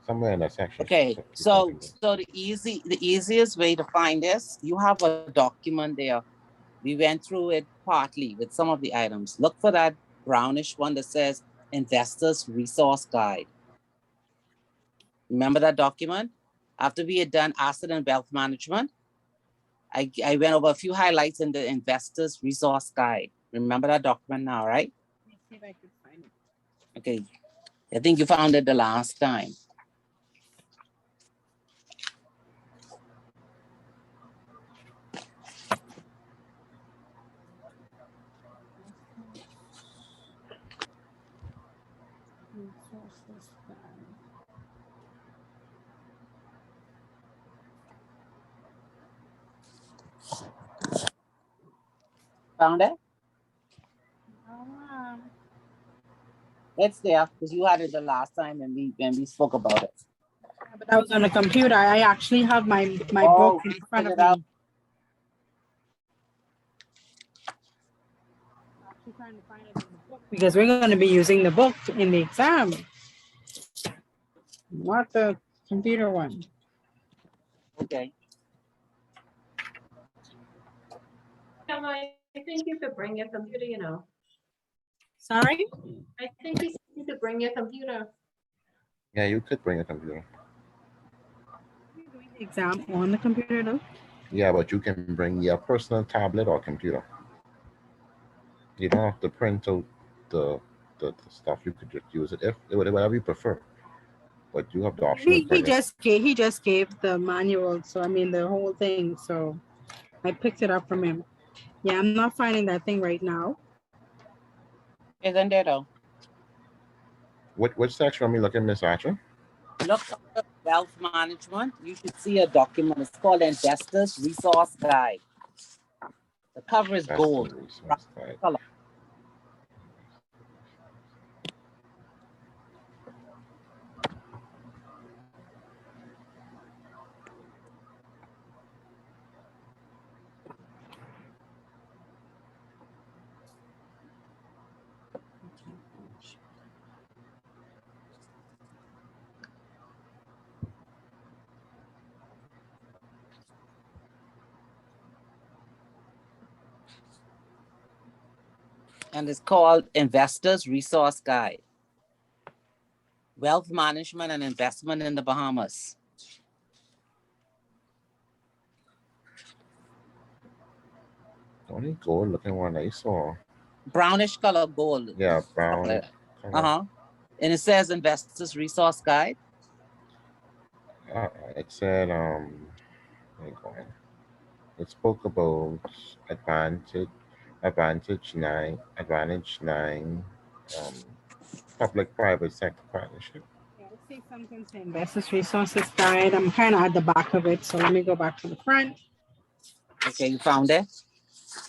Somewhere in that section. Okay, you so find it. the easiest way to find this, you have a document there. We went through it partly with some of the items. Look for that brownish one that says Investors Resource Guide. Remember that document? After we had done asset and wealth management, I went over a few highlights in the Investors Resource Guide. Remember that document now, right? Let me see if I can find it. Okay, I think you found it the last time. Resources guide. Found it? Um, It's there because you had it the last time when we spoke about it. yeah, but that was on the computer. I actually have my Oh, book in you front of printed it out? me. I'm actually trying to find it in the book because we're going to be using the book in the exam, not the computer one. I Okay. think you could bring your computer, you know. Sorry? I think you could bring your computer. Yeah, you could bring a computer. We're doing the exam on the computer though. Yeah, but you can bring your personal tablet or computer. You don't have to print out the stuff. You could just use it if whatever you prefer. But you have the option He, of bringing. he just gave the manual, so I mean the whole thing. So I picked it up from him. Yeah, I'm not finding that thing right now. Isn't there though? Which section are we looking, Miss Archer? Look under wealth management. You should see a document. It's called Investors Resource Guide. The cover is That's the gold. resource guide. Color. And it's called Investors Resource Guide. Wealth management and investment in the Bahamas. Only gold looking one I saw. Brownish color gold. Yeah, brown. Uh-huh. And it says Investors Resource Guide. It said let me go in. It spoke about advantage 9, public private sector partnership. Yes. see something saying Investors Resources Guide. I'm kind of at the back of it, so let me go back to the front. Okay, you found it?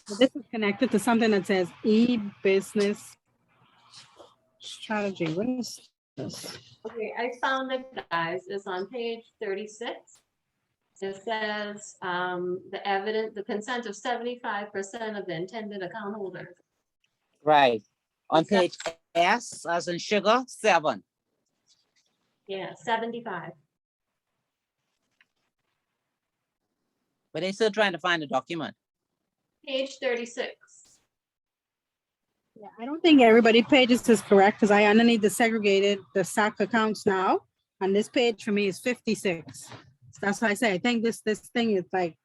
But this is connected to something that says e-business strategy. What is this? Okay, I found it, guys. It's on page 36. It says, the consent of 75% of the intended account holders. Right. On page S, as in sugar, 7. Yeah, 75. But they still trying to find the document. Page 36. Yeah, I don't think everybody pages is correct because I underneath the segregated the SAC accounts now. And this page for me is 56. So that's why I say I think this thing is like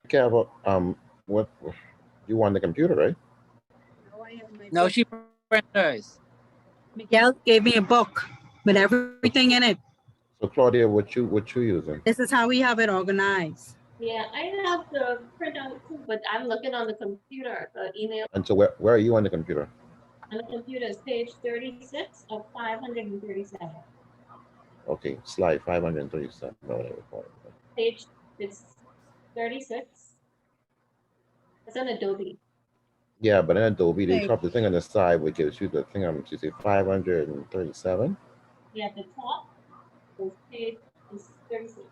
Okay, about what you want the computer, right? No, she printed hers. Miguel gave me a book with everything in it. So Claudia, what you using? This is how we have it organized. Yeah, I have the printout too, but I'm looking on the computer, the email And so where are you on the computer? on the computer is page 36 of 537. Okay, slide 537. No, whatever. Page, it's 36. It's an Adobe. Yeah, but in Adobe, they Okay. drop the thing on the side, which gives you the thing on, you say 537. Yeah, at the top, is page is 36.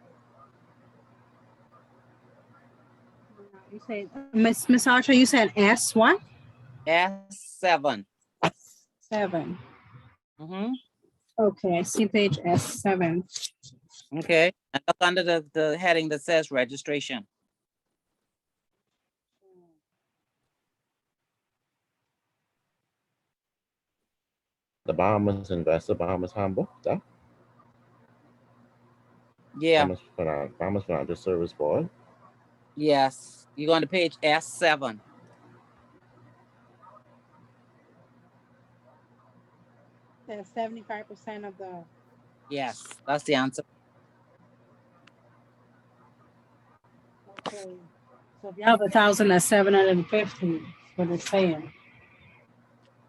You say Miss Archer, you said S what? S7. 7. Mm-hmm. Okay, I see page S7. Okay. And look under the heading that says registration. The Bahamas Investor, Bahamas Handbook. That Yeah. Bahamas Financial Service Board. Yes. You're going to page S7. That's 75% of the. Yes, that's the answer. Okay. So if you have 1,000, that's 750. What it's saying.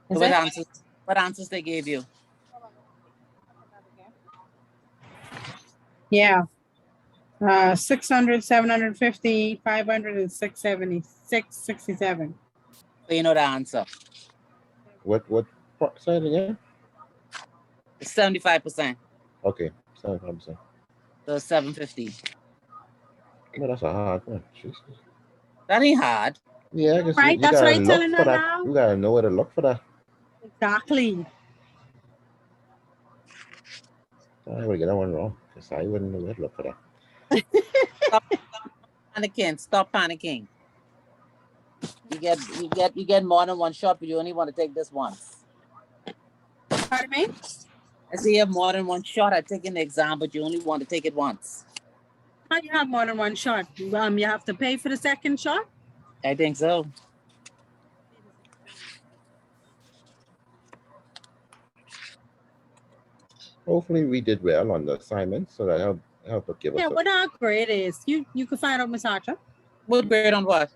So Is what it? answers they gave you? Yeah. 600, 750, 500, and 676, 67. So you know the answer. What say it again? It's 75%. Okay, 75%. So 750. Well, that's a hard one. Jesus. That ain't hard. Yeah, because Right, you that's what gotta I'm look telling for her that. now. You gotta know where to look for that. Exactly. I would get that one wrong because I wouldn't know where to look for that. Stop panicking. Stop panicking. You get more than one shot, but you only want to take this once. Pardon me? I say you have more than one shot at taking the exam, but you only want to take it once. How do you have more than one shot? You have to pay for the second shot? I think so. Hopefully, we did well on the assignment, so that help to give Yeah, us what our grade is. You can find out, Miss Archer. What grade on what?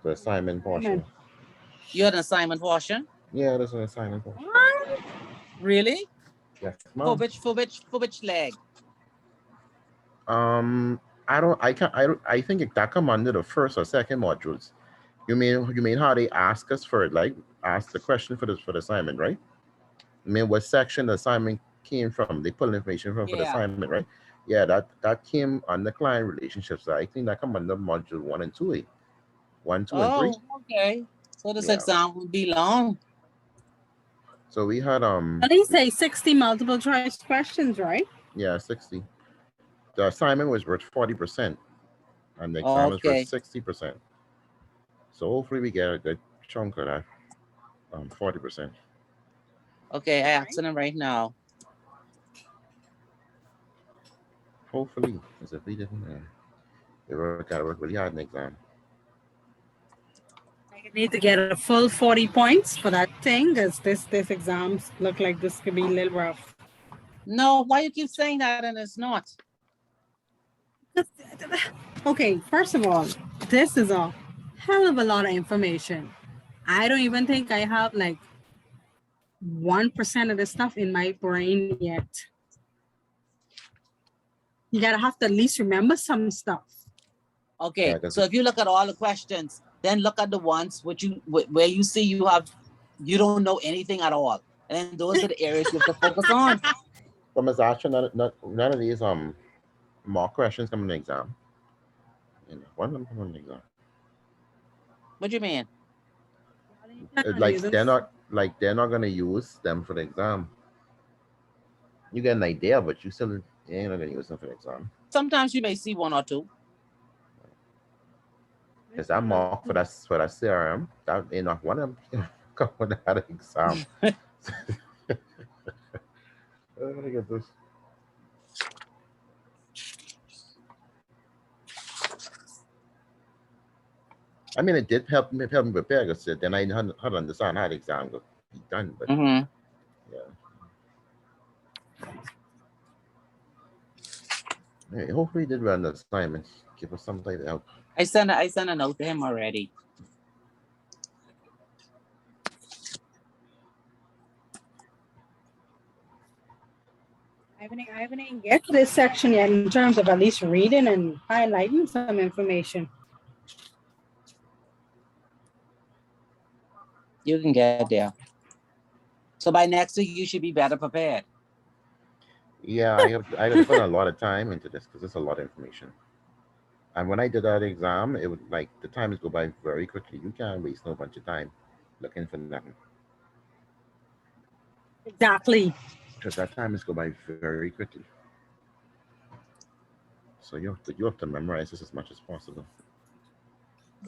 the assignment portion. You had an assignment portion? Yeah, there's an assignment portion. What? Really? Yes, For ma'am. which leg? I think that come under the first or second modules. You mean how they ask us for it, like ask the question for the assignment, right? I mean, what section the assignment came from? They pull information from for the Yeah. assignment, right? Yeah, that came under client relationships. So I think that come under module 1 and 2. 1, 2, and 3. Oh, okay. So this Yeah. exam will be long. So we had At least say 60 multiple choice questions, right? yeah, 60. The assignment was worth 40%, and the exam is Okay. worth 60%. So hopefully we get a good chunk of that, 40%. Okay, I asking them right now. Hopefully, because if we didn't, they gotta work really hard in the exam. I need to get a full 40 points for that thing, because this exams look like this could be a little rough. No, why you keep saying that and it's not? Okay, first of all, this is a hell of a lot of information. I don't even think I have like 1% of the stuff in my brain yet. You gotta have to at least remember some stuff. Okay, Yeah, 'cause so if you look at all the questions, then look at the ones where you see you don't know anything at all. And then those are the areas you have to focus on. But Ms. Asher, none of these mock questions come in the exam. You know, one of them come in the exam. What do you mean? They're not gonna use them for the exam. You get an idea, but you still ain't not gonna use them for the exam. Sometimes you may see one or two. Because that mock for that CRM, that ain't not one of them come with that exam. Let me get this. I mean, it did help me prepare because then I had to understand how the exam would be done. But Mm-hmm. yeah, hey, hopefully, he did run the assignments. Give us some type of help. I sent a note to him already. I haven't even get to this section yet in terms of at least reading and highlighting some information. You can get there. So by next week, you should be better prepared. Yeah, I have put a lot of time into this because it's a lot of information. And when I did that exam, it would like the times go by very quickly. You can't waste no bunch of time looking for nothing. Exactly. Because that time is go by very quickly. So you have to memorize this as much as possible.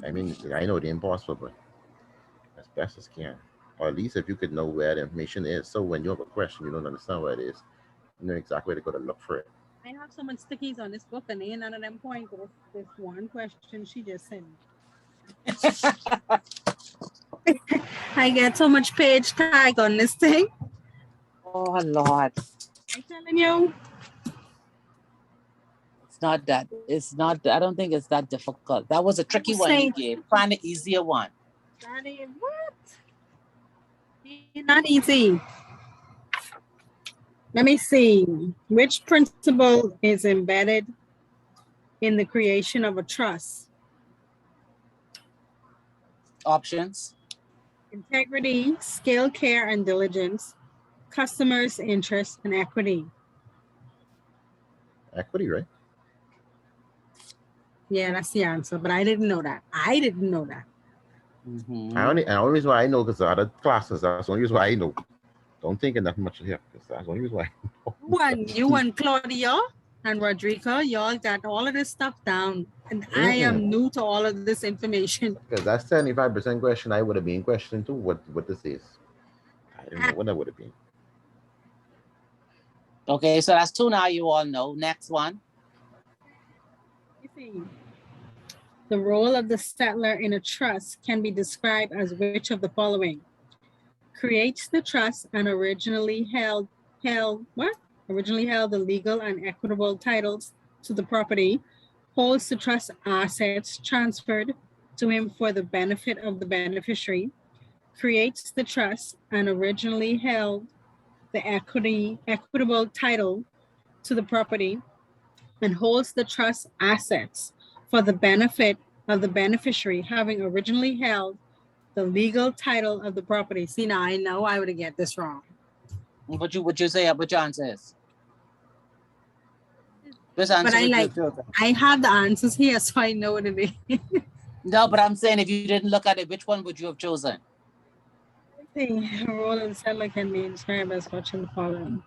I mean, I know the impossible, but as best as can. Or at least if you could know where the information is. So when you have a question, you don't understand where it is, you know exactly where to go to look for it. I have so much stickies on this book and none of them point to this one question she just sent me. I get so much page tag on this thing. Oh, Lord. I'm telling you. It's not, I don't think it's that difficult. That was a tricky one you gave. Find an easier one. What? It's not easy. Let me see. Which principle is embedded in the creation of a trust? Options. Integrity, skill, care, and diligence, customers' interest, and equity. Equity, right? Yeah, that's the answer, but I didn't know that. Mm-hmm. The only reason why I know because the other classes, that's the only reason why I know. Don't think enough much here because that's the only reason why I know. You and Claudia and Rodrigo, y'all got all of this stuff down. And I am new to all of this information. Because that's 75% question I would have been questioning too, what this is. I don't know what that would have been. Okay, so that's two now you all know. Next one. The role of the settler in a trust can be described as which of the following? Creates the trust and originally held the legal and equitable titles to the property, holds the trust assets transferred to him for the benefit of the beneficiary, creates the trust and originally held the equitable title to the property, and holds the trust assets for the benefit of the beneficiary, having originally held the legal title of the property. See, now I know I would get this wrong. What you say? What your answer is? But I have the answers here, so I know what it is. No, but I'm saying if you didn't look at it, which one would you have chosen? The role of the settler can be described as watching the following.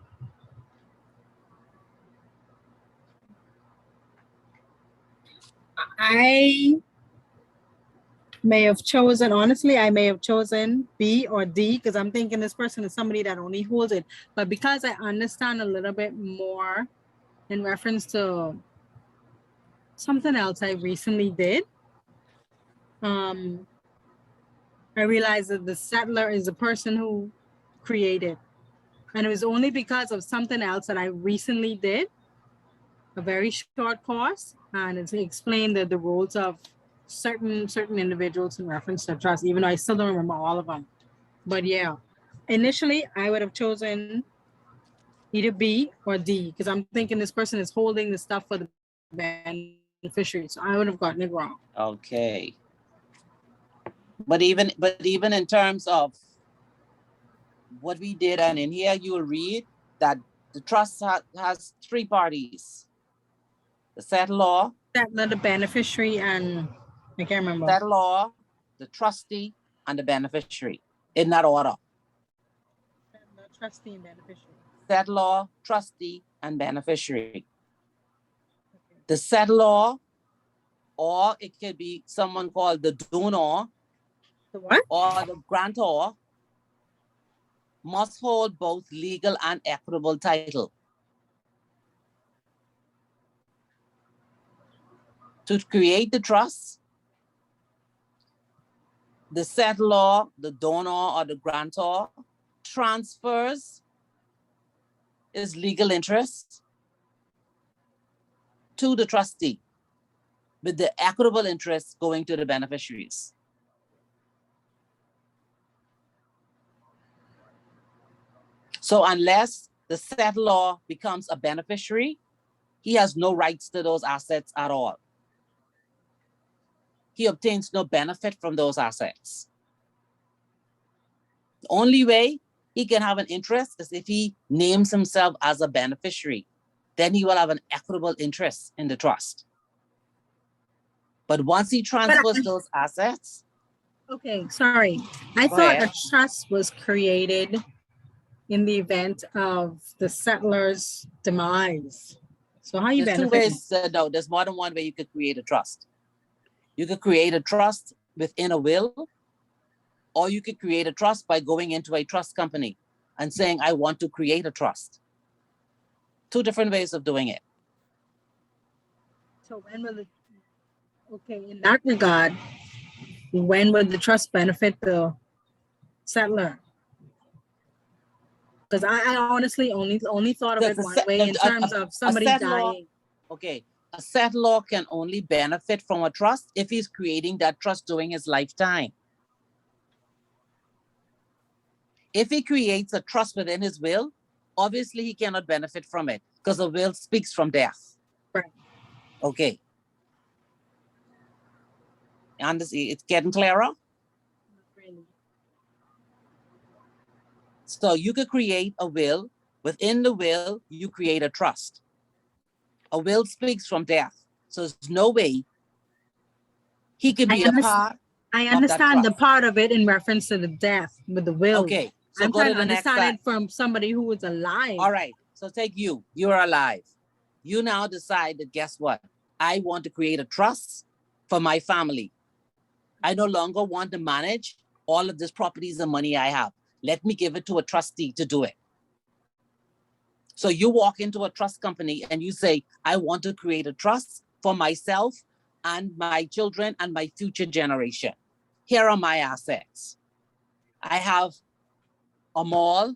I may have chosen, honestly, I may have chosen B or D because I'm thinking this person is somebody that only holds it. But because I understand a little bit more in reference to something else I recently did, I realized that the settler is the person who created. And it was only because of something else that I recently did, a very short course, and it explained the roles of certain individuals in reference to trust, even though I still don't remember all of them. But yeah, initially I would have chosen either B or D because I'm thinking this person is holding the stuff for the beneficiary. So I would have gotten it wrong. Okay. But even in terms of what we did, and in here you will read that the trust has three parties: the settlor, The beneficiary, and I can't remember. settlor, the trustee, and the beneficiary in that order. The trustee and beneficiary. Settlor, trustee, and beneficiary. The settlor, or it could be someone called the donor, The what? or the grantor, must hold both legal and equitable title. To create the trust, the settlor, the donor, or the grantor transfers his legal interest to the trustee, with the equitable interest going to the beneficiaries. So unless the settlor becomes a beneficiary, he has no rights to those assets at all. He obtains no benefit from those assets. The only way he can have an interest is if he names himself as a beneficiary. Then he will have an equitable interest in the trust. But once he transfers those assets. Okay, sorry. I thought a trust was created in the event of the settler's demise. So how you There's two benefit? ways. No, there's more than one way you could create a trust. You could create a trust within a will, or you could create a trust by going into a trust company and saying, I want to create a trust. Two different ways of doing it. So when will okay, in that regard, when would the trust benefit the settler? Because I honestly only thought of it one way in terms of somebody dying. Okay, a settlor can only benefit from a trust if he's creating that trust during his lifetime. If he creates a trust within his will, obviously he cannot benefit from it because the will speaks from death. Right. Okay. And it's getting clearer? Not really. So you could create a will. Within the will, you create a trust. A will speaks from death. So there's no way he can be a part. I understand the part of it in reference to the death with the will. Okay. So I'm go trying to to the next understand it from somebody who was alive. All right. So take you. You're alive. You now decide that, guess what? I want to create a trust for my family. I no longer want to manage all of this properties and money I have. Let me give it to a trustee to do it. So you walk into a trust company and you say, I want to create a trust for myself and my children and my future generation. Here are my assets. I have a mall.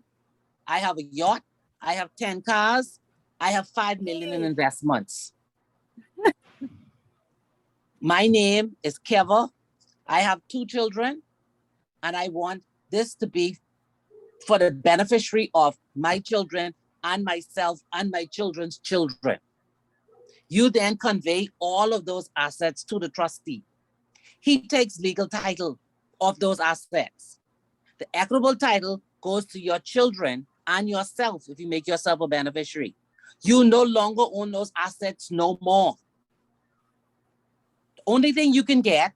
I have a yacht. I have 10 cars. I have 5 million in investments. My name is Keva. I have 2 children, and I want this to be for the beneficiary of my children and myself and my children's children. You then convey all of those assets to the trustee. He takes legal title of those assets. The equitable title goes to your children and yourself if you make yourself a beneficiary. You no longer own those assets no more. The only thing you can get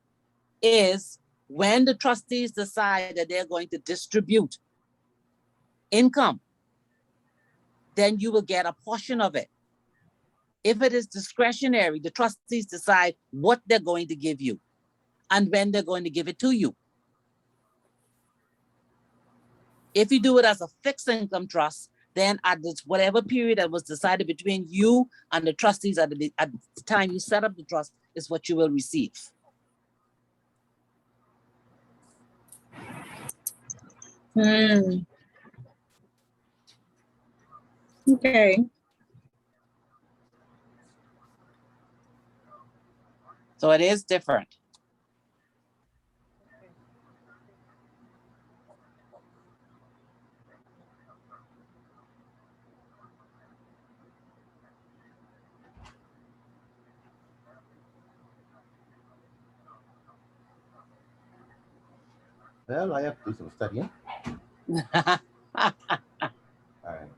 is when the trustees decide that they're going to distribute income, then you will get a portion of it. If it is discretionary, the trustees decide what they're going to give you and when they're going to give it to you. If you do it as a fixed income trust, then at this whatever period that was decided between you and the trustees at the time you set up the trust is what you will receive. Okay. So it is different. Well, I have to do some studying. And,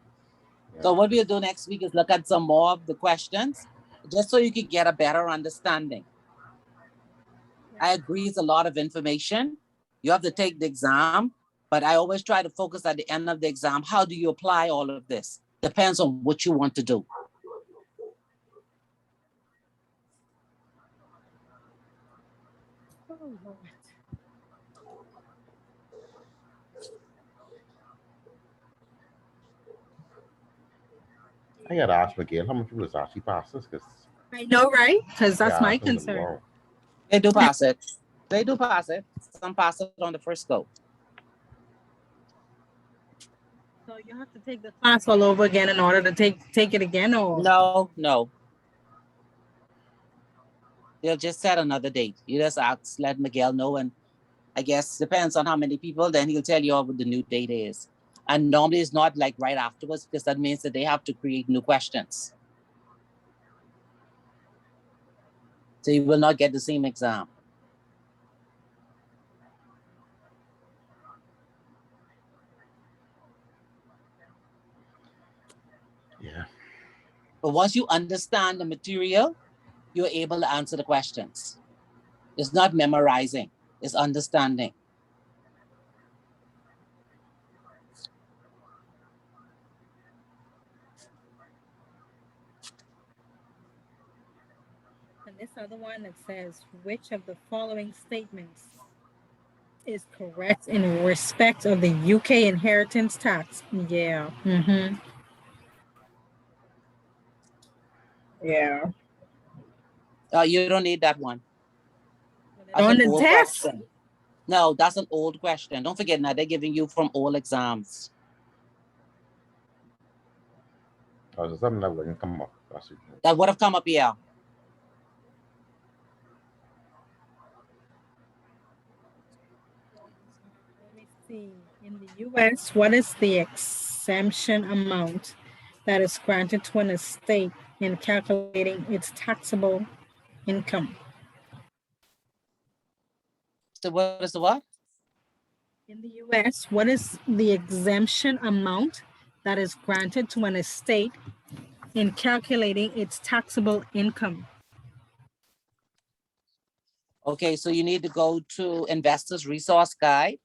So what we'll do next week is look at some more of the questions, just so you can get a better understanding. I agree, it's a lot of information. You have to take the exam, but I always try to focus at the end of the exam. How do you apply all of this? Depends on what you want to do. I gotta ask Miguel how much people is actually passes because I know, right? Because that's my concern. Wow. They do pass it. They do pass it. Some pass it on the first go. So you have to take the class all over again in order to take it again, or No. They'll just set another date. You just ask, let Miguel know, and I guess depends on how many people, then he'll tell you what the new date is. And normally it's not like right afterwards, because that means that they have to create new questions. So you will not get the same exam. Yeah. But once you understand the material, you're able to answer the questions. It's not memorizing, it's understanding. and this other one that says, which of the following statements is correct in respect of the UK inheritance tax? Yeah. Mm-hmm. Yeah. You don't need that one. That's On an the old test? question. No, that's an old question. Don't forget now, they're giving you from all exams. Oh, so something that wouldn't come up. That would have come up here. Let me see. In the US, what is the exemption amount that is granted to an estate in calculating its taxable income? So what is the what? In the US, what is the exemption amount that is granted to an estate in calculating its taxable income? Okay, so you need to go to Investors Resource Guide.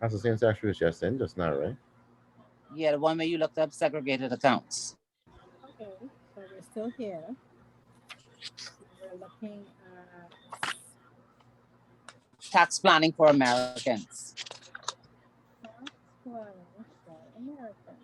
That's the same section we was just in just now, right? Yeah, the one where you looked up segregated accounts. Okay, so we're still here. We're looking at Tax planning for Americans. tax planning for Americans.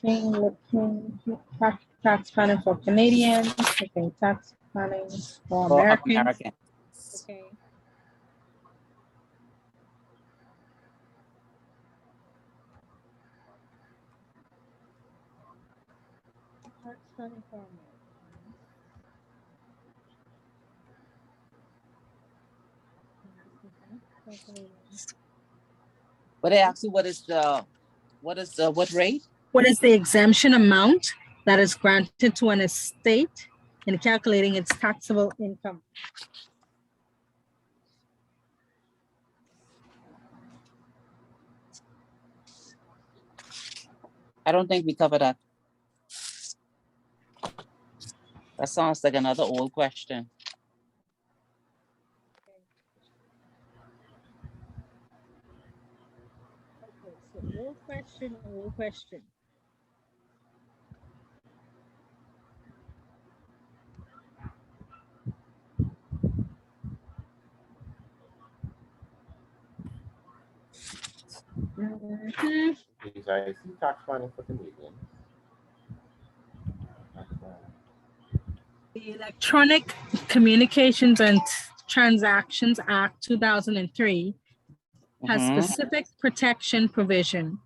Looking, tax planning for Canadians, okay, tax planning for Americans. Americans. Okay. Tax planning for Americans. But they ask you what rate? What is the exemption amount that is granted to an estate in calculating its taxable income? I don't think we covered that. That sounds like another old question. Okay, so old question. I see tax planning for Canadians. The Electronic Communications and Transactions Act 2003 has specific protection provision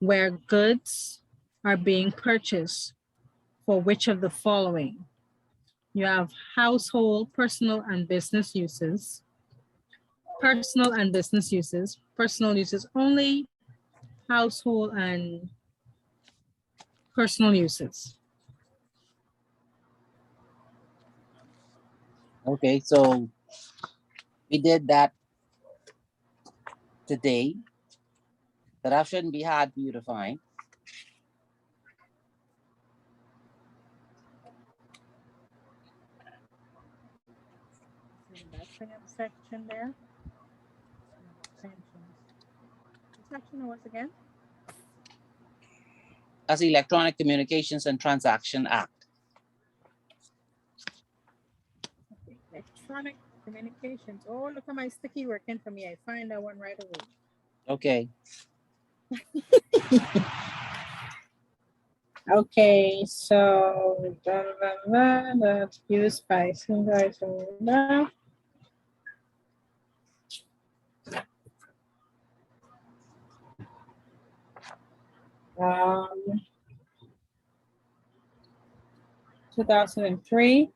where goods are being purchased for which of the following? You have household, personal, and business uses. Personal and business uses. Personal uses only. Household and personal uses. Okay, so we did that today. So that shouldn't be hard for you to find. Section there. Section once again. That's the Electronic Communications and Transaction Act. Electronic communications. Oh, look at my sticky working for me. I find that one right away. Okay, Okay, so that's used by guys. Um, 2003.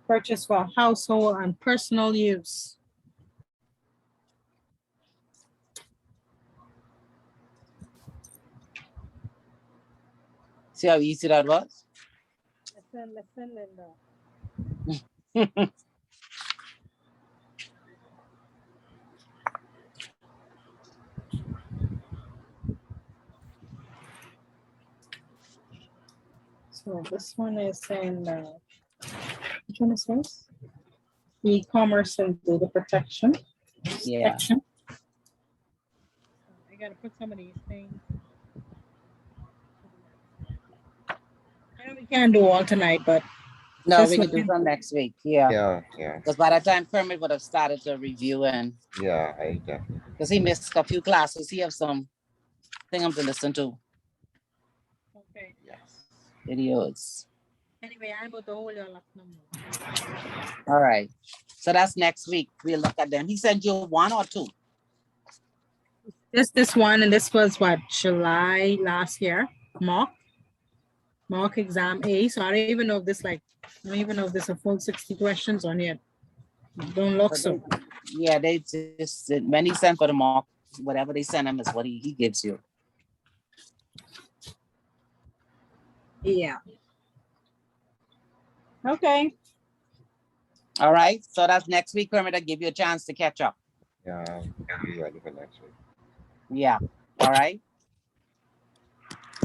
Purchase for household and personal use. see how easy that was? Listen, Linda. So this one is in, which one is this? E-commerce and data protection. Yeah. Section. I gotta put some of these things. I know we can't do all tonight, but No, Just we can do looking. some next week. Yeah. Yeah. Because by the time Kermit would have started to review and Yeah, I definitely. because he missed a few classes, he have some things to listen to, okay. Yes. videos. Anyway, I'm about to hold your lap number. All right. So that's next week. We'll look at them. He sent you one or two. This one, and this was what, July last year, mock exam A. So I don't even know if this I don't even know if there's a full 60 questions on it. Don't look But so. Yeah, they just when he sent for the mock, whatever they send him is what he gives you. Yeah. Okay. All right. So that's next week, Kermit. I'll give you a chance to catch up. Yeah, I'll be ready for next week. Yeah. All right.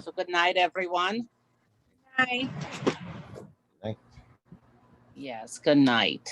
So good night, everyone. Bye. Night. Yes, good night.